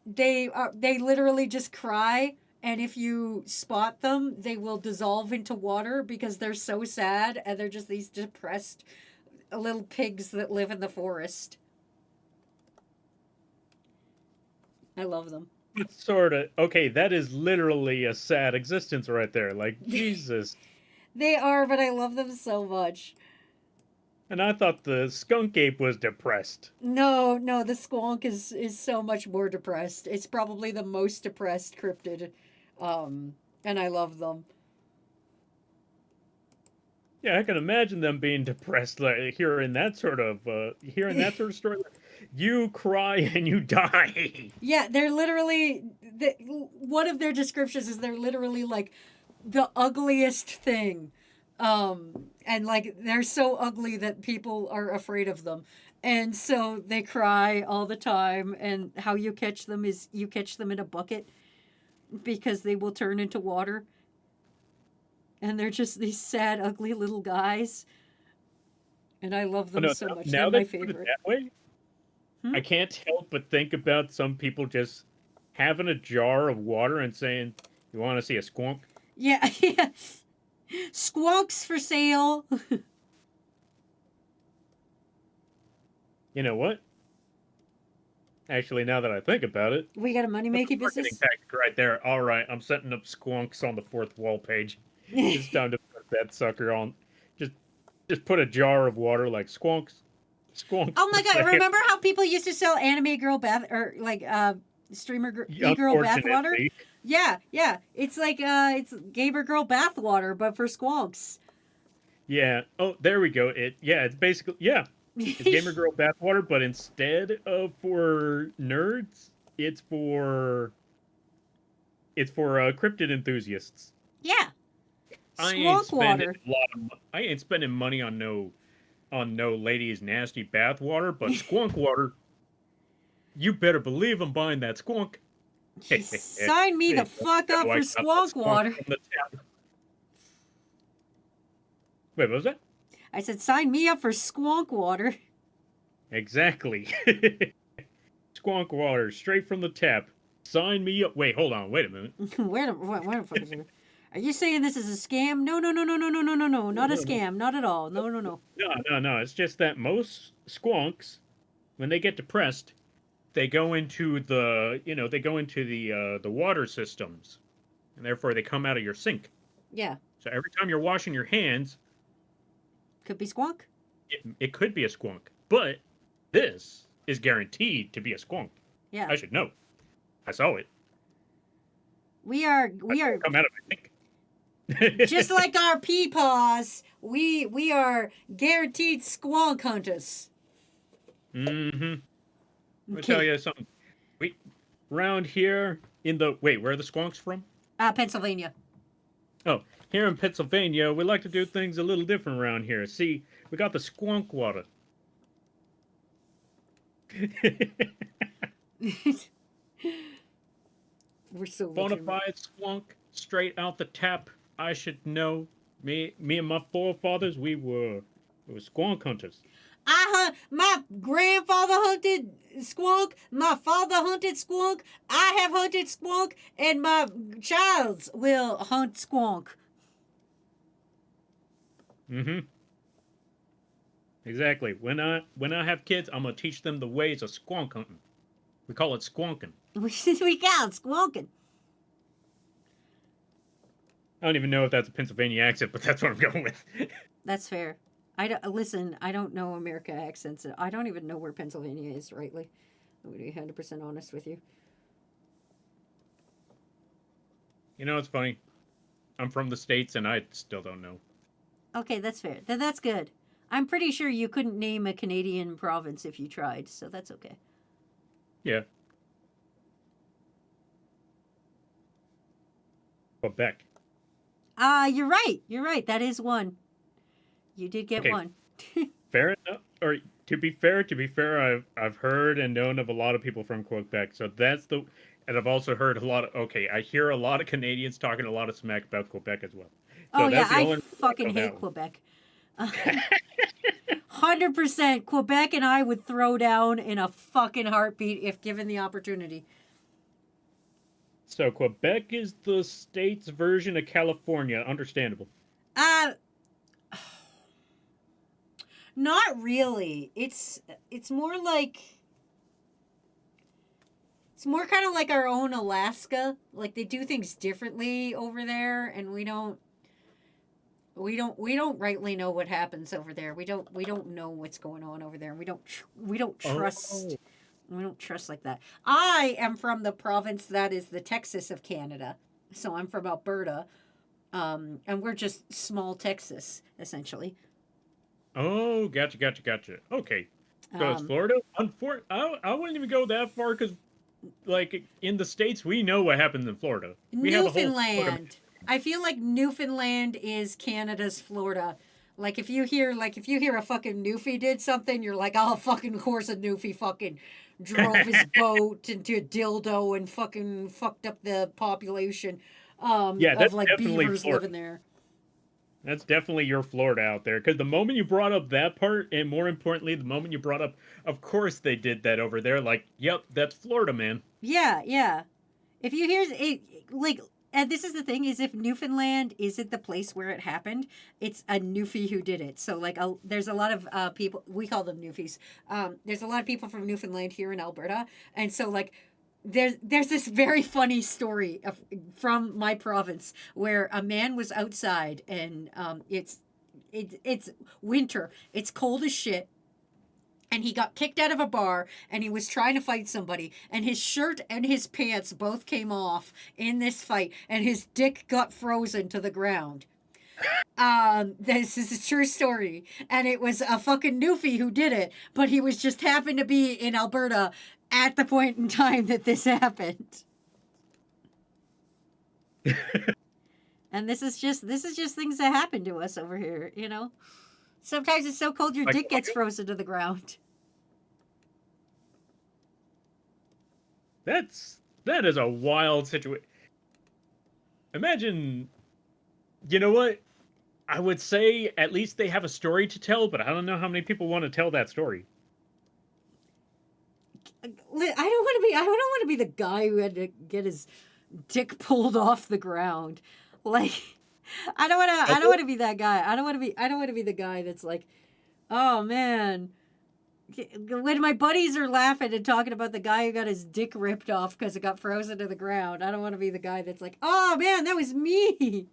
They literally just cry. And if you spot them, they will dissolve into water because they're so sad and they're just these depressed little pigs that live in the forest. I love them. Sort of. Okay, that is literally a sad existence right there. Like, Jesus. They are, but I love them so much. And I thought the skunk ape was depressed. No, the squonk is so much more depressed. It's probably the most depressed cryptid. And I love them. Yeah, I can imagine them being depressed, like hearing that sort of story. You cry and you die. Yeah, they're literally one of their descriptions is they're literally like the ugliest thing. And like they're so ugly that people are afraid of them. And so they cry all the time, and how you catch them is you catch them in a bucket because they will turn into water. And they're just these sad, ugly little guys. And I love them so much. Now They're my that you put it favorite. that way, I can't help but think about some people just having a jar of water and saying, "You want to see a squonk?" Yeah, yeah. Squonks for sale. You know what? Actually, now that I think about it, We got a money-making marketing business. tactic right there. All right, I'm setting up squonks on the fourth wall page. It's time to put that sucker on. Just put a jar of water like squonks. Oh my for god, sale. remember how people used to sell anime girl bath or like streamer e-girl bath water? Unfortunately. Yeah. It's like it's gamer girl bath water but for squonks. Yeah. Oh, there we go. It's basically it's gamer girl bathwater, but instead of for nerds, it's for cryptid enthusiasts. Yeah. I ain't spending money on no ladies nasty bathwater, but squonk water. You better believe I'm buying that squonk. Sign me the fuck up for squonk water. from the tap. Wait, what was that? I said sign me up for squonk water. Exactly. Squonk water straight from the tap. Sign me up. Wait, hold on. Wait a minute. Where the fuck is it? Are you saying this is a scam? No, not a scam, not at all. No. No. It's just that most squonks, when they get depressed, they go into the water systems, and therefore they come out of your sink. Yeah, So every time you're washing your hands, could be squonk. it could be a squonk, but this is guaranteed to be a squonk. Yeah, I should know. I saw it. we are Come out of my sink. just like our peepaws. We are guaranteed squonk hunters. Mm-hmm. Let me tell you something. Round here where are the squonks from? Pennsylvania. Oh, here in Pennsylvania, we like to do things a little different around here. See, we got the squonk water. We're so Bonafide squonk, straight out the tap. I should know. Me and my forefathers, we were squonk hunters. My grandfather hunted squonk. My father hunted squonk. I have hunted squonk, and my childs will hunt squonk. Mm-hmm. Exactly. When I have kids, I'm gonna teach them the ways of squonk hunting. We call it squonking. We got squonking. I don't even know if that's a Pennsylvania accent, but that's what I'm going with. That's fair. I don't know America accents. I don't even know where Pennsylvania is rightly. I'm going to be 100% honest with you. You know, it's funny. I'm from the States, and I still don't know. Okay, that's fair. Then that's good. I'm pretty sure you couldn't name a Canadian province if you tried, so that's okay. Yeah. Quebec. You're right. You're right. That is one. You did get Okay. one. Fair enough. Or to be fair, I've heard and known of a lot of people from Quebec. So that's the, and I've also heard a lot of. Okay, I hear a lot of Canadians talking a lot of smack about Quebec as well. So Oh yeah, that's the I only fucking on hate that one. Quebec. 100% Quebec and I would throw down in a fucking heartbeat if given the opportunity. So Quebec is the state's version of California. Understandable. Not really. It's more like it's more kind of like our own Alaska. Like they do things differently over there, and we don't rightly know what happens over there. We don't know what's going on over there. We don't trust. Oh. We don't trust like that. I am from the province that is the Texas of Canada. So I'm from Alberta. And we're just small Texas, essentially. Oh, gotcha. Okay. So it's Florida? I wouldn't even go that far because, like, in the States, we know what happens in Florida. We have a whole Florida. Newfoundland. I feel like Newfoundland is Canada's Florida. Like if you hear a fucking Newfie did something, you're like, oh, fucking course a Newfie fucking drove his boat into a dildo and fucking fucked up the population Yeah, that's of like definitely beavers Florida. living there. That's definitely your Florida out there. Because the moment you brought up that part, and more importantly, the moment you brought up, of course they did that over there. Like, yep, that's Florida, man. Yeah, yeah. If you hear it, like, and this is the thing: is if Newfoundland isn't the place where it happened, it's a Newfie who did it. So, like, there's a lot of people. We call them Newfies. There's a lot of people from Newfoundland here in Alberta, and so like. There's this very funny story from my province where a man was outside and it's winter. It's cold as shit. And he got kicked out of a bar and he was trying to fight somebody and his shirt and his pants both came off in this fight and his dick got frozen to the ground. This is a true story. And it was a fucking Newfie who did it, but he was just happened to be in Alberta at the point in time that this happened. And this is just things that happen to us over here, you know? Sometimes it's so cold your Like dick gets what? frozen to the ground. That is a wild situation. Imagine, you know what? I would say at least they have a story to tell, but I don't know how many people want to tell that story. I don't want to be the guy who had to get his dick pulled off the ground. Like I don't want to be that guy. I don't want to be the guy that's like, "Oh man, when my buddies are laughing and talking about the guy who got his dick ripped off because it got frozen to the ground." I don't want to be the guy that's like, "Oh man, that was me."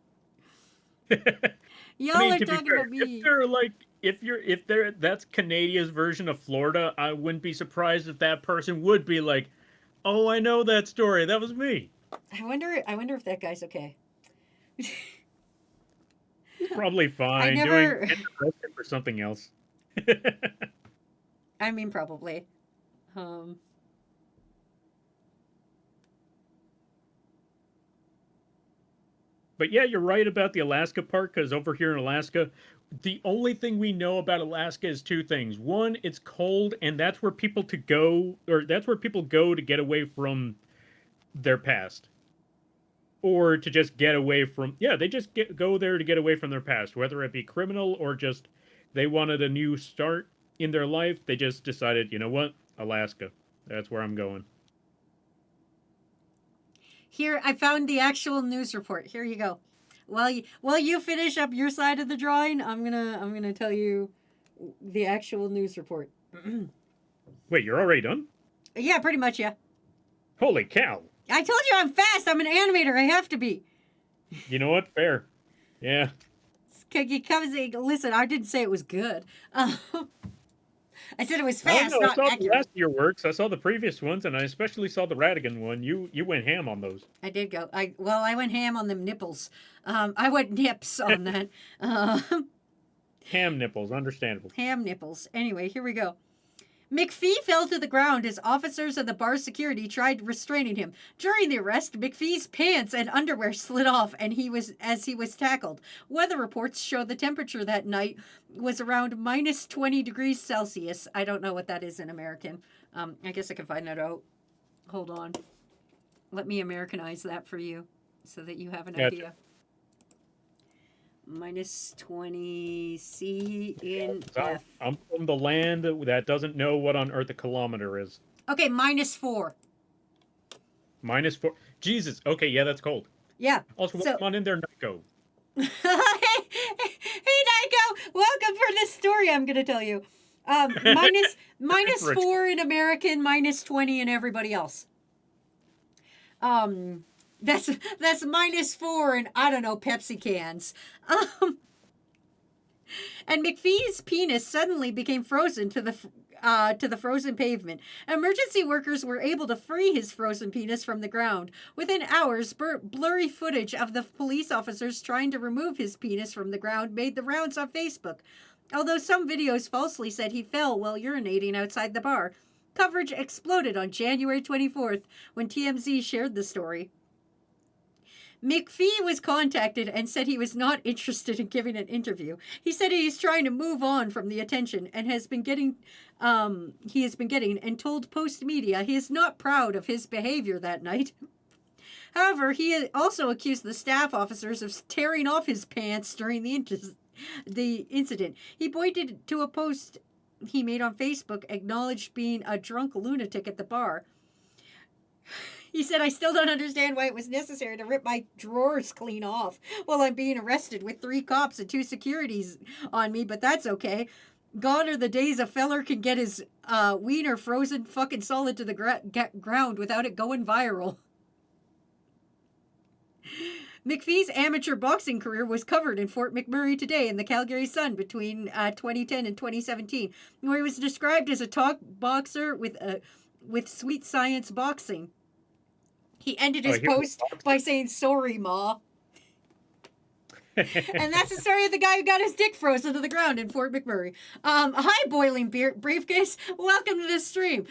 Y'all are to be talking fair, about me. if they're that's Canada's version of Florida, I wouldn't be surprised if that person would be like, "Oh, I know that story. That was me." I wonder if that guy's okay. Probably fine. never- Getting arrested for something else. I mean, probably. But yeah, you're right about the Alaska part, because over here in Alaska, the only thing we know about Alaska is two things. One, it's cold, and that's where people that's where people go to get away from their past. Or to just get away from, yeah, they just go there to get away from their past, whether it be criminal or just they wanted a new start in their life. They just decided, you know what, Alaska, that's where I'm going. Here, I found the actual news report. Here you go. While you finish up your side of the drawing, I'm gonna tell you the actual news report. Wait, you're already done? Yeah, pretty much. Yeah. Holy cow! I told you I'm fast. I'm an animator. I have to be. You know what? Fair. Yeah. Listen, I didn't say it was good. I said it was I fast, don't know. I not saw the accurate. last of your works. I saw the previous ones, and I especially saw the Radigan one. You went ham on those. I did go. I went ham on them nipples. I went nips on that. Ham nipples, understandable. Ham nipples. Anyway, here we go. McPhee fell to the ground as officers of the bar security tried restraining him. During the arrest, McPhee's pants and underwear slid off and he was tackled. Weather reports show the temperature that night was around minus 20 degrees Celsius. I don't know what that is in American. I guess I can find that out. Hold on. Let me Americanize that for you so that you have an Gotcha. idea. Minus 20 C in F. I'm from the land that doesn't know what on earth a kilometer is. Okay, minus 4. -4. Jesus. Okay, yeah, that's cold. Yeah. Also, so, welcome on in there, Nico. hey, Nico! Welcome for this story I'm going to tell you. Minus 4 in American, minus 20 in everybody else. That's minus 4 in, I don't know, Pepsi cans. And McPhee's penis suddenly became frozen to the frozen pavement. Emergency workers were able to free his frozen penis from the ground. Within hours, blurry footage of the police officers trying to remove his penis from the ground made the rounds on Facebook. Although some videos falsely said he fell while urinating outside the bar, coverage exploded on January 24th when TMZ shared the story. McPhee was contacted and said he was not interested in giving an interview. He said he is trying to move on from the attention and he has been getting and told Post Media he is not proud of his behavior that night. However, he also accused the staff officers of tearing off his pants during the incident. He pointed to a post he made on Facebook, acknowledged being a drunk lunatic at the bar. He said, I still don't understand why it was necessary to rip my drawers clean off while I'm being arrested with 3 cops and 2 securities on me, but that's okay. Gone are the days a feller can get his wiener frozen fucking solid to the ground without it going viral. McPhee's amateur boxing career was covered in Fort McMurray Today in the Calgary Sun between 2010 and 2017, where he was described as a top boxer with sweet science boxing. He ended his post by saying, sorry, Ma. And that's the story of the guy who got his dick frozen to the ground in Fort McMurray. Hi, Boiling Briefcase. Welcome to the stream.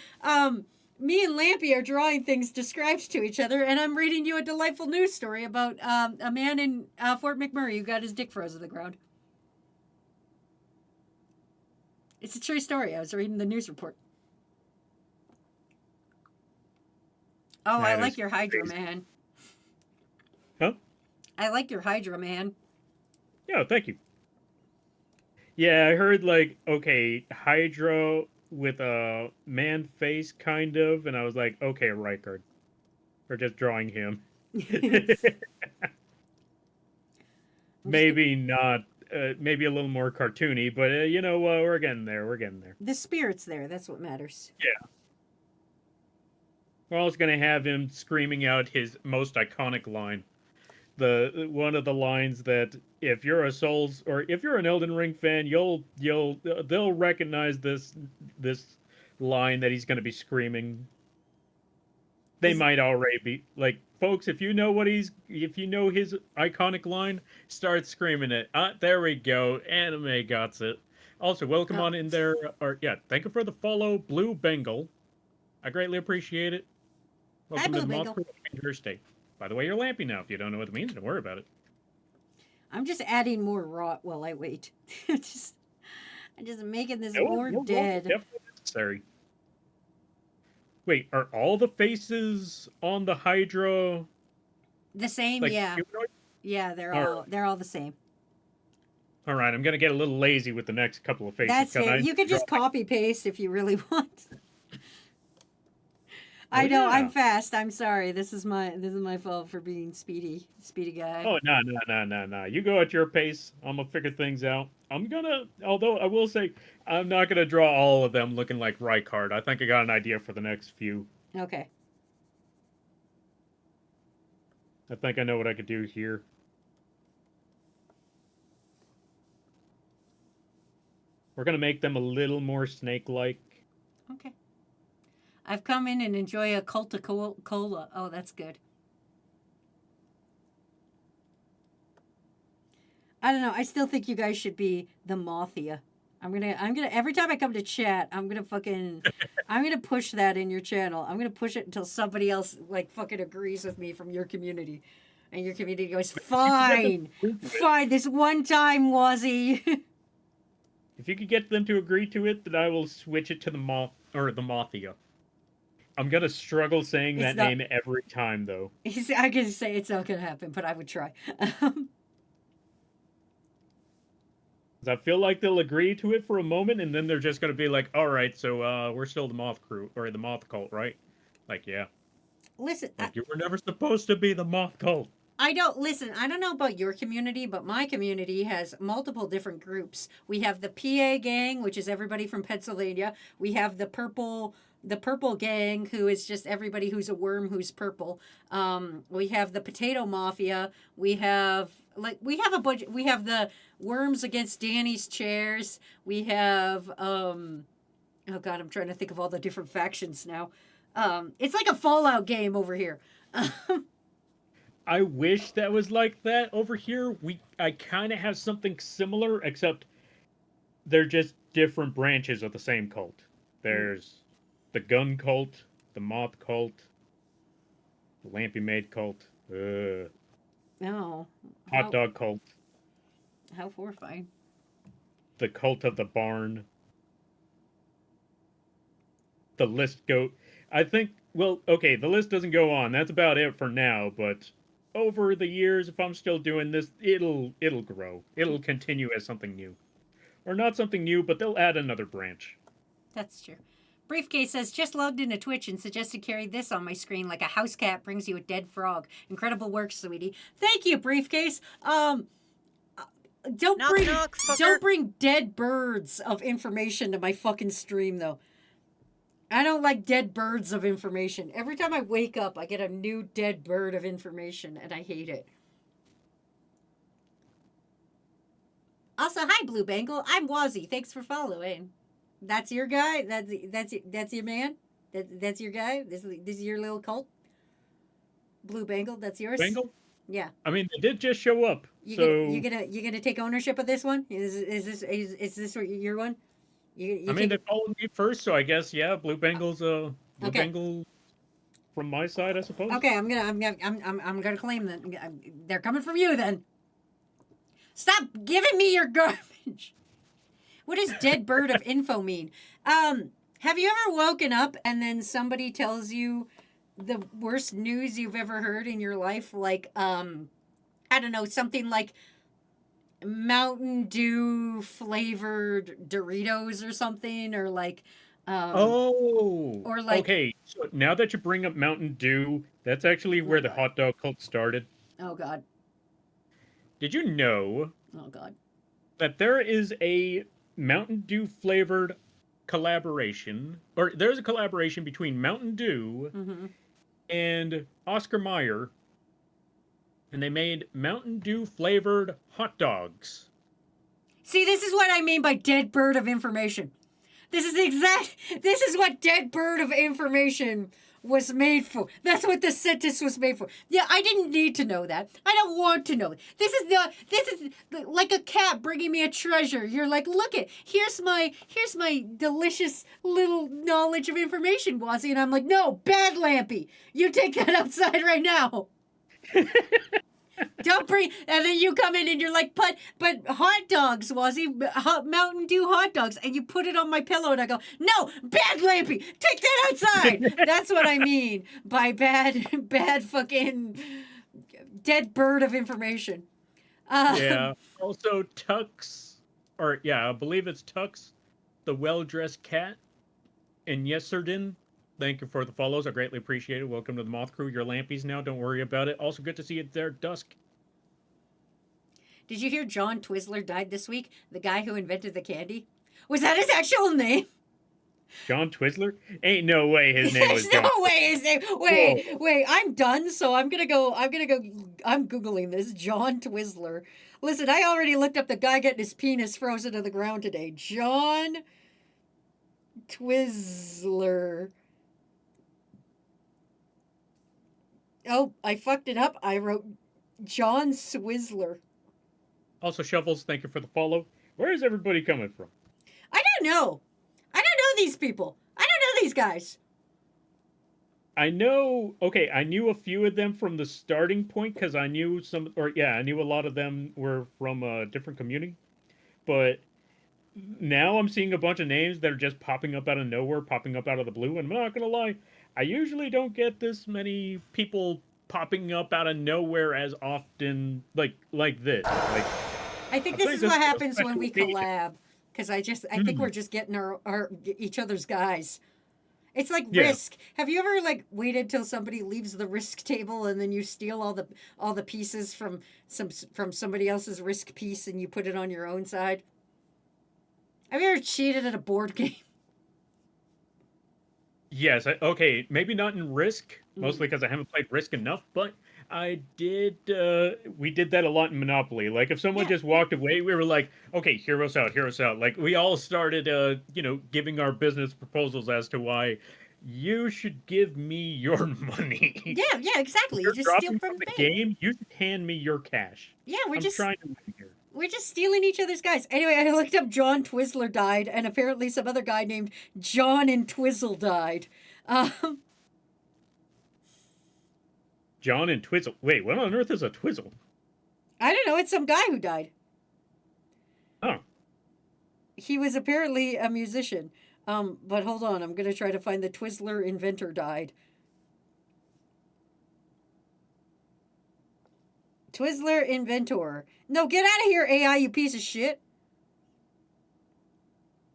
Me and Lampy are drawing things described to each other, and I'm reading you a delightful news story about a man in Fort McMurray who got his dick frozen to the ground. It's a true story. I was reading the news report. Oh, I like your Hydra, man. Huh? I like your Hydra, man. Yeah, thank you. Yeah, I heard, like, okay, Hydra with a man face, kind of, and I was like, okay, Reichard. Or just drawing him. Maybe not, maybe a little more cartoony, but, you know, we're getting there, The spirit's there, that's what matters. Yeah. We're also going to have him screaming out his most iconic line. One of the lines that if you're if you're an Elden Ring fan, they'll recognize this line that he's going to be screaming. They might already be like, folks, if you know his iconic line, start screaming it. There we go. Anime got it. Also, welcome on in there. Thank you for the follow, Blue Bengal. I greatly appreciate it. Welcome to the Moscow State. By the way, you're Lampy now. If you don't know what it means, don't worry about it. I'm just adding more rot while I wait. I'm just making this No, more no, dead. definitely necessary. Wait, are all the faces on the Hydra The same, like yeah. humanoid? Yeah, Or- they're all the same. All right, I'm gonna get a little lazy with the next couple of faces. That's 'cause fair. I You could just draw- copy paste if you really want. I know, yeah. I'm fast. I'm sorry. This is my fault for being speedy guy. Oh no! You go at your pace. I'm gonna figure things out. Although I will say, I'm not gonna draw all of them looking like Rykard. I think I got an idea for the next few. Okay. I think I know what I could do here. We're gonna make them a little more snake-like. Okay. I've come in and enjoy a cult of cola. Oh, that's good. I don't know. I still think you guys should be the Mothia. I'm gonna every time I come to chat, I'm gonna push that in your channel. I'm gonna push it until somebody else like fucking agrees with me from your community. And your community goes, fine, fine, this one time, Wazzy. If you could get them to agree to it, then I will switch it to the Mothia. I'm gonna struggle saying It's that not- name every time, though. I can say it's not gonna happen, but I would try. 'Cause I feel like they'll agree to it for a moment, and then they're just gonna be like, "All right, so we're still the Moth Crew or the Moth Cult, right?" Like, yeah, Listen, like you were never supposed to be the Moth Cult. I don't know about your community, but my community has multiple different groups. We have the PA gang, which is everybody from Pennsylvania. We have the purple gang, who is just everybody who's a worm who's purple. We have the potato mafia. We have a bunch. We have the worms against Danny's chairs. We have oh god, I'm trying to think of all the different factions now. It's like a Fallout game over here. I wish that was like that over here. I kind of have something similar, except they're just different branches of the same cult. There's the gun cult, the moth cult, the Lampy Maid cult, No. hot dog cult, How horrifying. the cult of the barn. The list I think, well, okay, the list doesn't go on. That's about it for now, but over the years, if I'm still doing this, it'll grow. It'll continue as something new. Or not something new, but they'll add another branch. That's true. Briefcase says, just logged into Twitch and suggested carry this on my screen like a house cat brings you a dead frog. Incredible work, sweetie. Thank you, Briefcase. Don't Knock, knock, fucker. don't bring dead birds of information to my fucking stream, though. I don't like dead birds of information. Every time I wake up, I get a new dead bird of information, and I hate it. Also, hi, Blue Bengal. I'm Wazzy. Thanks for following. That's your guy? That's your man? That's your guy? This is your little cult? Blue Bengal, that's yours? Bengal? Yeah. I mean, they did just show up, so... You gonna take ownership of this one? Is this your one? You I mean, they followed me first, so I guess, yeah, Blue Bengal's, Blue Okay. Bengal from my side, I suppose. Okay, I'm gonna claim that they're coming from you then. Stop giving me your garbage. What does dead bird of info mean? Have you ever woken up and then somebody tells you the worst news you've ever heard in your life? Like, I don't know, something like Mountain Dew flavored Doritos or something, or like, or like, okay, so now that you bring up Mountain Dew, that's actually where the hot dog cult started. oh god, Did you know oh god, that there is a Mountain Dew flavored collaboration, or there's a collaboration between Mountain Dew mm-hmm. and Oscar Mayer, and they made Mountain Dew flavored hot dogs. See, this is what I mean by dead bird of information. This is what dead bird of information was made for. That's what the sentence was made for. Yeah, I didn't need to know that. I don't want to know. This is like a cat bringing me a treasure. You're like, look it, here's my delicious little knowledge of information, Wazzy. And I'm like, no, bad Lampy. You take that outside right now. Don't bring, and then you come in and you're like, but hot dogs, Wazzy, Mountain Dew hot dogs, and you put it on my pillow, and I go, no, bad Lampy, take that outside. That's what I mean by bad fucking dead bird of information. Yeah. Also, Tux, or yeah, I believe it's Tux, the well-dressed cat, and Yeserdin. Thank you for the follows. I greatly appreciate it. Welcome to the Moth Crew. You're lampies now. Don't worry about it. Also, good to see you there, Dusk. Did you hear John Twizzler died this week? The guy who invented the candy? Was that his actual name? John Twizzler? Ain't no way his name was There's John. no way his name. Wait, I'm done, so I'm Googling this. John Twizzler. Listen, I already looked up the guy getting his penis frozen to the ground today. John Twizzler. Oh, I fucked it up. I wrote John Swizzler. Also, Shovels, thank you for the follow. Where is everybody coming from? I don't know. I don't know these people. I don't know these guys. I know, okay, I knew a few of them from the starting point because I knew I knew a lot of them were from a different community. But now I'm seeing a bunch of names that are just popping up out of nowhere, popping up out of the blue. And I'm not going to lie, I usually don't get this many people popping up out of nowhere as often like this. Like, I think this is what happens when we collab. Because I think we're just getting our each other's guys. It's like Risk. Have you ever like waited till somebody leaves the Risk table and then you steal all the pieces from somebody else's Risk piece and you put it on your own side? Have you ever cheated at a board game? Yes. Okay. Maybe not in Risk, mostly because I haven't played Risk enough. But I did. We did that a lot in Monopoly. Like if someone just walked away, we were like, "Okay, hear us out, hear us out." Like we all started, giving our business proposals as to why you should give me your money. Yeah, exactly. You just steal from the game. You should hand me your cash. Yeah, I'm trying to win here. We're just stealing each other's guys. Anyway, I looked up John Twizzler died, and apparently some other guy named John and Twizzle died. John and Twizzle. Wait, what on earth is a Twizzle? I don't know. It's some guy who died. Oh. He was apparently a musician. But hold on. I'm going to try to find the Twizzler inventor died. Twizzler inventor. No, get out of here, AI, you piece of shit.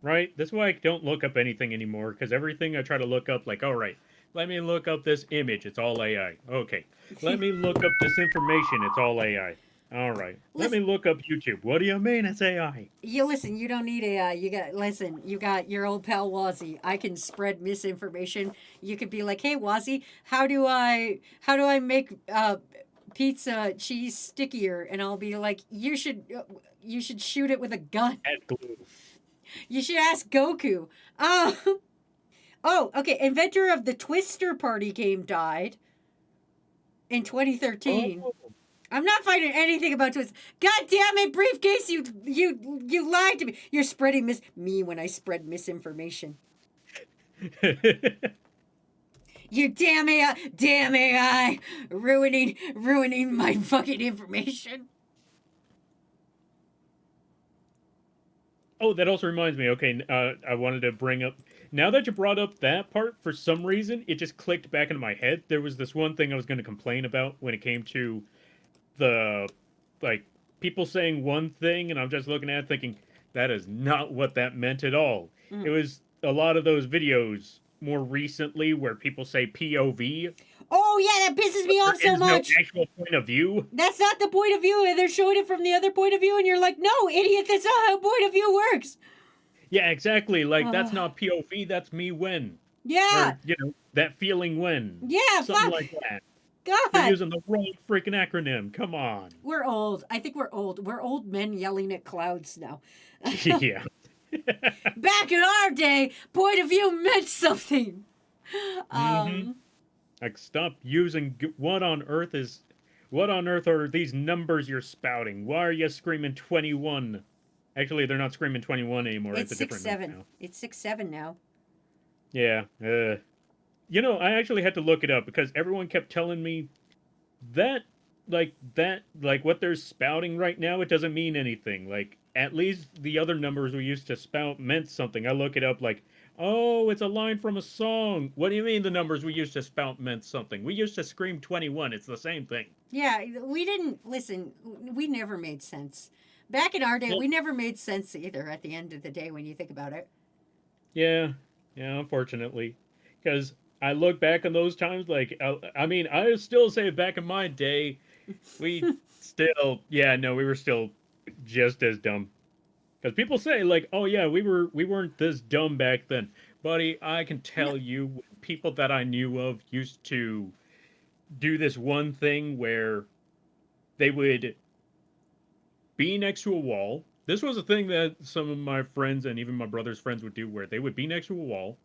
Right? That's why I don't look up anything anymore, because everything I try to look up, like, all right, let me look up this image. It's all AI. Okay. Let me look up this information. It's all AI. All right. Let me look up YouTube. What do you mean it's AI? You listen, you don't need AI. You got your old pal Wazzy. I can spread misinformation. You could be like, hey Wazzy, how do I make pizza cheese stickier? And I'll be like, you should shoot it with a gun. Add glue. You should ask Goku. Oh, okay. Inventor of the Twister Party game died in 2013. Oh. I'm not finding anything about Twister. God damn it, Briefcase! You lied to me. You're spreading me when I spread misinformation. You damn AI, ruining my fucking information. Oh, that also reminds me. Okay, I wanted to bring up. Now that you brought up that part, for some reason, it just clicked back into my head. There was this one thing I was going to complain about when it came to the, like, people saying one thing, and I'm just looking at it thinking, that is not what that meant at all. It was a lot of those videos more recently where people say POV. Oh, yeah, that pisses me off so much. No actual point of view. That's not the point of view. They're showing it from the other point of view, and you're like, no, idiot, that's not how point of view works. Yeah, exactly. Like, that's not POV, that's me when. Yeah. Or, that feeling when. Yeah, something like that. God. We're using the wrong freaking acronym. Come on. We're old. I think we're old. We're old men yelling at clouds now. Yeah. Back in our day, point of view meant something. Like, stop using what on earth are these numbers you're spouting? Why are you screaming 21? Actually, they're not screaming 21 anymore. It's a different 6-7. now. It's 6-7 now. Yeah. I actually had to look it up because everyone kept telling me that like that, like what they're spouting right now, it doesn't mean anything. Like at least the other numbers we used to spout meant something. I look it up like, oh, it's a line from a song. What do you mean the numbers we used to spout meant something? We used to scream 21. It's the same thing. Yeah, we didn't listen. We never made sense. Back in our day, Well- we never made sense either. At the end of the day, when you think about it. Yeah, yeah, unfortunately, because I look back on those times. Like, I mean, I still say back in my day, we still, yeah, no, we were still just as dumb. Because people say like, oh yeah, we weren't this dumb back then, buddy. I can tell you, people that I knew of used to do this one thing where they would be next to a wall. This was a thing that some of my friends and even my brother's friends would do, where they would be next to a wall.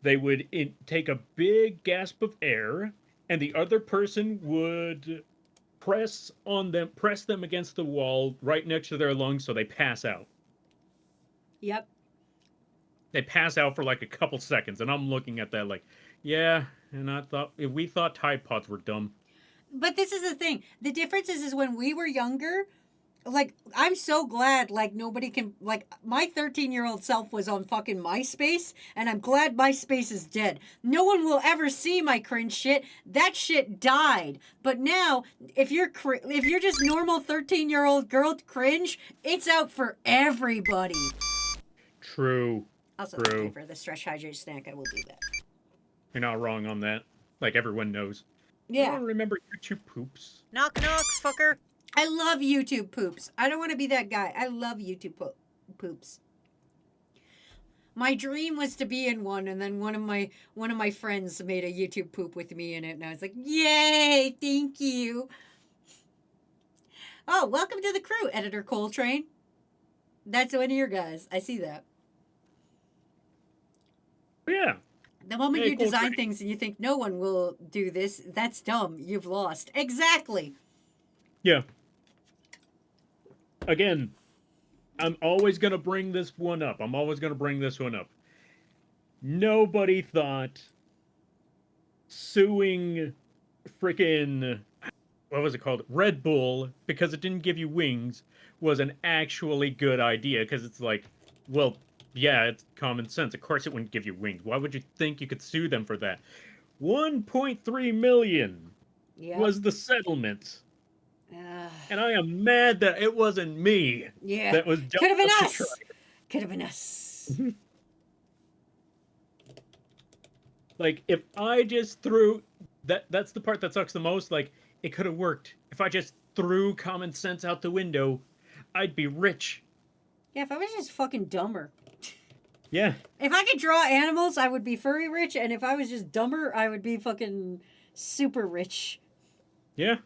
They would take a big gasp of air, and the other person would press them against the wall right next to their lungs, so they pass out. Yep. They pass out for like a couple seconds, and I'm looking at that like, yeah. And I thought, if we thought Tide Pods were dumb. But this is the thing. The difference is when we were younger, like, I'm so glad, like, nobody can, like, my 13-year-old self was on fucking MySpace, and I'm glad MySpace is dead. No one will ever see my cringe shit. That shit died. But now, if you're just normal 13-year-old girl cringe, it's out for everybody. True. Also, True. thank you for the Stretch Hydrate snack. I will do that. You're not wrong on that. Like, everyone knows. Yeah. You don't remember YouTube poops? Knock knock, fucker. I love YouTube poops. I don't want to be that guy. I love YouTube poops. My dream was to be in one, and then one of my friends made a YouTube poop with me in it, and I was like, "Yay! Thank you." Oh, welcome to the crew, Editor Coltrane. That's one of your guys. I see that. Yeah. The moment Hey, you design Coltrane. things and you think no one will do this, that's dumb. You've lost. Exactly. Yeah. Again, I'm always going to bring this one up. Nobody thought suing freaking, what was it called? Red Bull, because it didn't give you wings, was an actually good idea. Because it's like, well, yeah, it's common sense. Of course it wouldn't give you wings. Why would you think you could sue them for that? 1.3 million Yeah. was the settlement. And I am mad that it wasn't me. Yeah. That was dumb Could have been enough to us. try. Could have been us. Like, if I just threw that's the part that sucks the most. Like, it could have worked. If I just threw common sense out the window, I'd be rich. Yeah, if I was just fucking dumber. Yeah. If I could draw animals, I would be furry rich, and if I was just dumber, I would be fucking super rich. Yeah.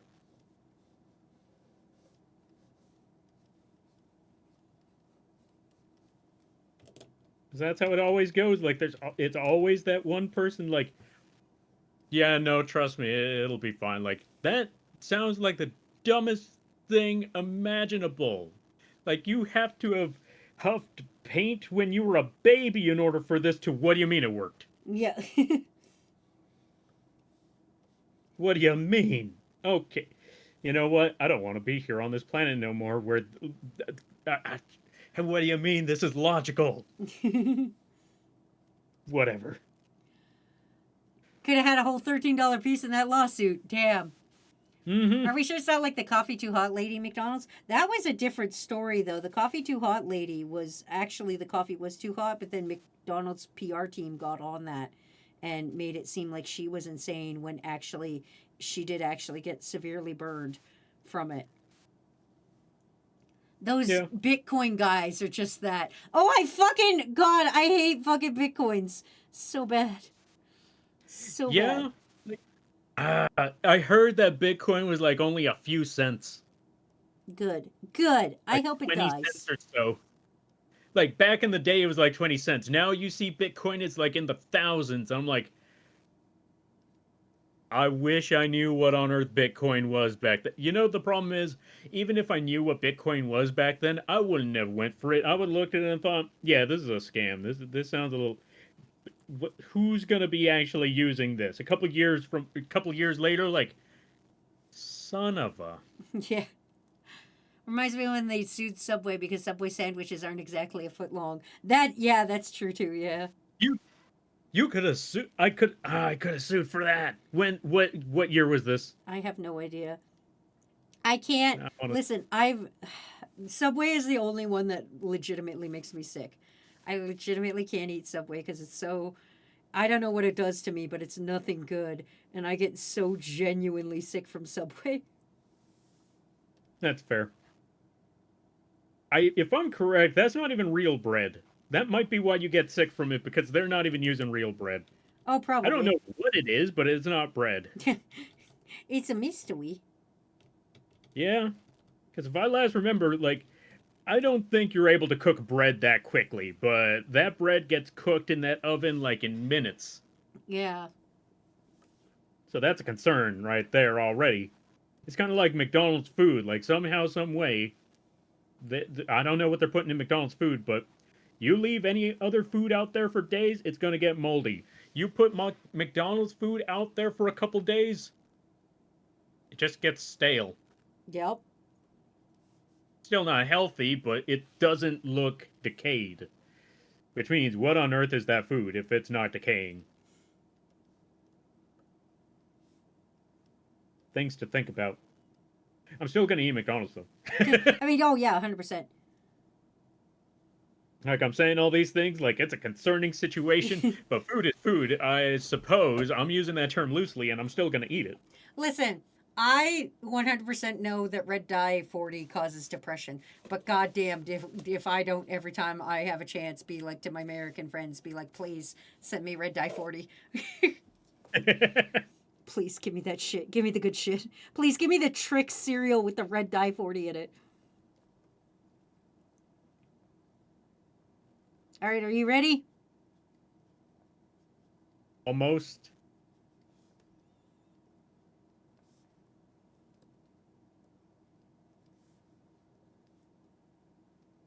That's how it always goes. Like, it's always that one person, like, yeah, no, trust me, it'll be fine. Like, that sounds like the dumbest thing imaginable. Like, you have to have huffed paint when you were a baby in order for this to, what do you mean it worked? Yeah. What do you mean? Okay. You know what? I don't want to be here on this planet no more where... what do you mean this is logical? Whatever. Could have had a whole $13 piece in that lawsuit. Damn. Mm-hmm. Are we sure it's not like the Coffee Too Hot lady McDonald's? That was a different story, though. The Coffee Too Hot lady was actually the coffee was too hot, but then McDonald's PR team got on that and made it seem like she was insane when actually she did actually get severely burned from it. Those Bitcoin guys are just that. Oh, God, I hate fucking Bitcoins so bad. So bad. I heard that Bitcoin was like only a few cents. Good. I Like hope it 20 dies. cents or so. Like back in the day, it was like 20 cents. Now you see Bitcoin is like in the thousands. I'm like, I wish I knew what on earth Bitcoin was back then. You know, the problem is, even if I knew what Bitcoin was back then, I wouldn't have went for it. I would have looked at it and thought, yeah, this is a scam. This sounds a little... who's going to be actually using this? A couple years later, like, son of a... Yeah. Reminds me when they sued Subway because Subway sandwiches aren't exactly a foot long. That's true too. Yeah. You could have sued. I could have sued for that. When? What year was this? I have no idea. I can't I wanna- listen. Subway is the only one that legitimately makes me sick. I legitimately can't eat Subway because it's so. I don't know what it does to me, but it's nothing good, and I get so genuinely sick from Subway. That's fair. If I'm correct, that's not even real bread. That might be why you get sick from it because they're not even using real bread. Oh, probably. I don't know what it is, but it's not bread. It's a mystery. Yeah, because if I last remember, like, I don't think you're able to cook bread that quickly, but that bread gets cooked in that oven like in minutes. Yeah. So that's a concern right there already. It's kind of like McDonald's food. Like somehow, some way, I don't know what they're putting in McDonald's food, but you leave any other food out there for days, it's going to get moldy. You put McDonald's food out there for a couple days, it just gets stale. Yep. Still not healthy, but it doesn't look decayed. Which means, what on earth is that food if it's not decaying? Things to think about. I'm still going to eat McDonald's, though. I mean, oh yeah, 100%. Like, I'm saying all these things like it's a concerning situation, but food is food. I suppose I'm using that term loosely, and I'm still going to eat it. Listen, I 100% know that red dye 40 causes depression, but goddamn, if I don't every time I have a chance be like to my American friends, be like, please send me red dye 40. Please give me that shit. Give me the good shit. Please give me the Trix cereal with the red dye 40 in it. All right, are you ready? Almost.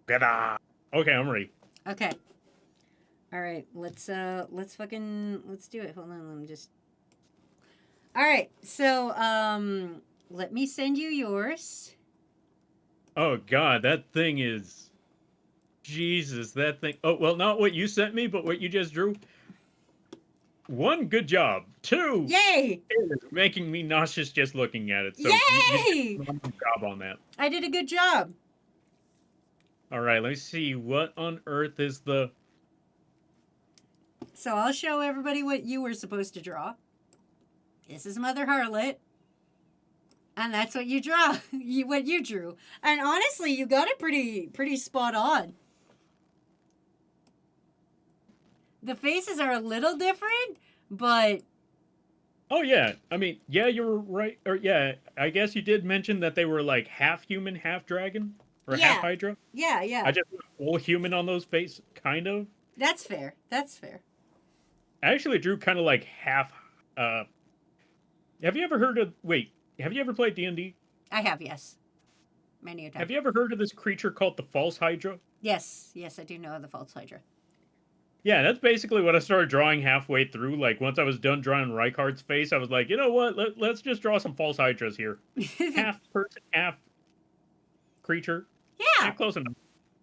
Okay, I'm ready. Okay. All right, let's do it. Hold on, let me just. All right, so let me send you yours. Oh God, that thing is. Jesus, that thing. Oh well, not what you sent me, but what you just drew. One, good job. Two, Yay! it is making me nauseous just looking at it. So Yay! you did a good job on that. I did a good job. All right, let me see. What on earth is the? So I'll show everybody what you were supposed to draw. This is Mother Harlot. And that's what you draw. What you drew. And honestly, you got it pretty spot on. The faces are a little different, but Oh yeah, I mean, yeah, you were right. Or yeah, I guess you did mention that they were like half human, half dragon, or Yeah. half Hydra. yeah. I just went full human on those face, kind of. That's fair. That's fair. I actually drew kind of like half. Have you ever heard of? Wait, have you ever played D&D? I have, yes. Many a time. Have you ever heard of this creature called the False Hydra? Yes, I do know the False Hydra. Yeah, that's basically what I started drawing halfway through. Like, once I was done drawing Reichardt's face, I was like, you know what? Let's just draw some False Hydras here. Half person, half creature. Yeah, Close enough.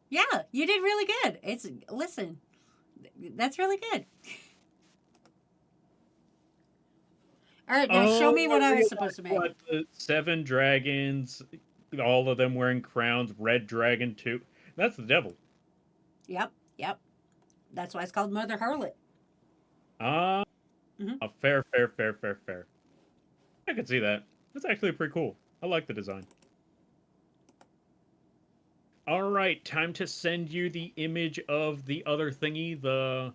yeah, you did really good. Listen, that's really good. All right, now show me what I was supposed to make. What, the 7 dragons, all of them wearing crowns, red dragon too. That's the devil. Yep. That's why it's called Mother Harlot. Mhm. A fair. I can see that. That's actually pretty cool. I like the design. All right, time to send you the image of the other thingy, the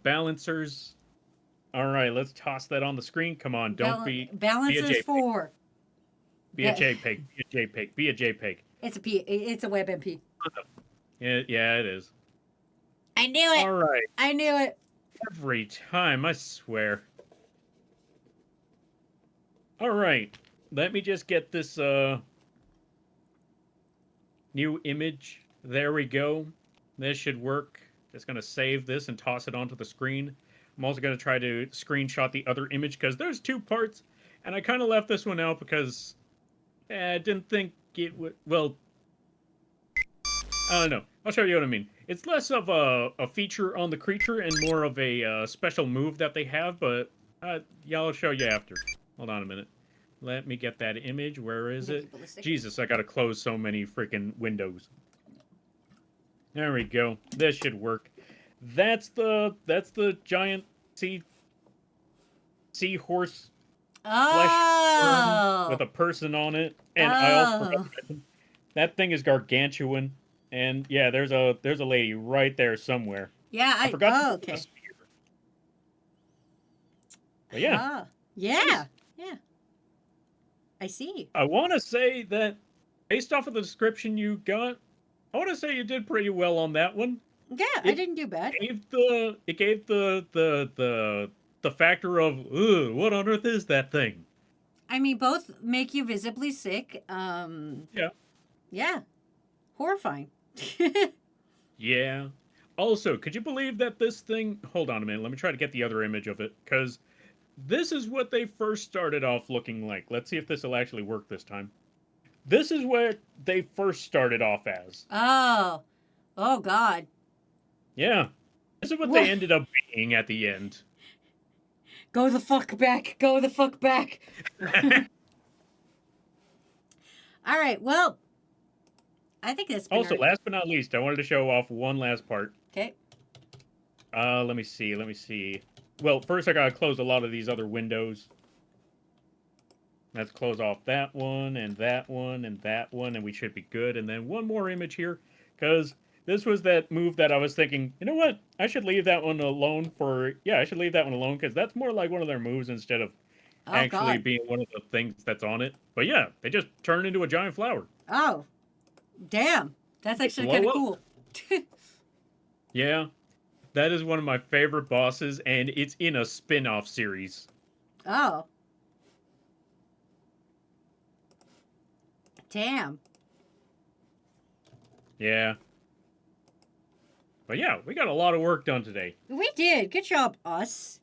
balancers. All right, let's toss that on the screen. Come on, don't be Balancers JPEG. 4. Be a JPEG. Be a JPEG. Be a JPEG. It's a WebMP. Yeah, it is. I knew it. All right. I knew it. Every time, I swear. All right. Let me just get this new image. There we go. This should work. Just going to save this and toss it onto the screen. I'm also going to try to screenshot the other image because there's 2 parts, and I kind of left this one out because I didn't think it would. Well, I don't know. I'll show you what I mean. It's less of a feature on the creature and more of a special move that they have, but yeah, I'll show you after. Hold on a minute. Let me get that image. Where is it? Jesus, I gotta close so many freaking windows. There we go. This should work. That's the giant seahorse flesh with a person on it. And I also forgot to mention, that thing is gargantuan. And yeah, there's a lady right there somewhere. Yeah, I forgot to okay. put a spear. But yeah. Yeah. I see. I want to say that based off of the description you got, I want to say you did pretty well on that one. Yeah, I didn't do bad. It gave the factor of, ugh, what on earth is that thing? I mean, both make you visibly sick. Yeah. Horrifying. Yeah. Also, could you believe that this thing... Hold on a minute. Let me try to get the other image of it, because this is what they first started off looking like. Let's see if this will actually work this time. This is what they first started off as. Oh, God. Yeah. This is what they ended up being at the end. Go the fuck back. Go the fuck back. All right, well, I think that's been Also, last but not least, I wanted to show off one last part. Okay. Let me see. Well, first I gotta close a lot of these other windows. Let's close off that one, and that one, and that one, and we should be good. And then one more image here, because this was that move that I was thinking, you know what? I should leave that one alone I should leave that one alone, because that's more like one of their moves instead of actually being one of the things that's on it. But yeah, they just turn into a giant flower. Oh, damn. That's actually kind of cool. Yeah. That is one of my favorite bosses, and it's in a spin-off series. Oh. Damn. Yeah. But yeah, we got a lot of work done today. We did. Good job, us.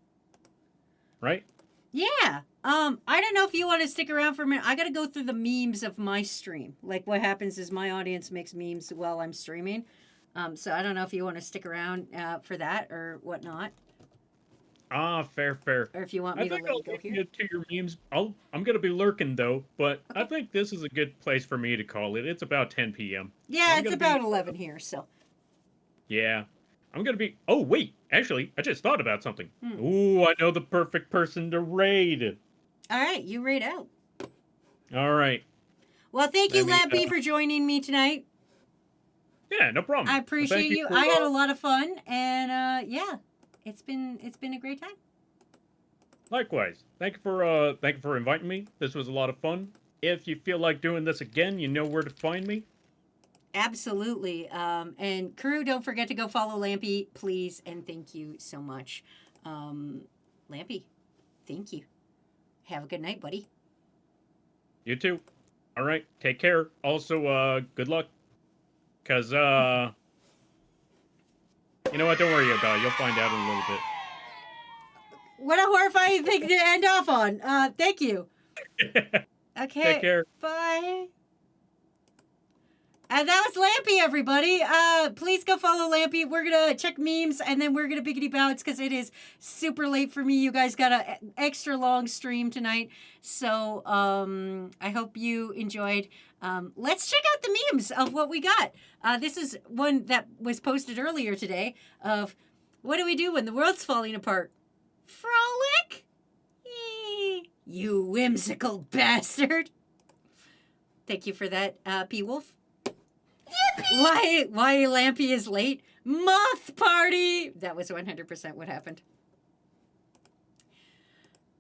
Right? Yeah. I don't know if you want to stick around for a minute. I got to go through the memes of my stream. Like, what happens is my audience makes memes while I'm streaming. So I don't know if you want to stick around for that or whatnot. Ah, fair. Or if you want me to let you go here. Get to your memes. I'm going to be lurking, though, but okay. I think this is a good place for me to call it. It's about 10 p.m. Yeah, it's about 11 here, so. Yeah. I'm going to be... Oh, wait. Actually, I just thought about something. Ooh, I know the perfect person to raid. All right, you raid out. All right. Well, thank you, Lampy, for joining me tonight. Yeah, no problem. I appreciate you. I had a lot of fun, and yeah, it's been a great time. Likewise. Thank you for inviting me. This was a lot of fun. If you feel like doing this again, you know where to find me. Absolutely. And crew, don't forget to go follow Lampy, please, and thank you so much. Lampy, thank you. Have a good night, buddy. You too. All right. Take care. Also, good luck. Because, you know what? Don't worry about it. You'll find out in a little bit. What a horrifying thing to end off on. Thank you. Okay. Take care. Bye. And that was Lampy, everybody. Please go follow Lampy. We're going to check memes, and then we're going to biggity bounce because it is super late for me. You guys got an extra long stream tonight. So I hope you enjoyed. Let's check out the memes of what we got. This is one that was posted earlier today of what do we do when the world's falling apart? Frolic? Yee. You whimsical bastard. Thank you for that, P-Wolf. Why Lampy is late? Moth party! That was 100% what happened.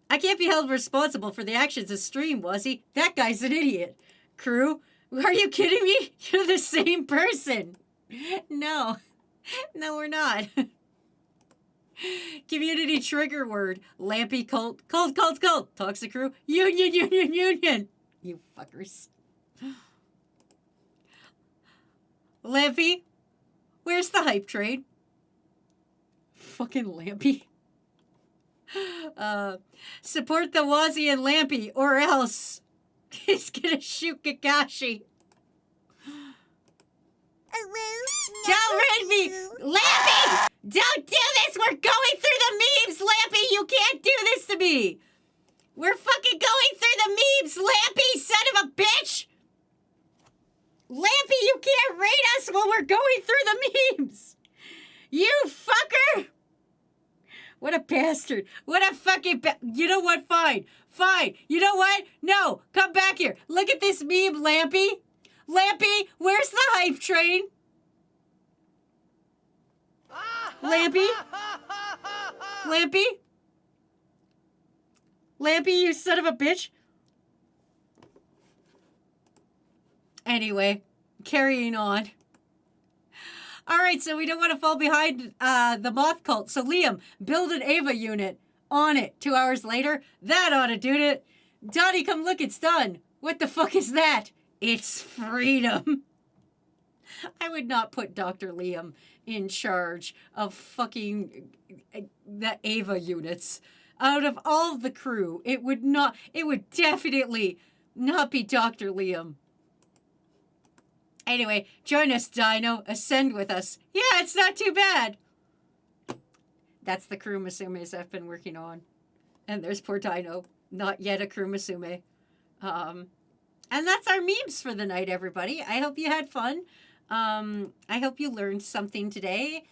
I can't be held responsible for the actions of Stream, was he? That guy's an idiot. Crew, are you kidding me? You're the same person. No, we're not. Community trigger word. Lampy cult. Toxic crew. Union. You fuckers. Lampy, where's the hype trade? Fucking Lampy. Support the Wazzy and Lampy, or else he's gonna shoot Kakashi. Don't read me! Lampy! Don't do this! We're going through the memes, Lampy! You can't do this to me! We're fucking going through the memes, Lampy, son of a bitch! Lampy, you can't rate us while we're going through the memes! You fucker! What a bastard. What a fucking you know what? Fine. Fine. You know what? No. Come back here. Look at this meme, Lampy. Lampy, where's the hype train? Lampy? Lampy? Lampy, you son of a bitch. Anyway, carrying on. All right, so we don't want to fall behind the moth cult. So Liam, build an Ava unit. On it. 2 hours later, that ought to do it. Donnie, come look, it's done. What the fuck is that? It's freedom. I would not put Dr. Liam in charge of fucking the Ava units. Out of all the crew, it would definitely not be Dr. Liam. Anyway, join us, Dino. Ascend with us. Yeah, it's not too bad. That's the crew Masumes I've been working on. And there's poor Dino. Not yet a crew Masume. And that's our memes for the night, everybody. I hope you had fun. I hope you learned something today.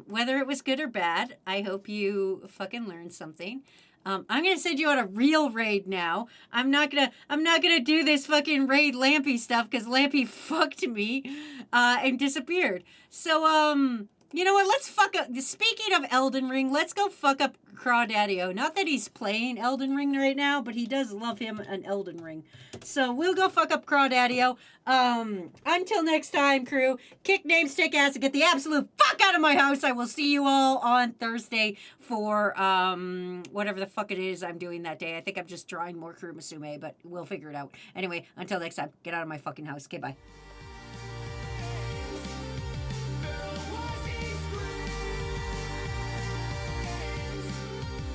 Whether it was good or bad, I hope you fucking learned something. I'm gonna send you on a real raid now. I'm not gonna do this fucking raid Lampy stuff because Lampy fucked me and disappeared. So you know what? Let's fuck up. Speaking of Elden Ring, let's go fuck up Crawdaddy-O. Not that he's playing Elden Ring right now, but he does love him an Elden Ring. So we'll go fuck up Crawdaddy-O. Until next time, crew, kick names, stick ass, and get the absolute fuck out of my house. I will see you all on Thursday for whatever the fuck it is I'm doing that day. I think I'm just drawing more crew Masume, but we'll figure it out. Anyway, until next time, get out of my fucking house. Okay, bye.